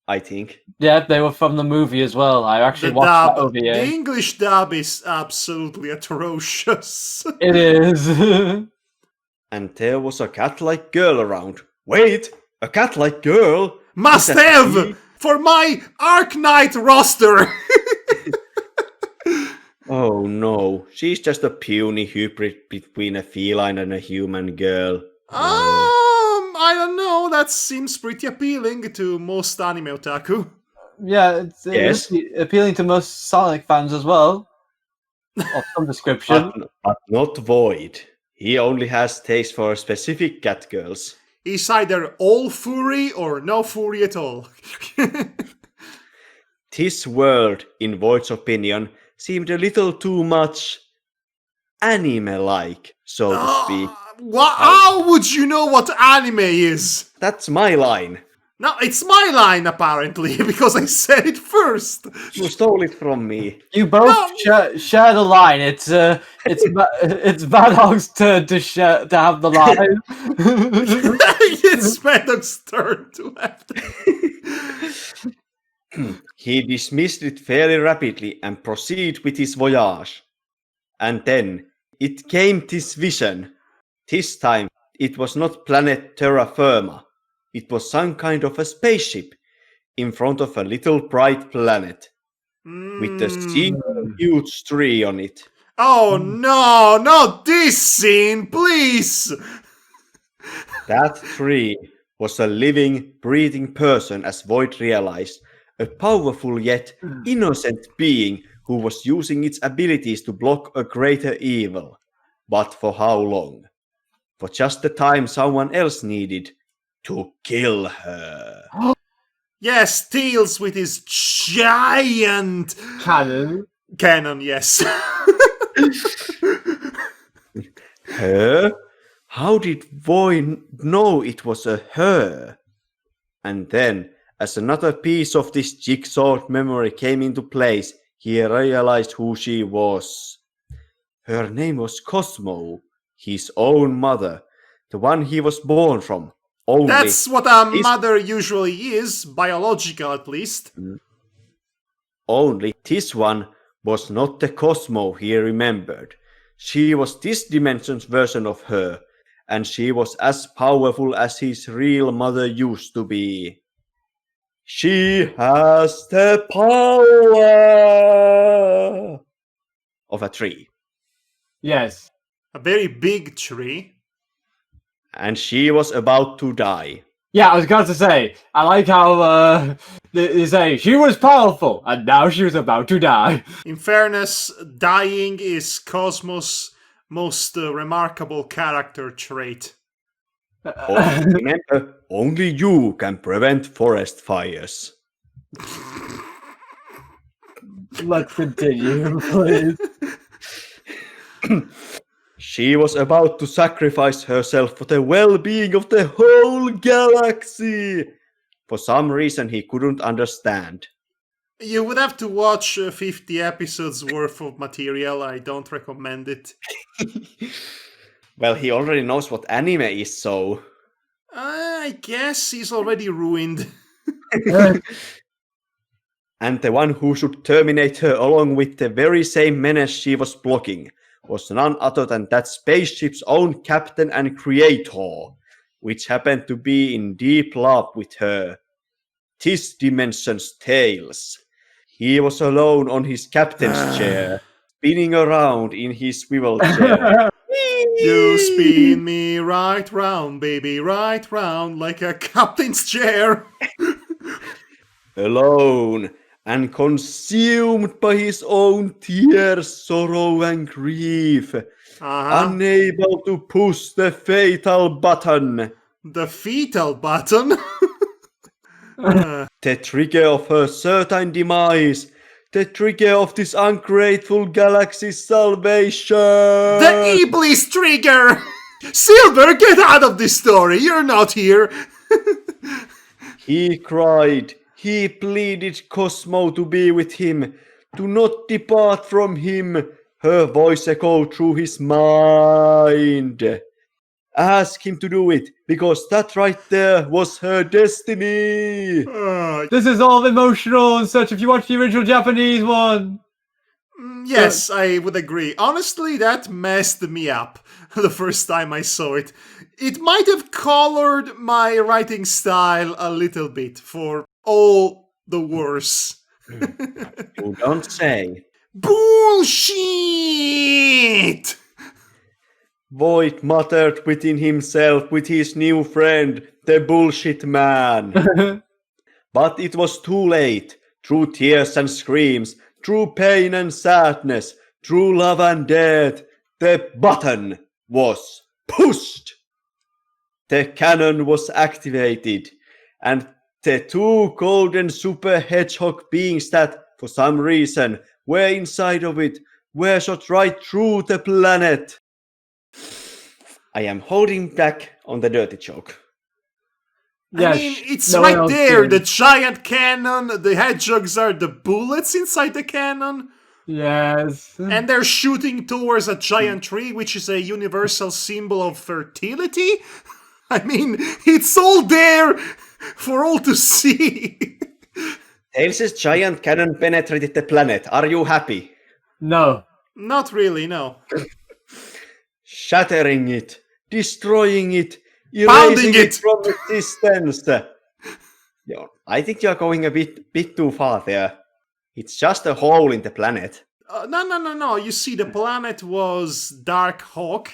[SPEAKER 3] I think.
[SPEAKER 2] Yeah, they were from the movie as well. I actually
[SPEAKER 1] The
[SPEAKER 2] watched that
[SPEAKER 1] dub, the
[SPEAKER 2] OVA.
[SPEAKER 1] English dub is absolutely atrocious.
[SPEAKER 2] It is.
[SPEAKER 3] And there was a cat-like girl around. Wait! A cat-like girl?
[SPEAKER 1] Must
[SPEAKER 3] Is that
[SPEAKER 1] have
[SPEAKER 3] me?
[SPEAKER 1] for my Arc Knight roster.
[SPEAKER 3] Oh no, she's just a puny hybrid between a feline and a human girl.
[SPEAKER 1] I don't know. That seems pretty appealing to most anime otaku.
[SPEAKER 2] Yeah, it's
[SPEAKER 3] Yes.
[SPEAKER 2] appealing to most Sonic fans as well. Of some description.
[SPEAKER 3] But not Void. He only has taste for specific cat girls.
[SPEAKER 1] He's either all furry or no furry at all.
[SPEAKER 3] This world, in Void's opinion, seemed a little too much anime-like, so to speak.
[SPEAKER 1] How would you know what anime is?
[SPEAKER 3] That's my line.
[SPEAKER 1] No, it's my line apparently because I said it first.
[SPEAKER 3] You stole it from me.
[SPEAKER 2] You both
[SPEAKER 1] No.
[SPEAKER 2] share the line. It's Madhog's turn to have the line.
[SPEAKER 1] It's Madog's turn to have
[SPEAKER 3] He dismissed it fairly rapidly and proceeded with his voyage. And then it came this vision. This time it was not planet terra firma. It was some kind of a spaceship in front of a little bright planet with a single huge tree on it.
[SPEAKER 1] Oh no, not this scene, please!
[SPEAKER 3] That tree was a living, breathing person, as Void realized, a powerful yet innocent being who was using its abilities to block a greater evil. But for how long? For just the time someone else needed to kill her.
[SPEAKER 1] Yes, Tails with his giant
[SPEAKER 2] Cannon.
[SPEAKER 1] yes.
[SPEAKER 3] Her? How did Void know it was a her? And then, as another piece of this jigsaw memory came into place, he realized who she was. Her name was Cosmo, his own mother, the one he was born from. Only
[SPEAKER 1] That's what a mother usually is, biological at least.
[SPEAKER 3] Only this one was not the Cosmo he remembered. She was this dimension's version of her, and she was as powerful as his real mother used to be. She has the power of a tree.
[SPEAKER 2] Yes.
[SPEAKER 1] A very big tree.
[SPEAKER 3] And she was about to die.
[SPEAKER 2] Yeah, I was going to say, I like how they say she was powerful, and now she was about to die.
[SPEAKER 1] In fairness, dying is Cosmos' most remarkable character trait.
[SPEAKER 3] Remember, only you can prevent forest fires.
[SPEAKER 2] Let's continue, please.
[SPEAKER 3] She was about to sacrifice herself for the well-being of the whole galaxy. For some reason he couldn't understand.
[SPEAKER 1] You would have to watch 50 episodes worth of material. I don't recommend it.
[SPEAKER 3] Well, he already knows what anime is, so...
[SPEAKER 1] I guess he's already ruined.
[SPEAKER 3] And the one who should terminate her along with the very same menace she was blocking was none other than that spaceship's own captain and creator, which happened to be in deep love with her. This dimension's Tails. He was alone on his captain's chair, spinning around in his swivel chair.
[SPEAKER 1] You spin me right round, baby, right round, like a captain's chair.
[SPEAKER 3] Alone and consumed by his own tears, sorrow, and grief, unable to push the fatal button.
[SPEAKER 1] The fetal button?
[SPEAKER 3] The trigger of her certain demise, the trigger of this ungrateful galaxy's salvation.
[SPEAKER 1] The Iblis trigger! Silver, get out of this story, you're not here.
[SPEAKER 3] He cried. He pleaded Cosmo to be with him, to not depart from him. Her voice echoed through his mind. Ask him to do it, because that right there was her destiny.
[SPEAKER 2] This is all emotional and such if you watch the original Japanese one.
[SPEAKER 1] Yes, I would agree. Honestly, that messed me up the first time I saw it. It might have colored my writing style a little bit for all the worse.
[SPEAKER 3] You don't say.
[SPEAKER 1] Bullshit!
[SPEAKER 3] Void muttered within himself with his new friend, the bullshit man. But it was too late. Through tears and screams, through pain and sadness, through love and death, the button was pushed. The cannon was activated, and the two golden super hedgehog beings that, for some reason, were inside of it were shot right through the planet. I am holding back on the dirty joke.
[SPEAKER 1] I mean, it's
[SPEAKER 2] no one
[SPEAKER 1] right
[SPEAKER 2] else
[SPEAKER 1] there.
[SPEAKER 2] did.
[SPEAKER 1] The giant cannon, the hedgehogs are the bullets inside the cannon,
[SPEAKER 2] Yes.
[SPEAKER 1] and they're shooting towards a giant tree, which is a universal symbol of fertility. I mean, it's all there for all to see.
[SPEAKER 3] Tails' giant cannon penetrated the planet. Are you happy?
[SPEAKER 2] No.
[SPEAKER 1] Not really, no.
[SPEAKER 3] Shattering it, destroying it,
[SPEAKER 1] Pounding
[SPEAKER 3] erasing it
[SPEAKER 1] it.
[SPEAKER 3] from existence. Yeah, I think you're going a bit too far there. It's just a hole in the planet.
[SPEAKER 1] No. You see, the planet was Dark Hawk,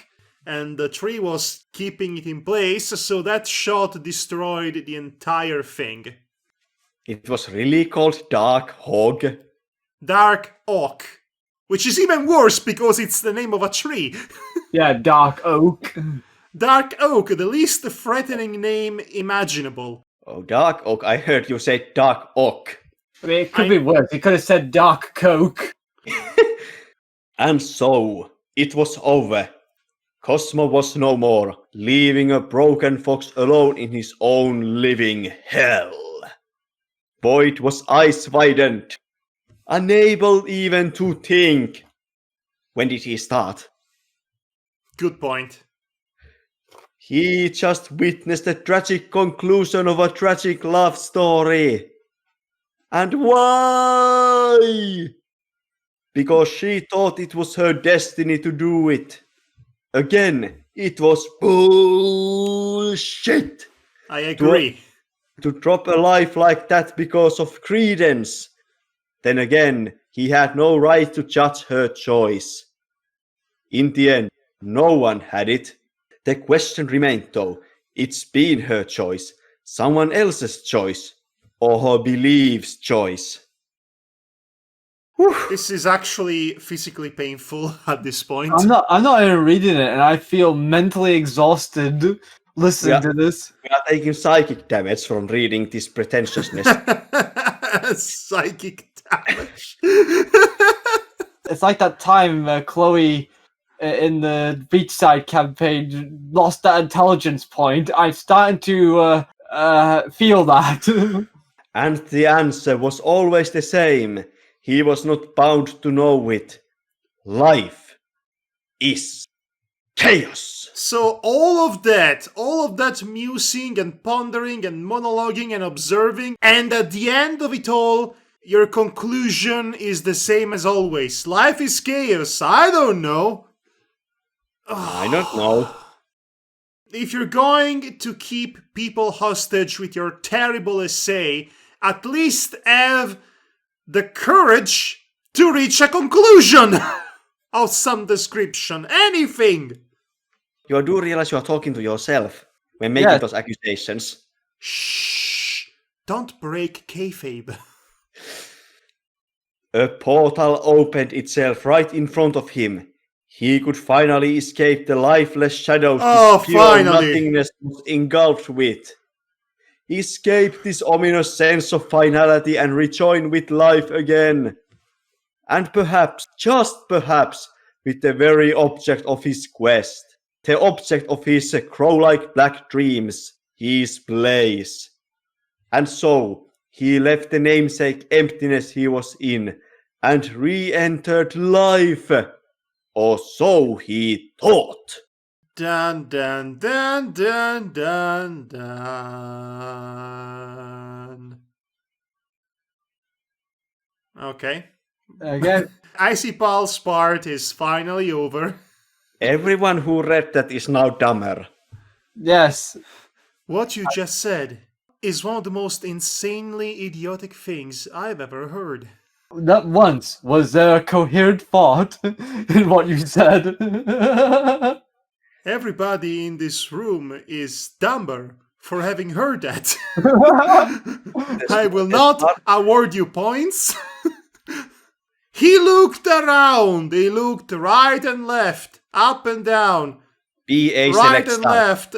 [SPEAKER 1] and the tree was keeping it in place, so that shot destroyed the entire thing.
[SPEAKER 3] It was really called Dark Hog.
[SPEAKER 1] Dark Oak. Which is even worse because it's the name of a tree.
[SPEAKER 2] Yeah, Dark Oak.
[SPEAKER 1] Dark Oak, the least threatening name imaginable.
[SPEAKER 3] Oh, Dark Oak. I heard you say Dark Oak.
[SPEAKER 2] I mean, it could be worse. He could have said Dark Coke.
[SPEAKER 3] And so, it was over. Cosmo was no more, leaving a broken fox alone in his own living hell. Void was eyes widened, unable even to think. When did he start?
[SPEAKER 1] Good point.
[SPEAKER 3] He just witnessed the tragic conclusion of a tragic love story. And why? Because she thought it was her destiny to do it. Again, it was bullshit.
[SPEAKER 1] I agree.
[SPEAKER 3] To drop a life like that because of credence. Then again, he had no right to judge her choice. In the end, no one had it. The question remained though, it's been her choice, someone else's choice, or her beliefs' choice. Whew.
[SPEAKER 1] This is actually physically painful at this point.
[SPEAKER 2] I'm not even reading it, and I feel mentally exhausted listening to this.
[SPEAKER 3] We are taking psychic damage from reading this pretentiousness.
[SPEAKER 1] Psychic damage.
[SPEAKER 2] It's like that time Chloe in the Beachside campaign lost that intelligence point. I'm starting to feel that.
[SPEAKER 3] And the answer was always the same. He was not bound to know it. Life is chaos.
[SPEAKER 1] So all of that musing and pondering and monologuing and observing, and at the end of it all, your conclusion is the same as always. Life is chaos. I don't know.
[SPEAKER 3] I don't know.
[SPEAKER 1] If you're going to keep people hostage with your terrible essay, at least have the courage to reach a conclusion of some description. Anything.
[SPEAKER 3] You do realize you are talking to yourself when making those accusations.
[SPEAKER 1] Shh. Don't break kayfabe.
[SPEAKER 3] A portal opened itself right in front of him. He could finally escape the lifeless shadows this pure
[SPEAKER 1] finally.
[SPEAKER 3] nothingness was engulfed with. Escape this ominous sense of finality and rejoin with life again. And perhaps, just perhaps, with the very object of his quest, the object of his crow-like black dreams, his place. And so, he left the namesake emptiness he was in, and re-entered life. Or so he thought.
[SPEAKER 1] Dun dun dun dun dun dun. Okay.
[SPEAKER 2] Again.
[SPEAKER 1] Icy Paul's part is finally over.
[SPEAKER 3] Everyone who read that is now dumber.
[SPEAKER 2] Yes.
[SPEAKER 1] What you just said is one of the most insanely idiotic things I've ever heard.
[SPEAKER 2] Not once was there a coherent thought in what you said.
[SPEAKER 1] Everybody in this room is dumber for having heard that. I will not award you points. He looked around. He looked right and left, up and down,
[SPEAKER 3] Be a
[SPEAKER 1] right
[SPEAKER 3] select
[SPEAKER 1] and
[SPEAKER 3] star.
[SPEAKER 1] left.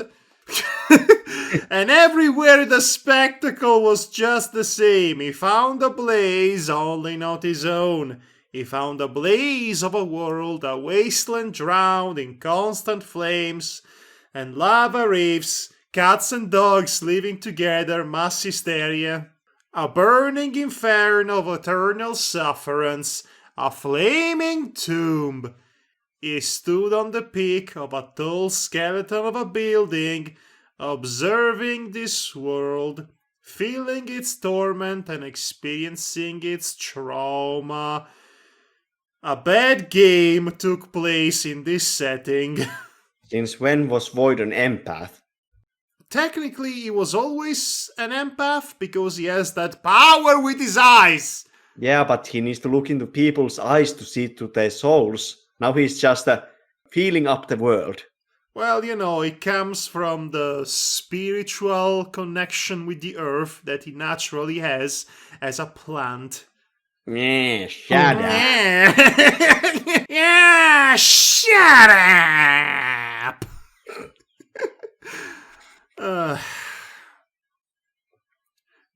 [SPEAKER 1] And everywhere the spectacle was just the same. He found a blaze, only not his own. He found a blaze of a world, a wasteland drowned in constant flames, and lava reefs Cats and dogs living together, mass hysteria. A burning inferno of eternal sufferance. A flaming tomb. He stood on the peak of a tall skeleton of a building, observing this world, feeling its torment and experiencing its trauma. A bad game took place in this setting.
[SPEAKER 3] Since when was Void an empath?
[SPEAKER 1] Technically, he was always an empath because he has that power with his eyes.
[SPEAKER 3] Yeah, but he needs to look into people's eyes to see to their souls. Now he's just feeling up the world.
[SPEAKER 1] Well, you know, it comes from the spiritual connection with the earth that he naturally has as a plant.
[SPEAKER 3] Yeah, shut up.
[SPEAKER 1] Yeah, shut up!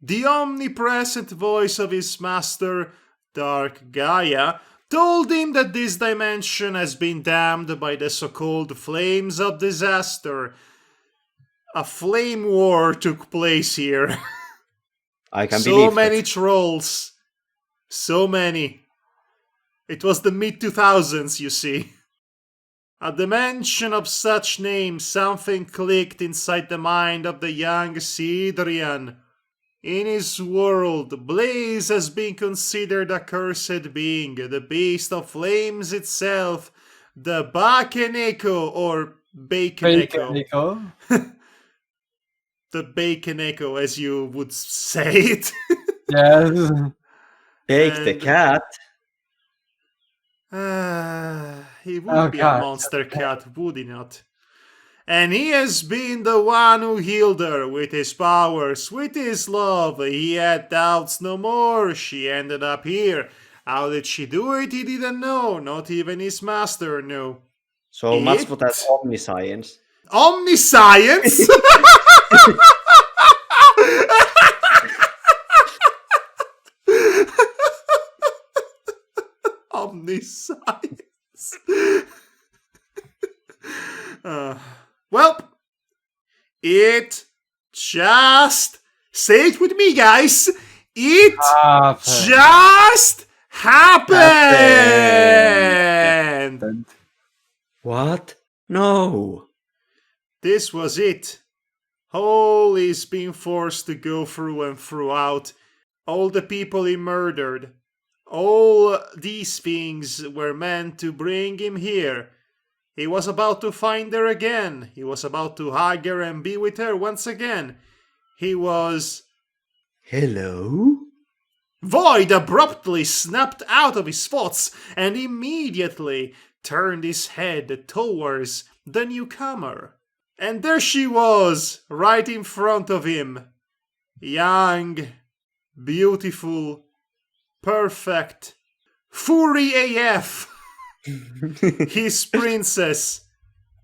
[SPEAKER 1] The omnipresent voice of his master, Dark Gaia, told him that this dimension has been damned by the so-called flames of disaster. A flame war took place here.
[SPEAKER 3] I can believe
[SPEAKER 1] So many
[SPEAKER 3] that.
[SPEAKER 1] trolls. So many. It was the mid-2000s, you see. At the mention of such names, something clicked inside the mind of the young Sidrian. In his world, Blaze has been considered a cursed being, the beast of flames itself, the Bakeneko or Bakeneko.
[SPEAKER 2] Nico.
[SPEAKER 1] The Bakeneko, as you would say it.
[SPEAKER 2] Yes.
[SPEAKER 3] Take the
[SPEAKER 1] And-
[SPEAKER 3] cat.
[SPEAKER 1] He would
[SPEAKER 2] Oh,
[SPEAKER 1] be
[SPEAKER 2] God.
[SPEAKER 1] a monster cat, would he not? And he has been the one who healed her with his powers, with his love. He had doubts no more. She ended up here. How did she do it? He didn't know. Not even his master knew.
[SPEAKER 3] So much for
[SPEAKER 1] It-
[SPEAKER 3] that omniscience.
[SPEAKER 1] Omniscience? Omniscience. Well, it just, say it with me, guys. It just happened.
[SPEAKER 3] What? No.
[SPEAKER 1] This was it. All is being forced to go through and throughout. All the people he murdered. All these things were meant to bring him here. He was about to find her again. He was about to hug her and be with her once again. He was...
[SPEAKER 3] Hello?
[SPEAKER 1] Void abruptly snapped out of his thoughts and immediately turned his head towards the newcomer. And there she was, right in front of him. Young, beautiful, perfect, Fury AF. His princess,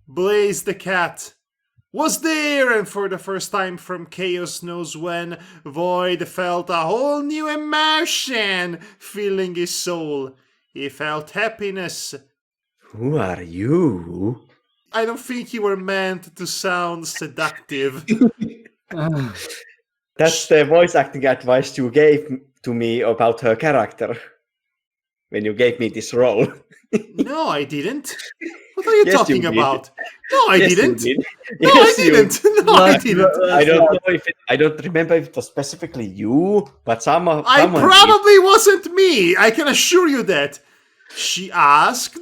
[SPEAKER 1] Blaze the cat, was there, and for the first time from Chaos knows when, Void felt a whole new emotion filling his soul. He felt happiness.
[SPEAKER 3] Who are you?
[SPEAKER 1] I don't think you were meant to sound seductive.
[SPEAKER 3] That's the voice acting advice you gave to me about her character when you gave me this role.
[SPEAKER 1] No, I didn't. What are you
[SPEAKER 3] Yes,
[SPEAKER 1] talking
[SPEAKER 3] you did.
[SPEAKER 1] about? No, I
[SPEAKER 3] Yes, you
[SPEAKER 1] didn't.
[SPEAKER 3] did.
[SPEAKER 1] No,
[SPEAKER 3] Yes,
[SPEAKER 1] I
[SPEAKER 3] you
[SPEAKER 1] didn't. No, I didn't.
[SPEAKER 3] I don't know if I don't remember if it was specifically you, but someone.
[SPEAKER 1] I
[SPEAKER 3] did.
[SPEAKER 1] probably wasn't me. I can assure you that. She asked,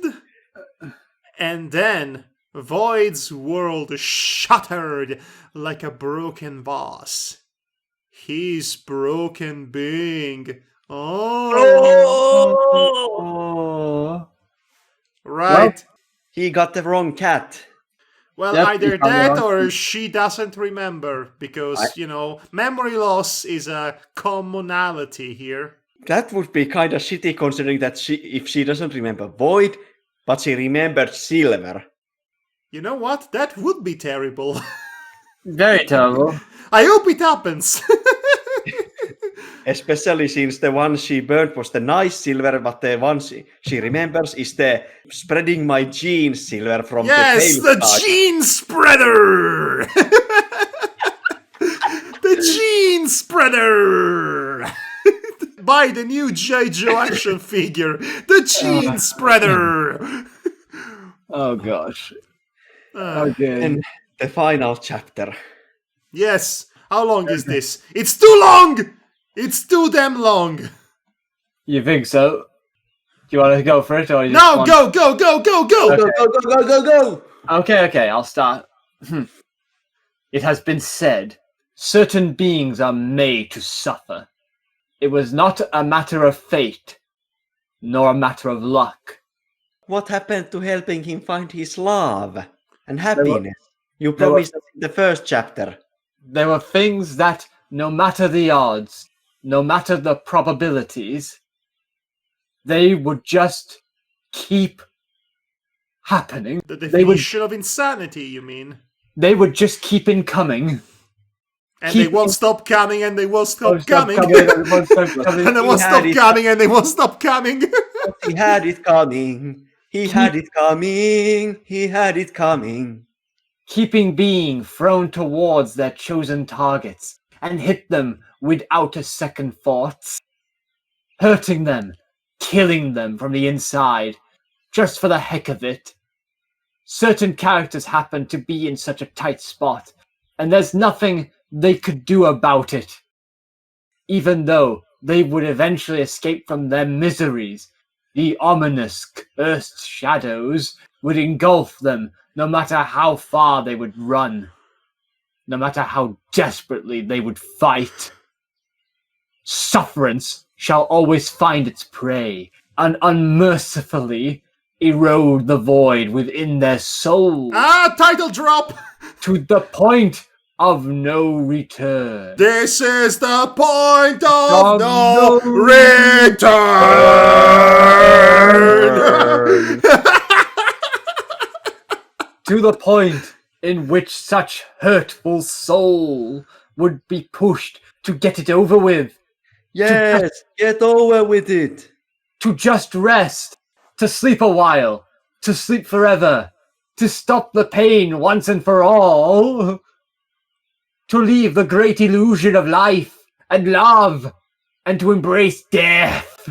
[SPEAKER 1] and then Void's world shattered like a broken vase. His broken being.
[SPEAKER 2] Oh.
[SPEAKER 1] Right.
[SPEAKER 3] He got the wrong cat.
[SPEAKER 1] Well,
[SPEAKER 2] Yep,
[SPEAKER 1] either
[SPEAKER 2] you found
[SPEAKER 1] that
[SPEAKER 2] the
[SPEAKER 1] or
[SPEAKER 2] wrong-
[SPEAKER 1] she doesn't remember because, memory loss is a commonality here.
[SPEAKER 3] That would be kind of shitty considering that if she doesn't remember Void, but she remembered Silver.
[SPEAKER 1] You know what? That would be terrible.
[SPEAKER 2] Very terrible.
[SPEAKER 1] I hope it happens.
[SPEAKER 3] Especially since the one she burned was the nice Silver, but the one she remembers is the spreading my genes Silver from
[SPEAKER 1] Yes,
[SPEAKER 3] the
[SPEAKER 1] the
[SPEAKER 3] Saga.
[SPEAKER 1] gene spreader! Gene Spreader! Buy the new J. Joe action figure, the Gene Spreader!
[SPEAKER 2] Oh gosh.
[SPEAKER 1] Uh,
[SPEAKER 2] Okay.
[SPEAKER 3] And the final chapter.
[SPEAKER 1] yes, how long is this? It's too long! It's too damn long!
[SPEAKER 2] You think so? Do you want to go for it, or you just
[SPEAKER 1] No,
[SPEAKER 2] want...
[SPEAKER 1] go, go, go, go, go!
[SPEAKER 3] Go, go, go, go, go, go!
[SPEAKER 2] Okay, I'll start. It has been said, certain beings are made to suffer. It was not a matter of fate, nor a matter of luck.
[SPEAKER 3] What happened to helping him find his love and
[SPEAKER 2] were-
[SPEAKER 3] happiness? You
[SPEAKER 2] there were-
[SPEAKER 3] promised us in the first chapter.
[SPEAKER 2] There were things that, no matter the odds, no matter the probabilities, they would just keep happening.
[SPEAKER 1] The
[SPEAKER 2] They would,
[SPEAKER 1] definition of insanity, you mean?
[SPEAKER 2] they would just keep incoming.
[SPEAKER 1] And they
[SPEAKER 2] Keep-
[SPEAKER 1] won't stop coming, and they won't stop
[SPEAKER 2] Won't stop
[SPEAKER 1] coming.
[SPEAKER 2] coming, and won't stop coming.
[SPEAKER 1] And they won't
[SPEAKER 3] He
[SPEAKER 1] stop
[SPEAKER 3] had it.
[SPEAKER 1] coming, and they won't stop coming.
[SPEAKER 3] He had it coming. He had it coming. He had it coming.
[SPEAKER 2] Keeping being thrown towards their chosen targets and hit them without a second thoughts, hurting them, killing them from the inside, just for the heck of it. Certain characters happen to be in such a tight spot, and there's nothing they could do about it. Even though they would eventually escape from their miseries, the ominous, cursed shadows would engulf them no matter how far they would run, no matter how desperately they would fight. Sufferance shall always find its prey and unmercifully erode the void within their souls
[SPEAKER 1] Title drop!
[SPEAKER 2] to the point of no return.
[SPEAKER 1] This is the point of
[SPEAKER 2] Of
[SPEAKER 1] no
[SPEAKER 2] no
[SPEAKER 1] return!
[SPEAKER 2] To the point in which such hurtful soul would be pushed to get it over with,
[SPEAKER 3] Yes, get over with it.
[SPEAKER 2] to just rest, to sleep a while, to sleep forever, to stop the pain once and for all, to leave the great illusion of life and love, and to embrace death.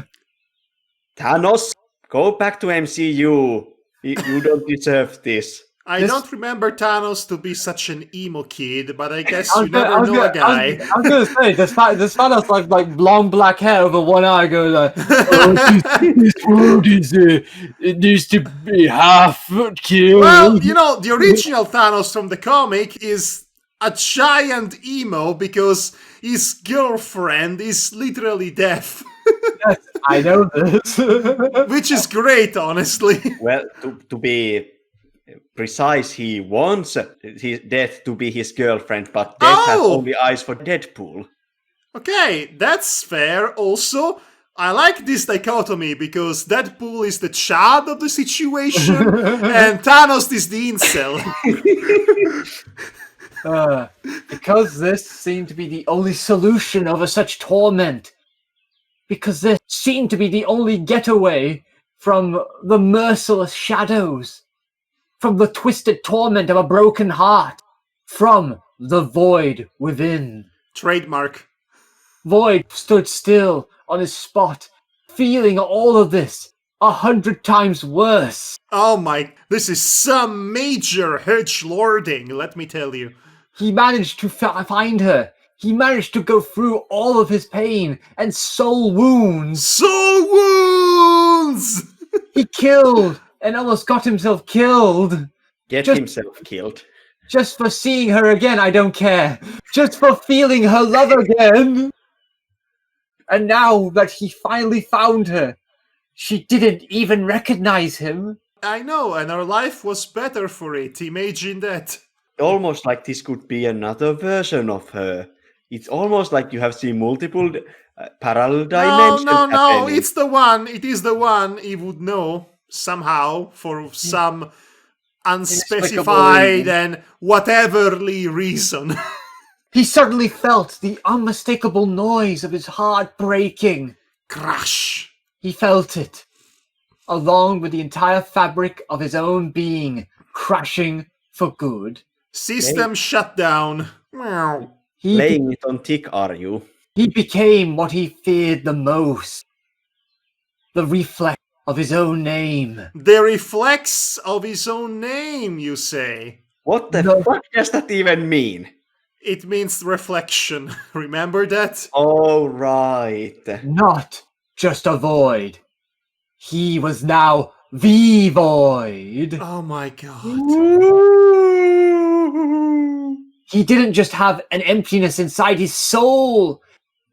[SPEAKER 3] Thanos, go back to MCU. You don't deserve this.
[SPEAKER 1] I
[SPEAKER 2] This-
[SPEAKER 1] don't remember Thanos to be such an emo kid, but I guess
[SPEAKER 2] I
[SPEAKER 1] you
[SPEAKER 2] was gonna- I
[SPEAKER 1] never
[SPEAKER 2] was
[SPEAKER 1] know
[SPEAKER 2] gonna-
[SPEAKER 1] a guy.
[SPEAKER 2] I was gonna say this fella's like long black hair over one eye, goes like, "Oh, this world is it needs to be half killed."
[SPEAKER 1] Well, you know, the original Thanos from the comic is a giant emo because his girlfriend is literally deaf.
[SPEAKER 2] Yes, I know this.
[SPEAKER 1] Which is great, honestly.
[SPEAKER 3] Well, to be precise, he wants his Death to be his girlfriend, but Death has
[SPEAKER 1] Oh!
[SPEAKER 3] only eyes for Deadpool.
[SPEAKER 1] Okay, that's fair. Also, I like this dichotomy because Deadpool is the child of the situation and Thanos is the incel.
[SPEAKER 2] Because this seemed to be the only solution over such torment. Because this seemed to be the only getaway from the merciless shadows. From the twisted torment of a broken heart. From the void within.
[SPEAKER 1] Trademark.
[SPEAKER 2] Void stood still on his spot, feeling all of this 100 times worse.
[SPEAKER 1] Oh my, this is some major edgelording, let me tell you.
[SPEAKER 2] He managed to find her. He managed to go through all of his pain and soul wounds.
[SPEAKER 1] Soul wounds!
[SPEAKER 2] He killed and almost got himself killed.
[SPEAKER 3] Get
[SPEAKER 2] Just-
[SPEAKER 3] himself killed.
[SPEAKER 2] Just for seeing her again, I don't care. Just for feeling her love again. And now that he finally found her, she didn't even recognize him.
[SPEAKER 1] I know, and our life was better for it. Imagine that.
[SPEAKER 3] Almost like this could be another version of her. It's almost like you have seen multiple parallel dimensions.
[SPEAKER 1] No,
[SPEAKER 3] happening.
[SPEAKER 1] it's the one. It is the one he would know somehow for some unspecified and whateverly reason.
[SPEAKER 2] He suddenly felt the unmistakable noise of his heart breaking.
[SPEAKER 1] Crash.
[SPEAKER 2] He felt it, along with the entire fabric of his own being crashing for good.
[SPEAKER 1] System shut down. Meow.
[SPEAKER 2] He,
[SPEAKER 3] Laying it on thick, are you?
[SPEAKER 2] he became what he feared the most. The reflex of his own name.
[SPEAKER 1] The reflex of his own name, you say?
[SPEAKER 3] What the
[SPEAKER 2] No.
[SPEAKER 3] fuck does that even mean?
[SPEAKER 1] It means reflection. Remember that?
[SPEAKER 3] Oh, right.
[SPEAKER 2] Not just a void. He was now the void.
[SPEAKER 1] Oh my god.
[SPEAKER 2] He didn't just have an emptiness inside his soul.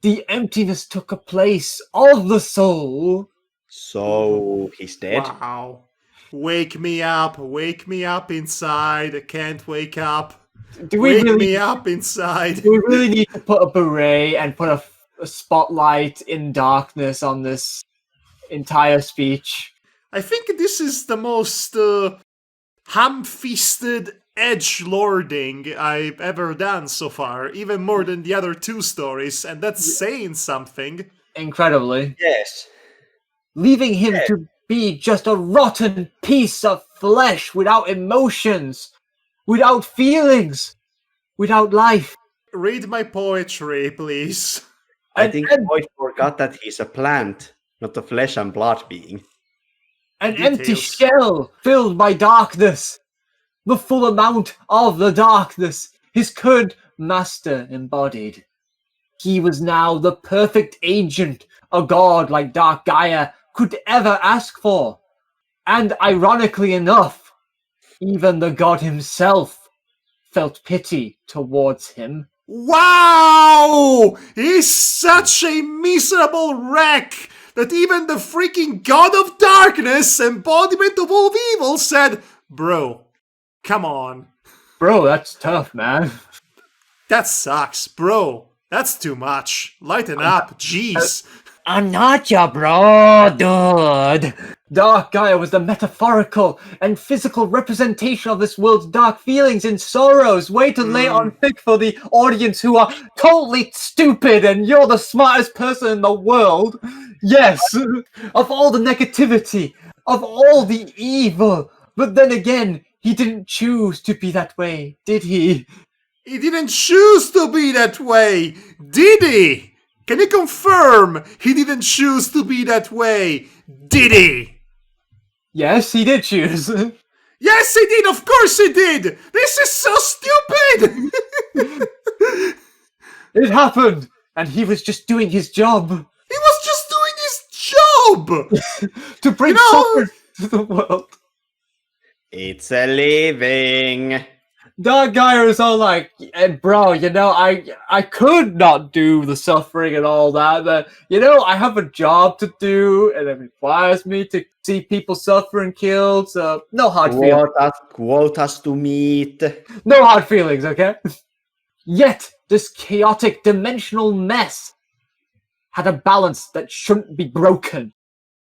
[SPEAKER 2] The emptiness took a place of the soul.
[SPEAKER 3] So he's dead?
[SPEAKER 1] Wow. Wake me up inside. I can't wake up.
[SPEAKER 2] Do we
[SPEAKER 1] Wake
[SPEAKER 2] really,
[SPEAKER 1] me up inside.
[SPEAKER 2] do we really need to put a beret and put a spotlight in darkness on this entire speech?
[SPEAKER 1] I think this is the most ham-fisted edgelording I've ever done so far, even more than the other two stories, and that's saying something.
[SPEAKER 2] Incredibly.
[SPEAKER 3] Yes.
[SPEAKER 2] Leaving him to be just a rotten piece of flesh without emotions, without feelings, without life.
[SPEAKER 1] Read my poetry, please.
[SPEAKER 3] I think Void forgot that he's a plant, not a flesh and blood being.
[SPEAKER 2] An
[SPEAKER 1] Details.
[SPEAKER 2] empty shell filled by darkness. The full amount of the darkness his current master embodied. He was now the perfect agent a god like Dark Gaia could ever ask for. And ironically enough, even the god himself felt pity towards him.
[SPEAKER 1] Wow! He's such a miserable wreck that even the freaking God of Darkness, embodiment of all evil, said, "Bro, come on.
[SPEAKER 2] Bro, that's tough, man.
[SPEAKER 1] That sucks, bro. That's too much. Lighten up, jeez."
[SPEAKER 2] I'm not your bro, dude. Dark Gaia was the metaphorical and physical representation of this world's dark feelings and sorrows. Way to lay on thick for the audience who are totally stupid and you're the smartest person in the world. Yes, of all the negativity, of all the evil. But then again, he didn't choose to be that way, did he?
[SPEAKER 1] He didn't choose to be that way, did he? Can you confirm he didn't choose to be that way, did he?
[SPEAKER 2] Yes, he did choose.
[SPEAKER 1] Yes, he did, of course he did! This is so stupid!
[SPEAKER 2] It happened, and he was just doing his job.
[SPEAKER 1] He was just doing his job!
[SPEAKER 2] To bring
[SPEAKER 1] You know-
[SPEAKER 2] suffering to the world.
[SPEAKER 3] It's a living.
[SPEAKER 2] Dark Gaia is all like, bro, you know, I could not do the suffering and all that, but, you know, I have a job to do, and it requires me to see people suffer and killed, so no hard feelings.
[SPEAKER 3] Quotas to meet.
[SPEAKER 2] No hard feelings, okay? Yet, this chaotic dimensional mess had a balance that shouldn't be broken.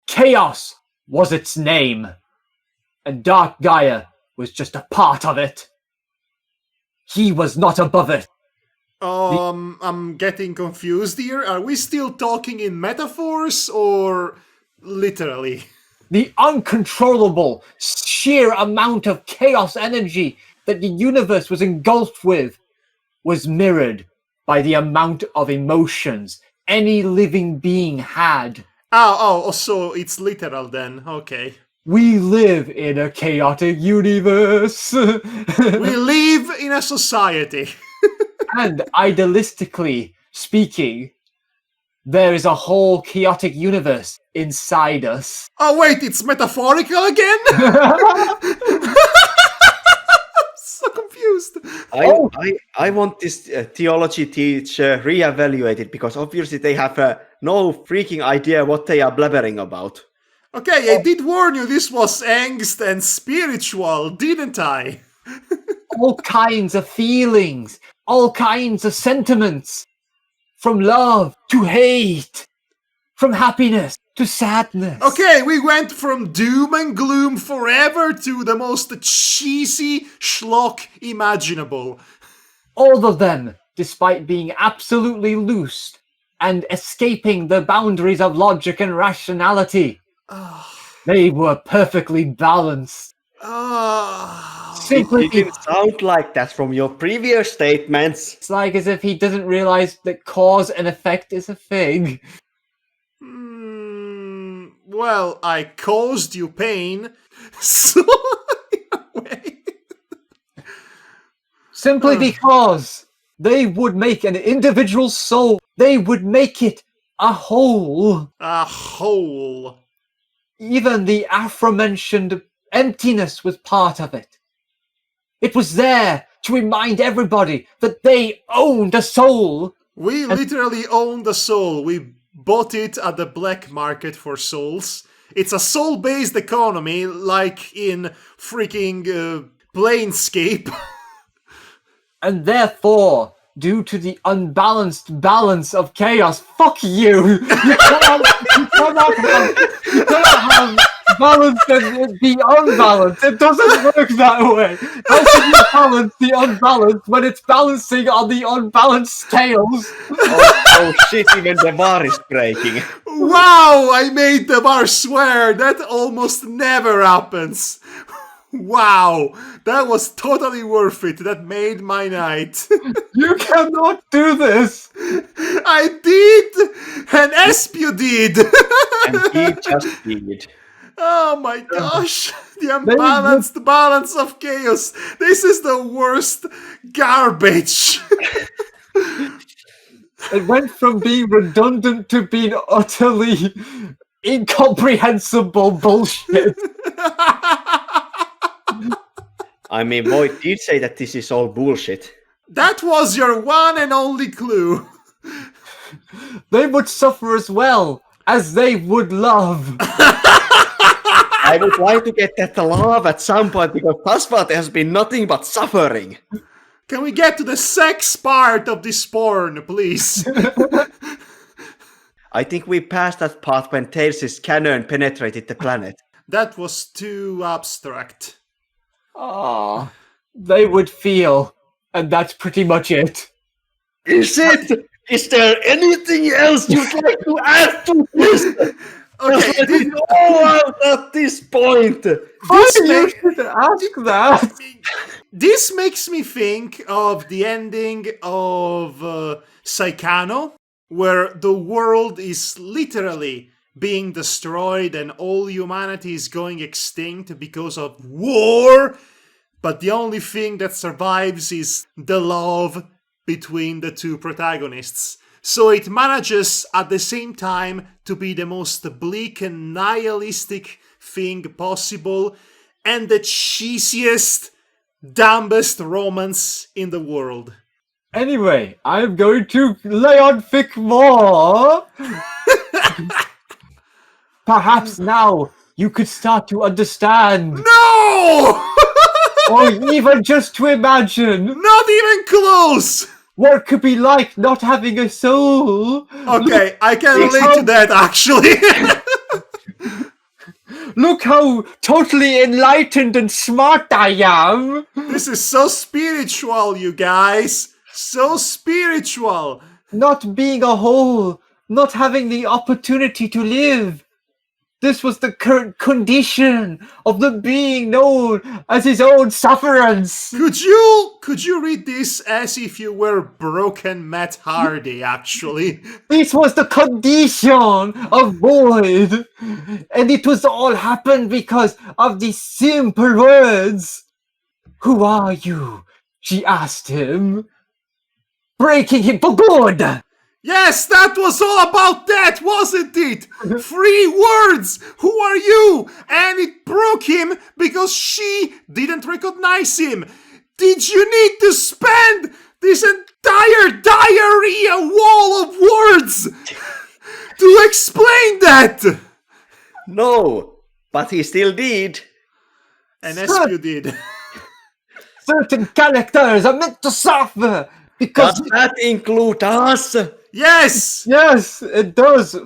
[SPEAKER 2] Chaos was its name, and Dark Gaia was just a part of it. He was not above it.
[SPEAKER 1] I'm getting confused here. Are we still talking in metaphors or literally?
[SPEAKER 2] The uncontrollable, sheer amount of chaos energy that the universe was engulfed with was mirrored by the amount of emotions any living being had.
[SPEAKER 1] Oh, so it's literal then. Okay.
[SPEAKER 2] We live in a chaotic universe.
[SPEAKER 1] We live in a society.
[SPEAKER 2] And idealistically speaking, there is a whole chaotic universe inside us.
[SPEAKER 1] Oh wait, it's metaphorical again? So confused.
[SPEAKER 3] I want this theology teacher reevaluated because obviously they have no freaking idea what they are blabbering about.
[SPEAKER 1] Okay, I did warn you this was angst and spiritual, didn't I?
[SPEAKER 2] All kinds of feelings, all kinds of sentiments. From love to hate, from happiness to sadness.
[SPEAKER 1] Okay, we went from doom and gloom forever to the most cheesy schlock imaginable.
[SPEAKER 2] All of them, despite being absolutely loose and escaping the boundaries of logic and rationality. They were perfectly balanced.
[SPEAKER 1] Oh.
[SPEAKER 2] Simply,
[SPEAKER 3] It didn't sound like that from your previous statements.
[SPEAKER 2] it's like as if he doesn't realize that cause and effect is a thing.
[SPEAKER 1] Well, I caused you pain, so wait.
[SPEAKER 2] Simply because they would make an individual soul. They would make it a whole.
[SPEAKER 1] A hole.
[SPEAKER 2] Even the aforementioned emptiness was part of it. It was there to remind everybody that they owned a soul.
[SPEAKER 1] We literally own the soul. We bought it at the black market for souls. It's a soul-based economy, like in freaking Planescape.
[SPEAKER 2] And therefore, due to the unbalanced balance of chaos, fuck you! You cannot have balance and be unbalanced. It doesn't work that way. How can you balance the unbalanced when it's balancing on the unbalanced scales?
[SPEAKER 3] Oh shit, even the bar is breaking.
[SPEAKER 1] Wow, I made the bar swear. That almost never happens. Wow, that was totally worth it. That made my night.
[SPEAKER 2] You cannot do this!
[SPEAKER 1] I did! And Espu did!
[SPEAKER 3] And he just did.
[SPEAKER 1] Oh my gosh! The unbalanced balance of chaos. This is the worst garbage.
[SPEAKER 2] It went from being redundant to being utterly incomprehensible bullshit.
[SPEAKER 3] I mean, Void did say that this is all bullshit.
[SPEAKER 1] That was your one and only clue.
[SPEAKER 2] They would suffer as well as they would love.
[SPEAKER 3] I would like to get that love at some point because thus far there has been nothing but suffering.
[SPEAKER 1] Can we get to the sex part of this porn, please?
[SPEAKER 3] I think we passed that part when Tails' cannon penetrated the planet.
[SPEAKER 1] That was too abstract.
[SPEAKER 2] Ah, they would feel, and that's pretty much it.
[SPEAKER 3] Is it? Is there anything else you'd like to add to this?
[SPEAKER 1] Okay,
[SPEAKER 3] It's all out at this point.
[SPEAKER 1] this,
[SPEAKER 2] You
[SPEAKER 1] make,
[SPEAKER 2] should ask that.
[SPEAKER 1] this makes me think of the ending of Saikano, where the world is literally being destroyed and all humanity is going extinct because of war, but the only thing that survives is the love between the two protagonists. So it manages at the same time to be the most bleak and nihilistic thing possible and the cheesiest, dumbest romance in the world.
[SPEAKER 2] Anyway, I'm going to lay on thick more. Perhaps now you could start to understand,
[SPEAKER 1] No!
[SPEAKER 2] or even just to imagine,
[SPEAKER 1] Not even close!
[SPEAKER 2] what it could be like not having a soul.
[SPEAKER 1] Okay, I can relate to that actually.
[SPEAKER 2] Look how totally enlightened and smart I am.
[SPEAKER 1] This is so spiritual, you guys. So spiritual.
[SPEAKER 2] Not being a whole, not having the opportunity to live. This was the current condition of the being known as his own sufferance.
[SPEAKER 1] Could you read this as if you were broken Matt Hardy, actually?
[SPEAKER 2] This was the condition of void. And it was all happened because of these simple words. Who are you? She asked him, breaking him for good.
[SPEAKER 1] Yes, that was all about that, wasn't it? 3 words! Who are you? And it broke him because she didn't recognize him. Did you need to spend this entire diarrhea wall of words to explain that?
[SPEAKER 3] No, but he still did.
[SPEAKER 1] And Espu did.
[SPEAKER 2] Certain characters are meant to suffer because...
[SPEAKER 3] Does that include us?
[SPEAKER 1] Yes!
[SPEAKER 2] Yes, it does.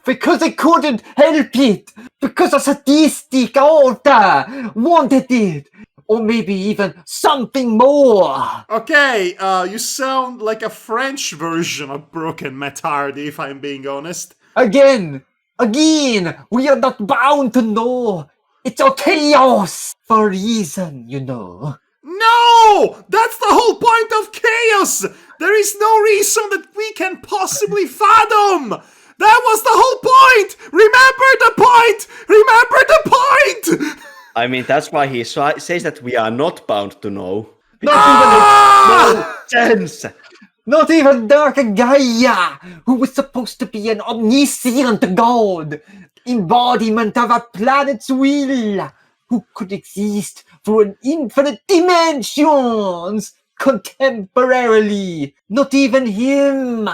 [SPEAKER 2] Because I couldn't help it. Because a sadistic author wanted it. Or maybe even something more.
[SPEAKER 1] Okay, you sound like a French version of Broken Matt Hardy, if I'm being honest.
[SPEAKER 2] Again, we are not bound to know.
[SPEAKER 5] It's all chaos for a reason, you know.
[SPEAKER 1] No! That's the whole point of chaos! There is no reason that we can possibly fathom! That was the whole point! Remember the point! Remember the point!
[SPEAKER 3] I mean, that's why he says that we are not bound to know.
[SPEAKER 1] Ah!
[SPEAKER 3] Sense!
[SPEAKER 5] Not even Dark Gaia, who was supposed to be an omniscient god, embodiment of a planet's will, who could exist through an infinite dimensions contemporarily. Not even him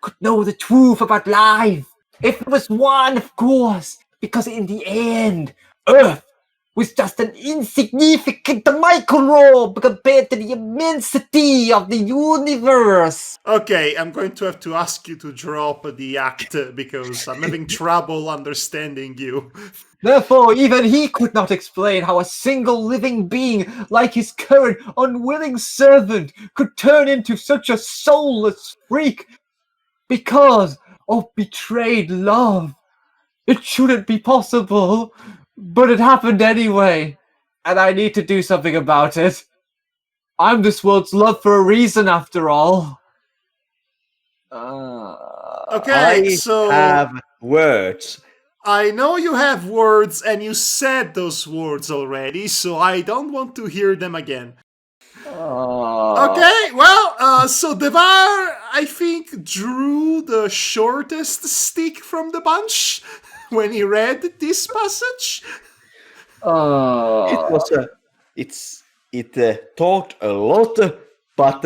[SPEAKER 5] could know the truth about life. If it was one, of course, because in the end, Earth was just an insignificant microbe compared to the immensity of the universe.
[SPEAKER 1] Okay, I'm going to have to ask you to drop the act because I'm having trouble understanding you.
[SPEAKER 5] Therefore, even he could not explain how a single living being like his current unwilling servant could turn into such a soulless freak because of betrayed love. It shouldn't be possible, but it happened anyway, and I need to do something about it. I'm this world's love for a reason, after all.
[SPEAKER 1] Okay, so
[SPEAKER 3] have words.
[SPEAKER 1] I know you have words and you said those words already, so I don't want to hear them again. Okay, well, so Devar, I think, drew the shortest stick from the bunch when he read this passage.
[SPEAKER 3] It talked a lot, but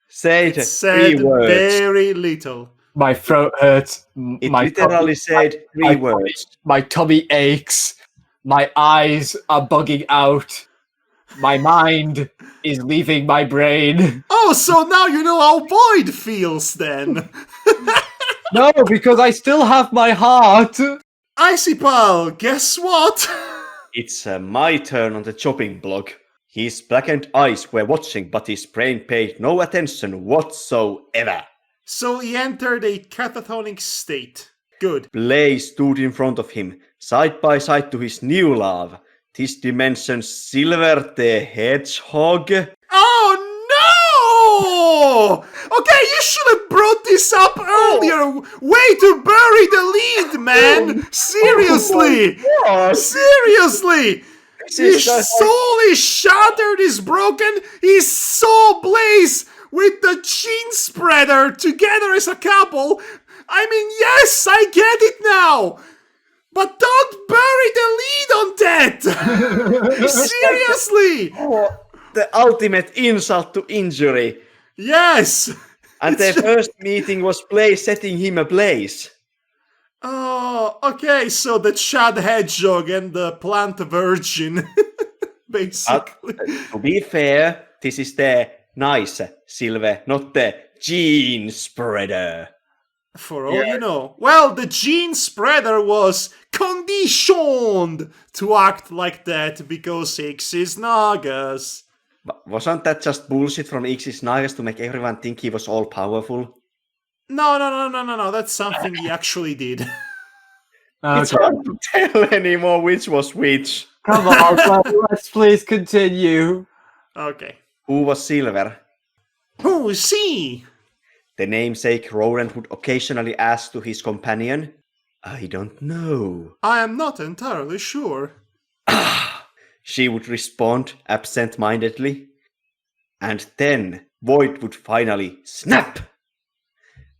[SPEAKER 3] said
[SPEAKER 1] It said
[SPEAKER 3] 3 words.
[SPEAKER 1] very little.
[SPEAKER 5] My throat hurts.
[SPEAKER 3] It
[SPEAKER 5] My
[SPEAKER 3] literally said 3 words.
[SPEAKER 5] My tummy aches. My eyes are bugging out. My mind is leaving my brain.
[SPEAKER 1] Oh, so now you know how Void feels then.
[SPEAKER 5] No, because I still have my heart.
[SPEAKER 1] Icy Pal, guess what?
[SPEAKER 3] It's my turn on the chopping block. His blackened eyes were watching, but his brain paid no attention whatsoever.
[SPEAKER 1] So he entered a catatonic state. Good.
[SPEAKER 3] Blaze stood in front of him, side by side to his new love, this dimension's Silver the Hedgehog.
[SPEAKER 1] Oh no! Okay, you should have brought this up earlier. Way to bury the lead, man. Seriously. Seriously. His soul is shattered, is broken. His soul Blaze with the gene spreader together as a couple. I mean, yes, I get it now. But don't bury the lead on that! Seriously!
[SPEAKER 3] The ultimate insult to injury.
[SPEAKER 1] Yes!
[SPEAKER 3] And their first meeting was Blaze setting him ablaze.
[SPEAKER 1] Oh, okay, so the Chad Hedgehog and the Plant Virgin. Basically.
[SPEAKER 3] To be fair, this is the nice Silver, not the gene spreader.
[SPEAKER 1] For all you know. Well, the gene spreader was conditioned to act like that because X is Nagas.
[SPEAKER 3] Wasn't that just bullshit from X's Nagas to make everyone think he was all powerful?
[SPEAKER 1] No. That's something he actually did.
[SPEAKER 3] It's hard to tell anymore which was which.
[SPEAKER 5] Come on, let's please continue.
[SPEAKER 1] Okay.
[SPEAKER 3] Who was Silver?
[SPEAKER 1] Who's he?
[SPEAKER 3] The namesake rodent would occasionally ask to his companion, I don't know.
[SPEAKER 1] I am not entirely sure.
[SPEAKER 3] She would respond absent-mindedly. And then Void would finally snap.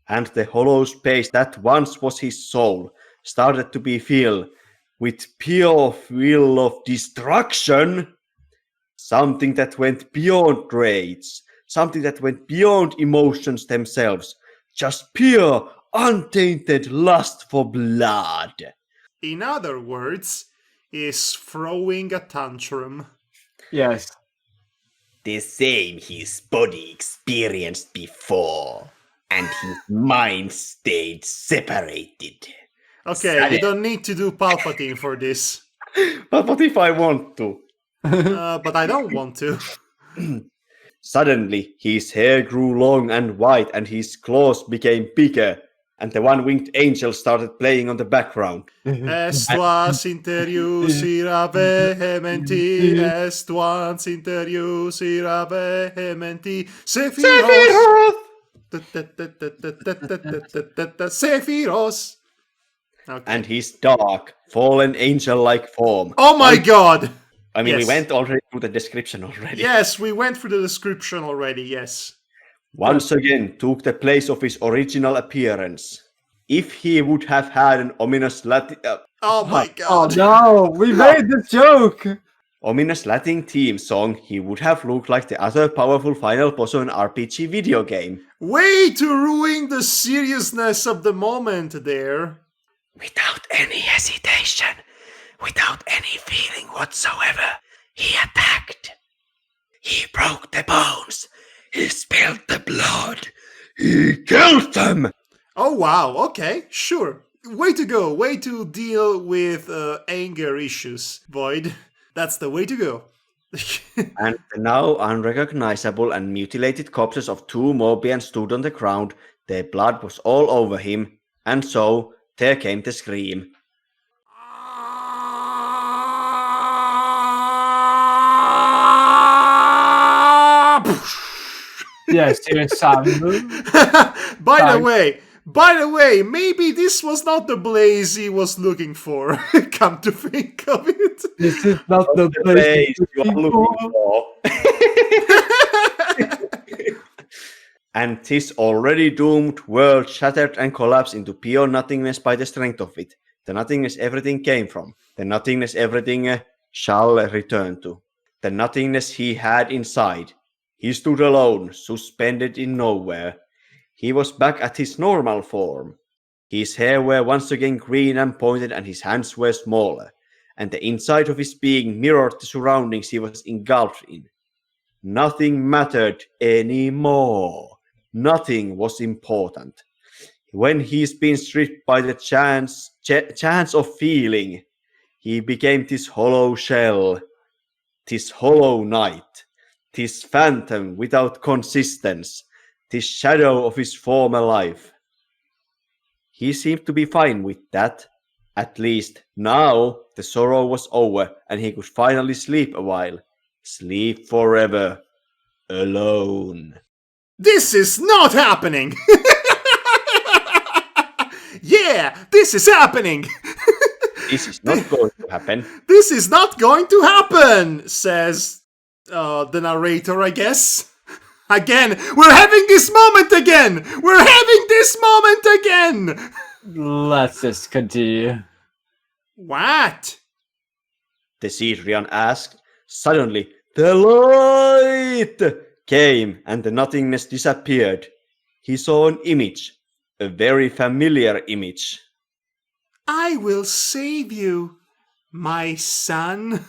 [SPEAKER 3] And the hollow space that once was his soul started to be filled with pure will of destruction. Something that went beyond rage. Something that went beyond emotions themselves. Just pure, untainted lust for blood.
[SPEAKER 1] In other words, is throwing a tantrum.
[SPEAKER 5] Yes.
[SPEAKER 3] The same his body experienced before. And his mind stayed separated.
[SPEAKER 1] Okay, you don't need to do Palpatine for this.
[SPEAKER 3] But what if I want to?
[SPEAKER 1] But I don't want to.
[SPEAKER 3] Suddenly, his hair grew long and white and his claws became bigger. and the one-winged angel started playing on the background.
[SPEAKER 1] ESTUANS INTERIUS ira VEHEMENTI, ESTUANS INTERIUS ira VEHEMENTI, Sephiros! Sephiros! Okay.
[SPEAKER 3] And his dark, fallen angel-like form.
[SPEAKER 1] Oh my god!
[SPEAKER 3] I mean, we
[SPEAKER 1] Yes.
[SPEAKER 3] went already through the description already.
[SPEAKER 1] Yes, we went through the description already, yes.
[SPEAKER 3] Once again took the place of his original appearance. If he would have had an ominous Latin
[SPEAKER 1] Oh my
[SPEAKER 2] Oh
[SPEAKER 1] god.
[SPEAKER 2] no, we made this joke!
[SPEAKER 3] theme song, he would have looked like the other powerful final boss of an RPG video game.
[SPEAKER 1] Way to ruin the seriousness of the moment there.
[SPEAKER 3] Without any hesitation, without any feeling whatsoever, he attacked. He broke the bones. He spilled the blood. He killed them.
[SPEAKER 1] Oh wow, okay, sure. Way to go, way to deal with anger issues, Void. That's the way to go.
[SPEAKER 3] And the now unrecognizable and mutilated corpses of two Mobians stood on the ground. Their blood was all over him, and so there came the scream.
[SPEAKER 2] Yes, dear Sam.
[SPEAKER 1] By the way, maybe this was not the blaze he was looking for. Come to think of it.
[SPEAKER 2] This is not the
[SPEAKER 3] Place
[SPEAKER 2] place
[SPEAKER 3] you are looking for. And this already doomed world shattered and collapsed into pure nothingness by the strength of it. The nothingness everything came from. The nothingness everything shall return to. The nothingness he had inside. He stood alone, suspended in nowhere. He was back at his normal form. His hair were once again green and pointed, and his hands were smaller. And the inside of his being mirrored the surroundings he was engulfed in. Nothing mattered anymore. Nothing was important. When he's been stripped by the chance of feeling, he became this hollow shell, this hollow knight, this phantom without consistence, this shadow of his former life. He seemed to be fine with that. At least now the sorrow was over and he could finally sleep a while. Sleep forever. Alone.
[SPEAKER 1] This is not happening! Yeah, this is happening!
[SPEAKER 3] This is not going to happen.
[SPEAKER 1] This is not going to happen, says the narrator, I guess. Again, we're having this moment again! We're having this moment again!
[SPEAKER 2] Let's just continue.
[SPEAKER 1] What?
[SPEAKER 3] The Sidrian asked. Suddenly, the light came and the nothingness disappeared. He saw an image, a very familiar image.
[SPEAKER 1] I will save you, my son.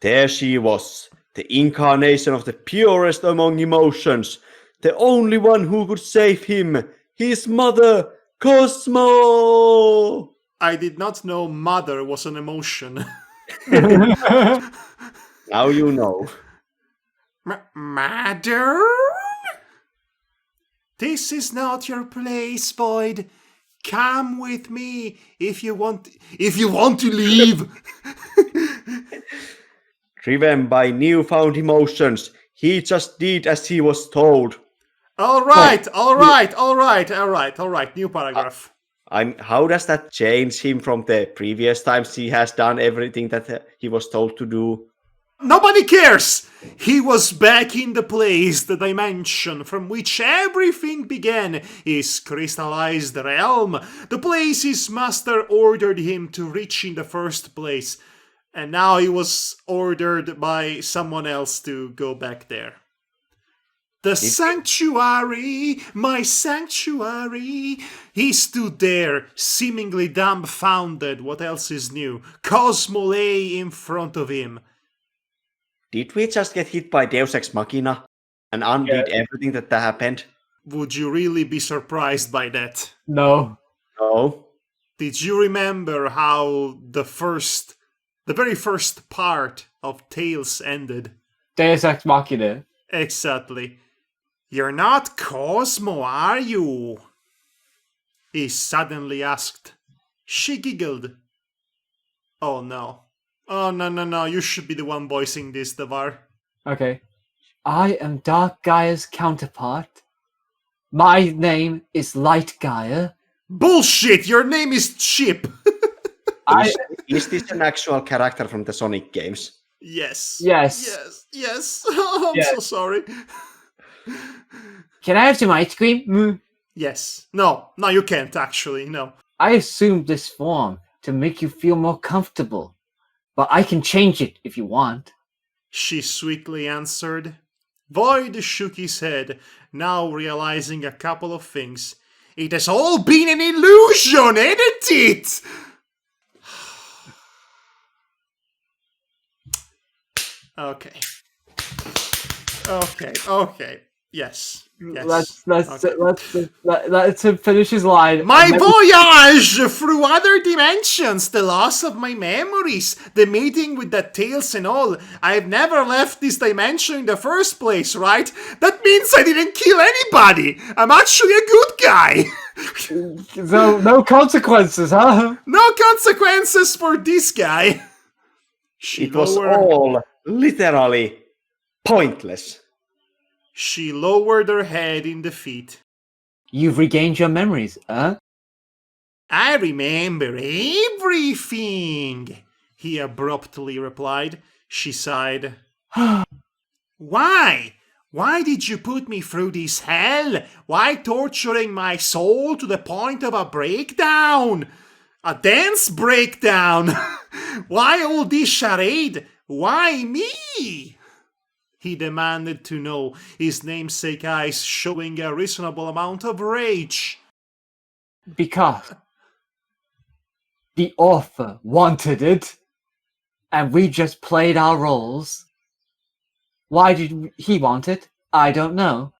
[SPEAKER 3] There she was, the incarnation of the purest among emotions, the only one who could save him, his mother, Cosmo!
[SPEAKER 1] I did not know mother was an emotion.
[SPEAKER 3] Now you know.
[SPEAKER 1] Mother? This is not your place, Boyd. Come with me if you want to leave.
[SPEAKER 3] Driven by newfound emotions, he just did as he was told.
[SPEAKER 1] All right. New paragraph.
[SPEAKER 3] How does that change him from the previous times he has done everything that he was told to do?
[SPEAKER 1] Nobody cares! He was back in the place, the dimension from which everything began, his crystallized realm, the place his master ordered him to reach in the first place. And now he was ordered by someone else to go back there. The sanctuary, my sanctuary. He stood there, seemingly dumbfounded. What else is new? Cosmo lay in front of him.
[SPEAKER 3] Did we just get hit by Deus Ex Machina and undid everything that happened?
[SPEAKER 1] Would you really be surprised by that?
[SPEAKER 2] No.
[SPEAKER 3] No.
[SPEAKER 1] Did you remember how the very first part of Tales ended?
[SPEAKER 2] Deus Ex Machina.
[SPEAKER 1] Exactly. You're not Cosmo, are you? he suddenly asked. She giggled. Oh no. Oh no, you should be the one voicing this, Devar.
[SPEAKER 2] Okay. I am Dark Gaia's counterpart. My name is Light Gaia.
[SPEAKER 1] Bullshit! Your name is Chip!
[SPEAKER 3] Is this an actual character from the Sonic games?
[SPEAKER 1] Yes.
[SPEAKER 2] Yes.
[SPEAKER 1] Yes. I'm
[SPEAKER 2] Yes.
[SPEAKER 1] so sorry.
[SPEAKER 2] Can I have some ice cream?
[SPEAKER 1] Yes. No, you can't actually, no.
[SPEAKER 2] I assumed this form to make you feel more comfortable, but I can change it if you want.
[SPEAKER 1] She sweetly answered. Void shook his head, now realizing a couple of things. It has all been an illusion, ain't it? Okay. Yes.
[SPEAKER 2] Let's finish his line.
[SPEAKER 1] My voyage through other dimensions, the loss of my memories, the meeting with the tales and all. I've never left this dimension in the first place, right? That means I didn't kill anybody. I'm actually a good guy.
[SPEAKER 2] So, no consequences, huh?
[SPEAKER 1] No consequences for this guy.
[SPEAKER 3] It was all literally pointless.
[SPEAKER 1] She lowered her head in defeat.
[SPEAKER 2] You've regained your memories, huh?
[SPEAKER 1] I remember everything, he abruptly replied. She sighed. Why? Why did you put me through this hell? Why torturing my soul to the point of a breakdown? A dance breakdown? Why all this charade? Why me? He demanded to know, his namesake eyes showing a reasonable amount of rage.
[SPEAKER 2] Because the author wanted it, and we just played our roles. Why did he want it? I don't know.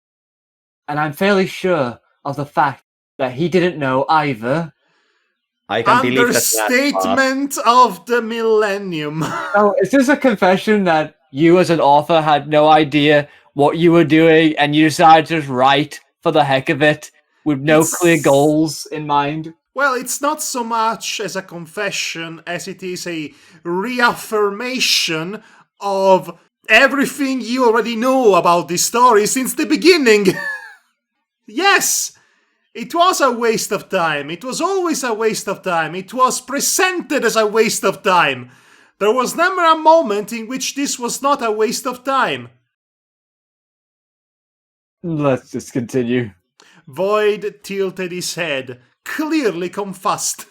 [SPEAKER 2] And I'm fairly sure of the fact that he didn't know either.
[SPEAKER 3] I can believe that.
[SPEAKER 1] Understatement of the millennium.
[SPEAKER 2] Oh, is this a confession that you as an author had no idea what you were doing and you decided to just write for the heck of it with no clear goals in mind?
[SPEAKER 1] Well, it's not so much as a confession as it is a reaffirmation of everything you already know about this story since the beginning. Yes, it was a waste of time. It was always a waste of time. It was presented as a waste of time. There was never a moment in which this was not a waste of time.
[SPEAKER 2] Let's just continue.
[SPEAKER 1] Void tilted his head, clearly confused.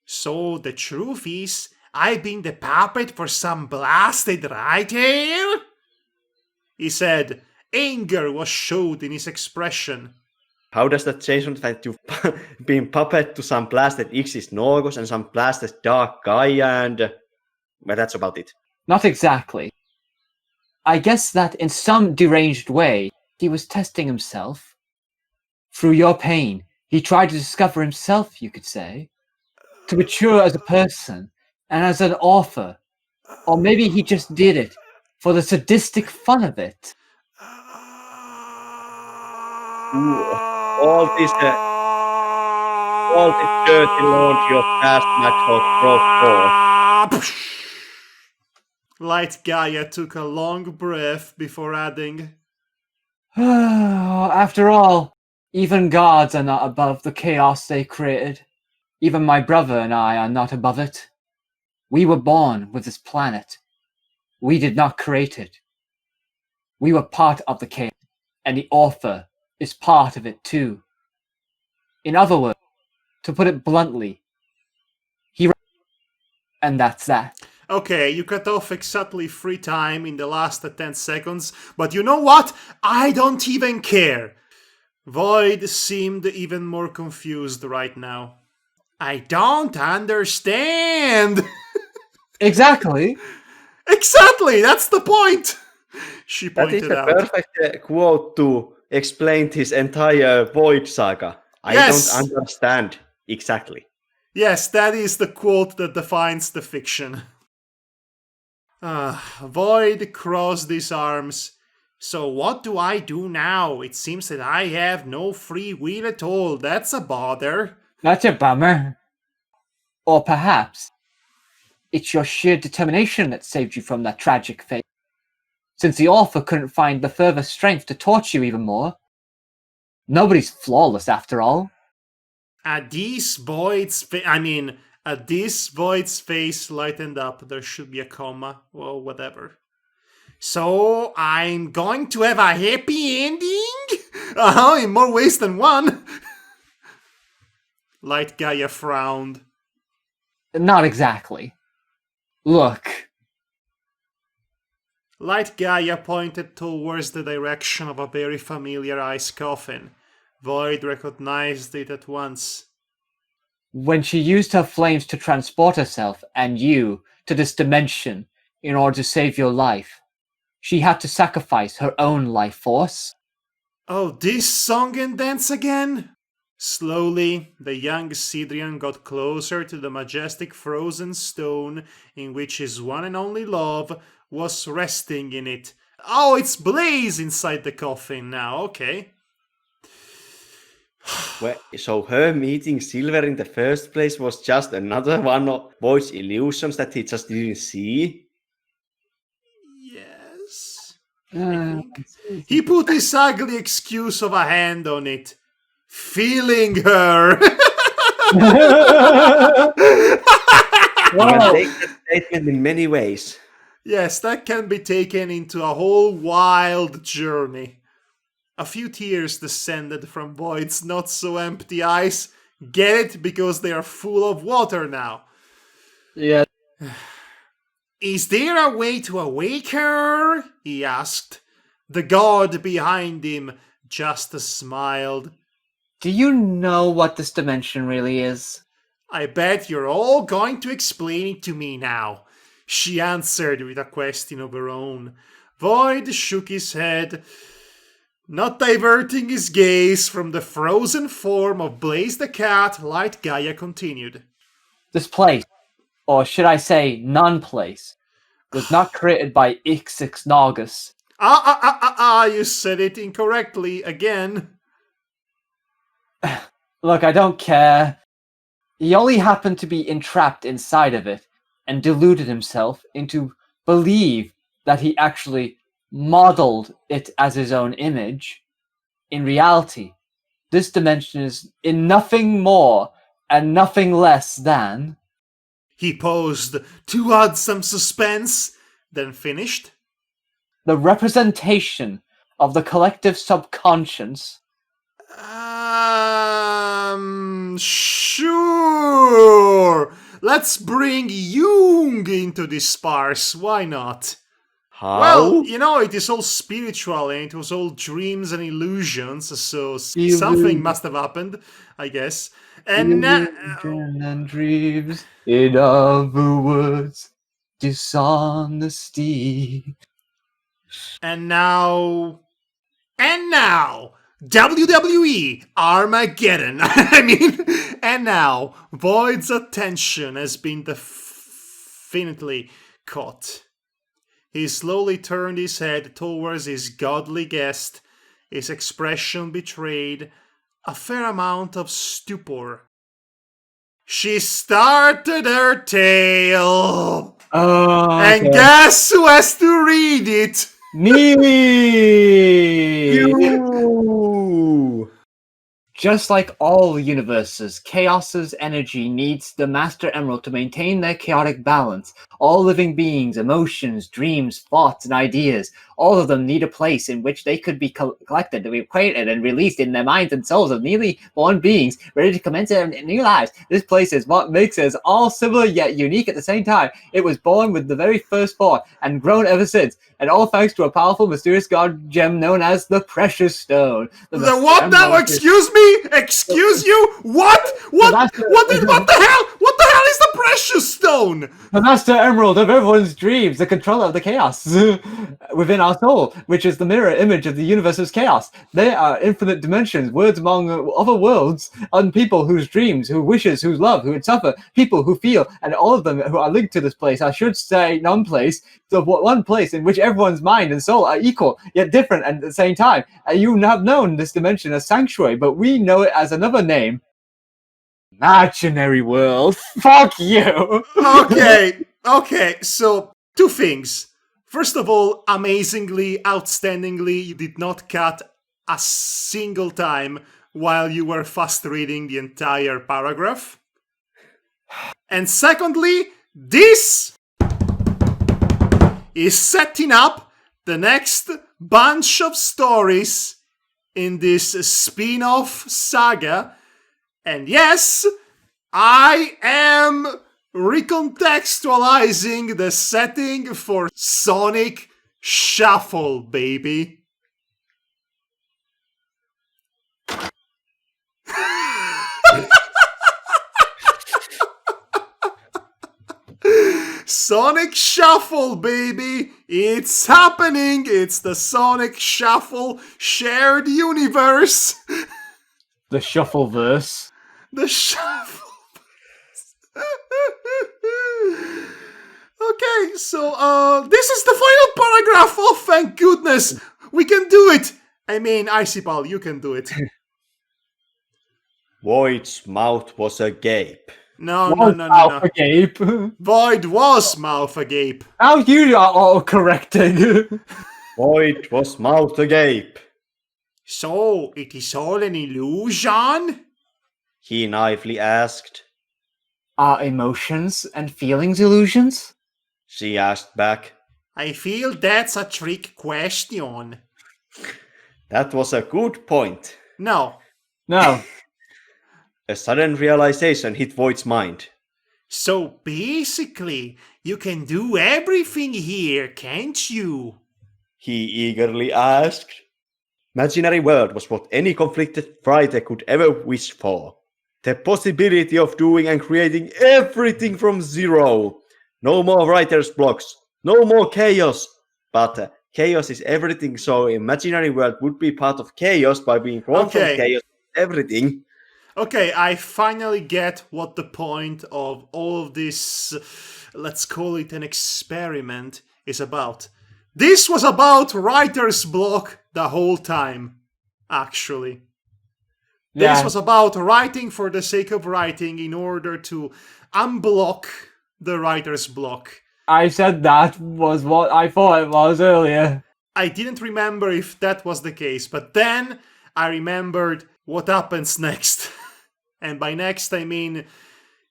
[SPEAKER 1] So the truth is, I've been the puppet for some blasted writer? He said. Anger was showed in his expression.
[SPEAKER 3] How does that change from the fact you've been puppet to some blasted Ixis Norgos and some blasted Dark Gaia and... well, that's about it.
[SPEAKER 2] Not exactly. I guess that in some deranged way, he was testing himself. Through your pain, he tried to discover himself, you could say. To mature as a person and as an author. Or maybe he just did it for the sadistic fun of it.
[SPEAKER 3] All this dirty laundry of past Madhog brought forth.
[SPEAKER 1] Light Gaia took a long breath before adding,
[SPEAKER 2] After all, even gods are not above the chaos they created. Even my brother and I are not above it. We were born with this planet. We did not create it. We were part of the chaos, and the author is part of it too. In other words, to put it bluntly, and that's that.
[SPEAKER 1] Okay, you cut off exactly 3 times in the last 10 seconds, but you know what? I don't even care. Void seemed even more confused right now. I don't understand.
[SPEAKER 2] Exactly.
[SPEAKER 1] Exactly, that's the point. She
[SPEAKER 3] That is
[SPEAKER 1] pointed
[SPEAKER 3] a
[SPEAKER 1] out.
[SPEAKER 3] perfect quote to explain his entire Void saga.
[SPEAKER 1] Yes.
[SPEAKER 3] I don't understand exactly.
[SPEAKER 1] Yes, that is the quote that defines the fiction. Void crossed his arms. So what do I do now? It seems that I have no free will at all. That's a bother.
[SPEAKER 5] That's a bummer. Or perhaps it's your sheer determination that saved you from that tragic fate. Since the author couldn't find the further strength to torture you even more. Nobody's flawless after all.
[SPEAKER 1] At this Void's face lightened up. There should be a comma. Well, whatever. So, I'm going to have a happy ending? In more ways than one. Light Gaia frowned.
[SPEAKER 5] Not exactly. Look.
[SPEAKER 1] Light Gaia pointed towards the direction of a very familiar ice coffin. Void recognized it at once.
[SPEAKER 5] When she used her flames to transport herself and you to this dimension in order to save your life, she had to sacrifice her own life force.
[SPEAKER 1] Oh, this song and dance again? Slowly, the young Sidrian got closer to the majestic frozen stone in which his one and only love was resting in it. Oh, it's Blaze inside the coffin now, okay.
[SPEAKER 3] Well, so her meeting Silver in the first place was just another one of Void's illusions that he just didn't see?
[SPEAKER 1] Yes.
[SPEAKER 5] Uh,
[SPEAKER 1] He put his ugly excuse of a hand on it. Feeling her.
[SPEAKER 3] You can take that statement in many ways.
[SPEAKER 1] Yes, that can be taken into a whole wild journey. A few tears descended from Void's not-so-empty eyes. Get it? Because they are full of water now.
[SPEAKER 5] yeah.
[SPEAKER 1] Is there a way to awake her? He asked. The god behind him just smiled.
[SPEAKER 5] Do you know what this dimension really is?
[SPEAKER 1] I bet you're all going to explain it to me now, she answered with a question of her own. Void shook his head, not diverting his gaze from the frozen form of Blaze the cat. Light Gaia continued.
[SPEAKER 5] This place, or should I say non-place, was not created by Ixix Naugus.
[SPEAKER 1] You said it incorrectly again.
[SPEAKER 5] Look, I don't care. He only happened to be entrapped inside of it and deluded himself into believe that he actually modeled it as his own image. In reality, this dimension is in nothing more and nothing less than...
[SPEAKER 1] He paused to add some suspense, then finished.
[SPEAKER 5] the representation of the collective subconscious.
[SPEAKER 1] Sure. Let's bring Jung into this farce. Why not?
[SPEAKER 3] How?
[SPEAKER 1] Well, you know, it is all spiritual and it was all dreams and illusions, so something must have happened, I guess. And
[SPEAKER 5] Illusion and dreams, in other words, dishonesty.
[SPEAKER 1] And now, WWE Armageddon. And now, Void's attention has been definitely caught. He slowly turned his head towards his godly guest. His expression betrayed a fair amount of stupor. She started her tale.
[SPEAKER 5] Oh,
[SPEAKER 1] And guess who has to read it?
[SPEAKER 5] me!
[SPEAKER 3] You!
[SPEAKER 5] Just like all universes, Chaos's energy needs the Master Emerald to maintain their chaotic balance. All living beings, emotions, dreams, thoughts, and ideas, all of them need a place in which they could be collected, to be created, and released in their minds and souls of newly born beings, ready to commence their new lives. This place is what makes us all similar yet unique at the same time. It was born with the very first thought, and grown ever since, and all thanks to a powerful, mysterious god gem known as the Precious Stone.
[SPEAKER 1] The what now? Excuse me? Excuse you? What? What the hell? What the hell is is the precious stone?
[SPEAKER 2] The master emerald of everyone's dreams, the controller of the chaos within our soul, which is the mirror image of the universe's chaos. There are infinite dimensions, words among other worlds, and people whose dreams, who wishes, whose love, who would suffer, people who feel, and all of them who are linked to this place, I should say non-place, so one place in which everyone's mind and soul are equal, yet different at the same time. You have known this dimension as sanctuary, but we know it as another name. Imaginary world. Fuck you.
[SPEAKER 1] Okay, so 2 things. First of all, amazingly, outstandingly, you did not cut a single time while you were fast reading the entire paragraph. And secondly, this is setting up the next bunch of stories in this spin-off saga. And yes, I am recontextualizing the setting for Sonic Shuffle, baby. Sonic Shuffle, baby! It's happening! It's the Sonic Shuffle shared universe!
[SPEAKER 2] The Shuffleverse.
[SPEAKER 1] The Shuffle. Okay, so this is the final paragraph. Oh, thank goodness! We can do it! I mean, Icipal, you can do it.
[SPEAKER 3] Void's mouth was agape.
[SPEAKER 1] No.
[SPEAKER 2] Agape.
[SPEAKER 1] Void was mouth agape.
[SPEAKER 2] How you are all correcting?
[SPEAKER 3] Void was mouth agape.
[SPEAKER 1] So, it is all an illusion?
[SPEAKER 3] He naively asked.
[SPEAKER 2] Are emotions and feelings illusions?
[SPEAKER 3] She asked back.
[SPEAKER 1] I feel that's a trick question.
[SPEAKER 3] That was a good point.
[SPEAKER 1] No.
[SPEAKER 2] No.
[SPEAKER 3] A sudden realization hit Void's mind.
[SPEAKER 1] So basically, you can do everything here, can't you?
[SPEAKER 3] He eagerly asked. Imaginary world was what any conflicted writer could ever wish for. The possibility of doing and creating everything from zero. No more writer's blocks. No more chaos. But chaos is everything, so imaginary world would be part of chaos by being drawn from chaos. Everything.
[SPEAKER 1] Okay, I finally get what the point of all of this, let's call it an experiment, is about. This was about writer's block the whole time, actually.
[SPEAKER 2] Yeah.
[SPEAKER 1] This was about writing for the sake of writing in order to unblock the writer's block.
[SPEAKER 2] I said that was what I thought it was earlier.
[SPEAKER 1] I didn't remember if that was the case, but then I remembered what happens next. And by next, I mean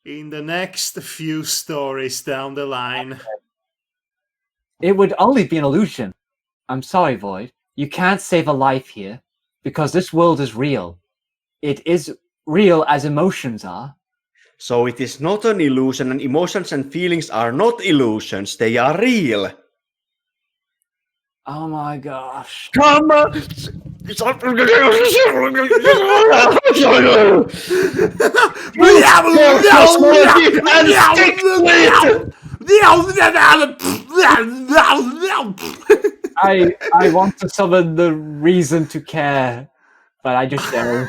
[SPEAKER 1] in the next few stories down the line.
[SPEAKER 2] It would only be an illusion. I'm sorry, Void. You can't save a life here, because this world is real. It is real as emotions are.
[SPEAKER 3] So it is not an illusion, and emotions and feelings are not illusions, they are real.
[SPEAKER 2] Oh my gosh.
[SPEAKER 3] Come on!
[SPEAKER 2] I want to summon the reason to care, but I just don't.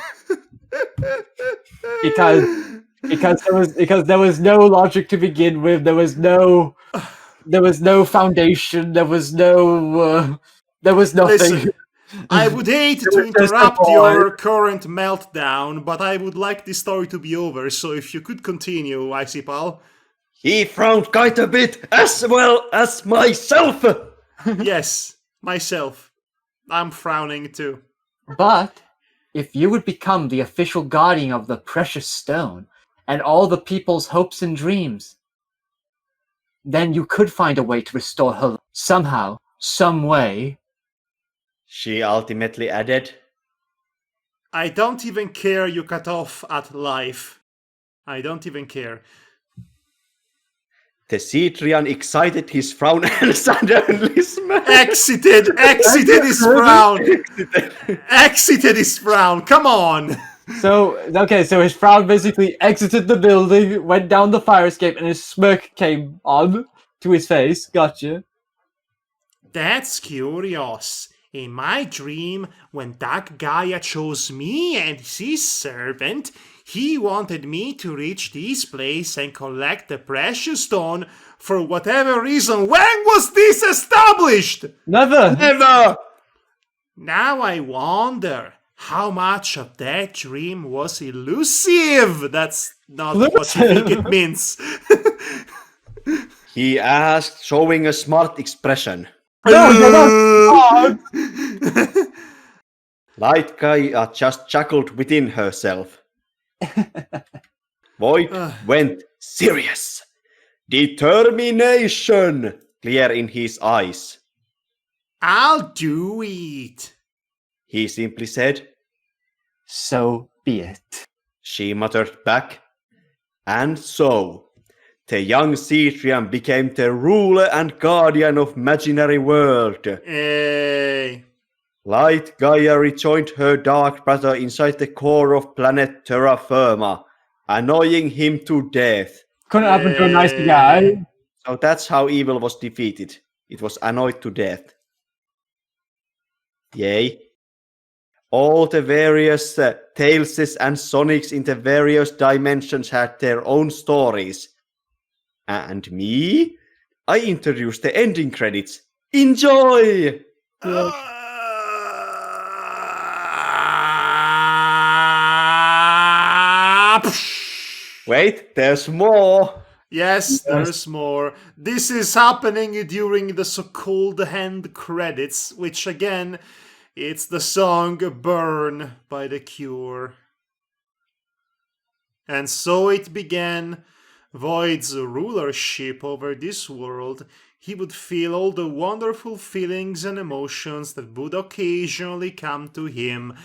[SPEAKER 2] Because there was no logic to begin with. There was no foundation. There was nothing.
[SPEAKER 1] Listen, I would hate to interrupt your current meltdown, but I would like this story to be over, so if you could continue, Icipal.
[SPEAKER 3] He frowned quite a bit, as well as myself.
[SPEAKER 1] Yes, myself. I'm frowning too.
[SPEAKER 2] But if you would become the official guardian of the precious stone and all the people's hopes and dreams, then you could find a way to restore her somehow, some way.
[SPEAKER 3] She ultimately added.
[SPEAKER 1] I don't even care you cut off at life. I don't even care.
[SPEAKER 3] The Cetrian excited his frown and suddenly smiled.
[SPEAKER 1] Exited his frown. Exited his frown. Come on.
[SPEAKER 2] So his frown basically exited the building, went down the fire escape, and his smirk came on to his face. Gotcha.
[SPEAKER 1] That's curious. In my dream, when that Gaia chose me and his servant, he wanted me to reach this place and collect the precious stone for whatever reason. When was this established?
[SPEAKER 2] Never.
[SPEAKER 3] Never!
[SPEAKER 1] Now I wonder how much of that dream was elusive. That's not what you think it means.
[SPEAKER 3] He asked, showing a smart expression.
[SPEAKER 2] No.
[SPEAKER 3] Light Gaia just chuckled within herself. Void went serious. Determination clear in his eyes.
[SPEAKER 1] I'll do it.
[SPEAKER 3] He simply said.
[SPEAKER 2] So be it.
[SPEAKER 3] She muttered back. And so, the young Cetrian became the ruler and guardian of imaginary world.
[SPEAKER 1] Hey.
[SPEAKER 3] Light Gaia rejoined her dark brother inside the core of planet Terra Firma, annoying him to death.
[SPEAKER 2] Couldn't happen to a nice guy.
[SPEAKER 3] So that's how evil was defeated. It was annoyed to death. Yay. All the various Tailses and Sonics in the various dimensions had their own stories. And me? I introduced the ending credits. Enjoy! Wait, there's more.
[SPEAKER 1] Yes, there's more. This is happening during the so-called end credits, which again, it's the song Burn by The Cure. And so it began. Void's rulership over this world. He would feel all the wonderful feelings and emotions that would occasionally come to him,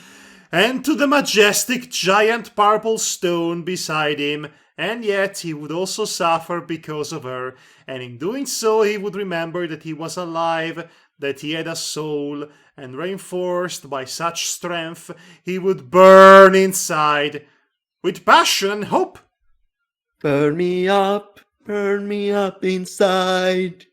[SPEAKER 1] and to the majestic giant purple stone beside him, and yet he would also suffer because of her, and in doing so he would remember that he was alive, that he had a soul, and reinforced by such strength, he would burn inside with passion and hope.
[SPEAKER 3] Burn me up inside.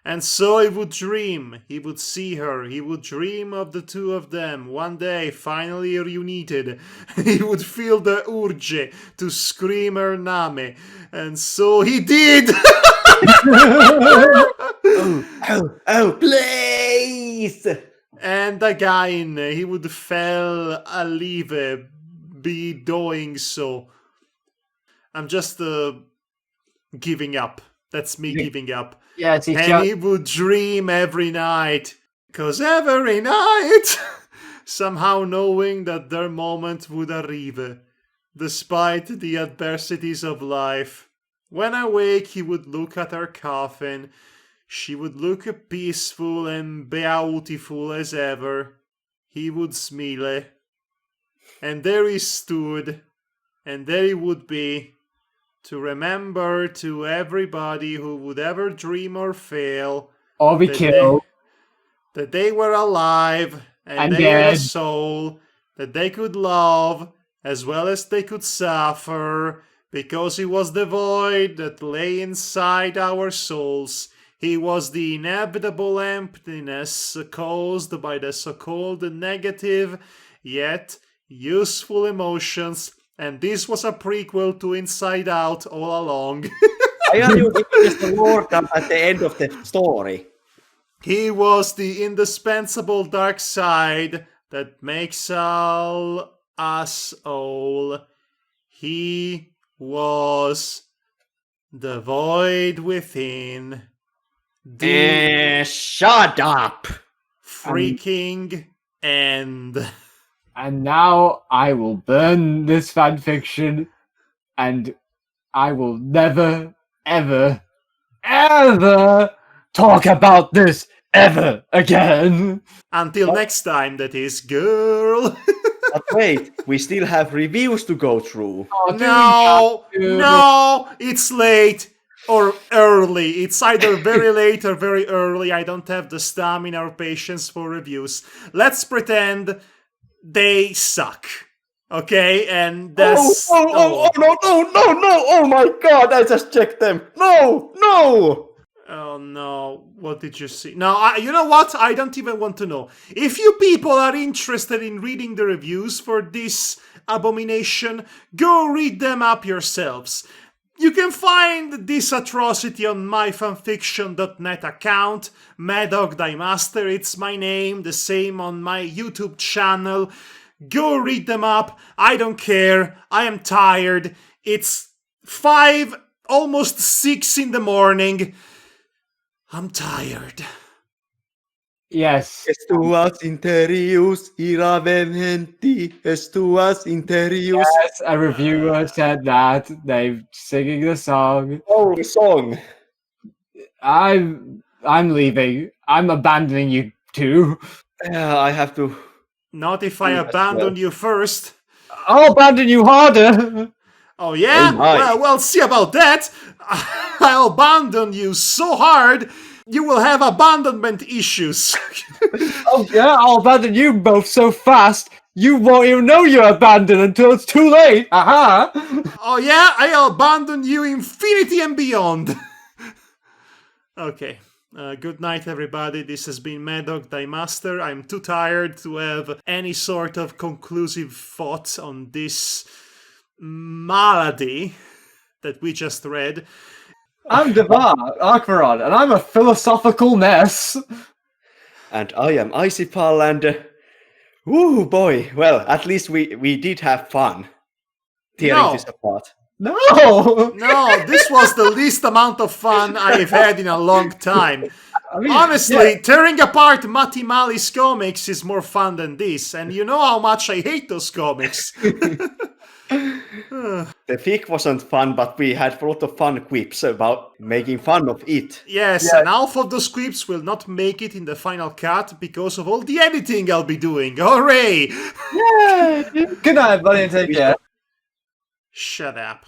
[SPEAKER 1] And so he would dream, he would see her, he would dream of the two of them, one day finally reunited. He would feel the urge to scream her name, and so he did!
[SPEAKER 3] Oh, please!
[SPEAKER 1] And again, he would fell alive, be doing so. I'm just giving up. That's me giving up.
[SPEAKER 2] Yeah, it's
[SPEAKER 1] And he would dream every night. 'Cause every night, somehow knowing that their moment would arrive, despite the adversities of life. When awake, he would look at her coffin. She would look peaceful and beautiful as ever. He would smile. And there he stood, and there he would be, to remember to everybody who would ever dream or fail,
[SPEAKER 2] or be killed.
[SPEAKER 1] That they were alive, and they had a soul, that they could love, as well as they could suffer, because he was the void that lay inside our souls. He was the inevitable emptiness caused by the so-called negative, yet useful emotions, and this was a prequel to Inside Out all along.
[SPEAKER 3] Why are you giving us the word up at the end of the story?
[SPEAKER 1] He was the indispensable dark side that makes all us all. He was the void within.
[SPEAKER 3] Shut up!
[SPEAKER 1] Freaking end.
[SPEAKER 2] And now I will burn this fanfiction, and I will never, ever, ever talk about this ever again.
[SPEAKER 1] Until next time, that is, girl.
[SPEAKER 3] But wait, we still have reviews to go through.
[SPEAKER 1] No, it's late or early. It's either very late or very early. I don't have the stamina or patience for reviews. Let's pretend they suck. Okay, and that's
[SPEAKER 3] no, oh my god, I just checked them. No.
[SPEAKER 1] Oh no, what did you see? No, you know what? I don't even want to know. If you people are interested in reading the reviews for this abomination, go read them up yourselves. You can find this atrocity on my fanfiction.net account, Madhog Thy Master, it's my name, the same on my YouTube channel. Go read them up, I don't care, I am tired. It's 5, almost 6 in the morning. I'm tired.
[SPEAKER 5] Yes.
[SPEAKER 3] Estuas interius ira vehementi. Estuas interius.
[SPEAKER 5] Yes, a reviewer said that. They're singing the song.
[SPEAKER 3] Oh, the song.
[SPEAKER 5] I'm leaving. I'm abandoning you too.
[SPEAKER 3] Yeah, I have to.
[SPEAKER 1] Not if I abandon you first.
[SPEAKER 5] I'll abandon you harder.
[SPEAKER 1] Oh yeah?
[SPEAKER 3] Oh my.
[SPEAKER 1] Well, see about that. I'll abandon you so hard, you will have abandonment issues.
[SPEAKER 5] Oh yeah, I'll abandon you both so fast, you won't even know you're abandoned until it's too late. Aha!
[SPEAKER 1] Oh yeah? I'll abandon you infinity and beyond. Okay. Good night, everybody. This has been Madhog Thy Master. I'm too tired to have any sort of conclusive thought on this malady that we just read.
[SPEAKER 5] I'm Devar Akvaron, and I'm a philosophical mess.
[SPEAKER 3] And I am Icipal, and woo boy, well, at least we did have fun tearing
[SPEAKER 1] No.
[SPEAKER 3] this apart.
[SPEAKER 5] No!
[SPEAKER 1] No, this was the least amount of fun I've had in a long time.
[SPEAKER 5] I mean,
[SPEAKER 1] Honestly,
[SPEAKER 5] yeah.
[SPEAKER 1] tearing apart Matti Mali's comics is more fun than this, and you know how much I hate those comics.
[SPEAKER 3] The fic wasn't fun, but we had a lot of fun quips about making fun of it.
[SPEAKER 1] Yes, and half of those scripts will not make it in the final cut because of all the editing I'll be doing. Hooray!
[SPEAKER 5] Yeah. Good night, buddy, and take care.
[SPEAKER 1] Shut up.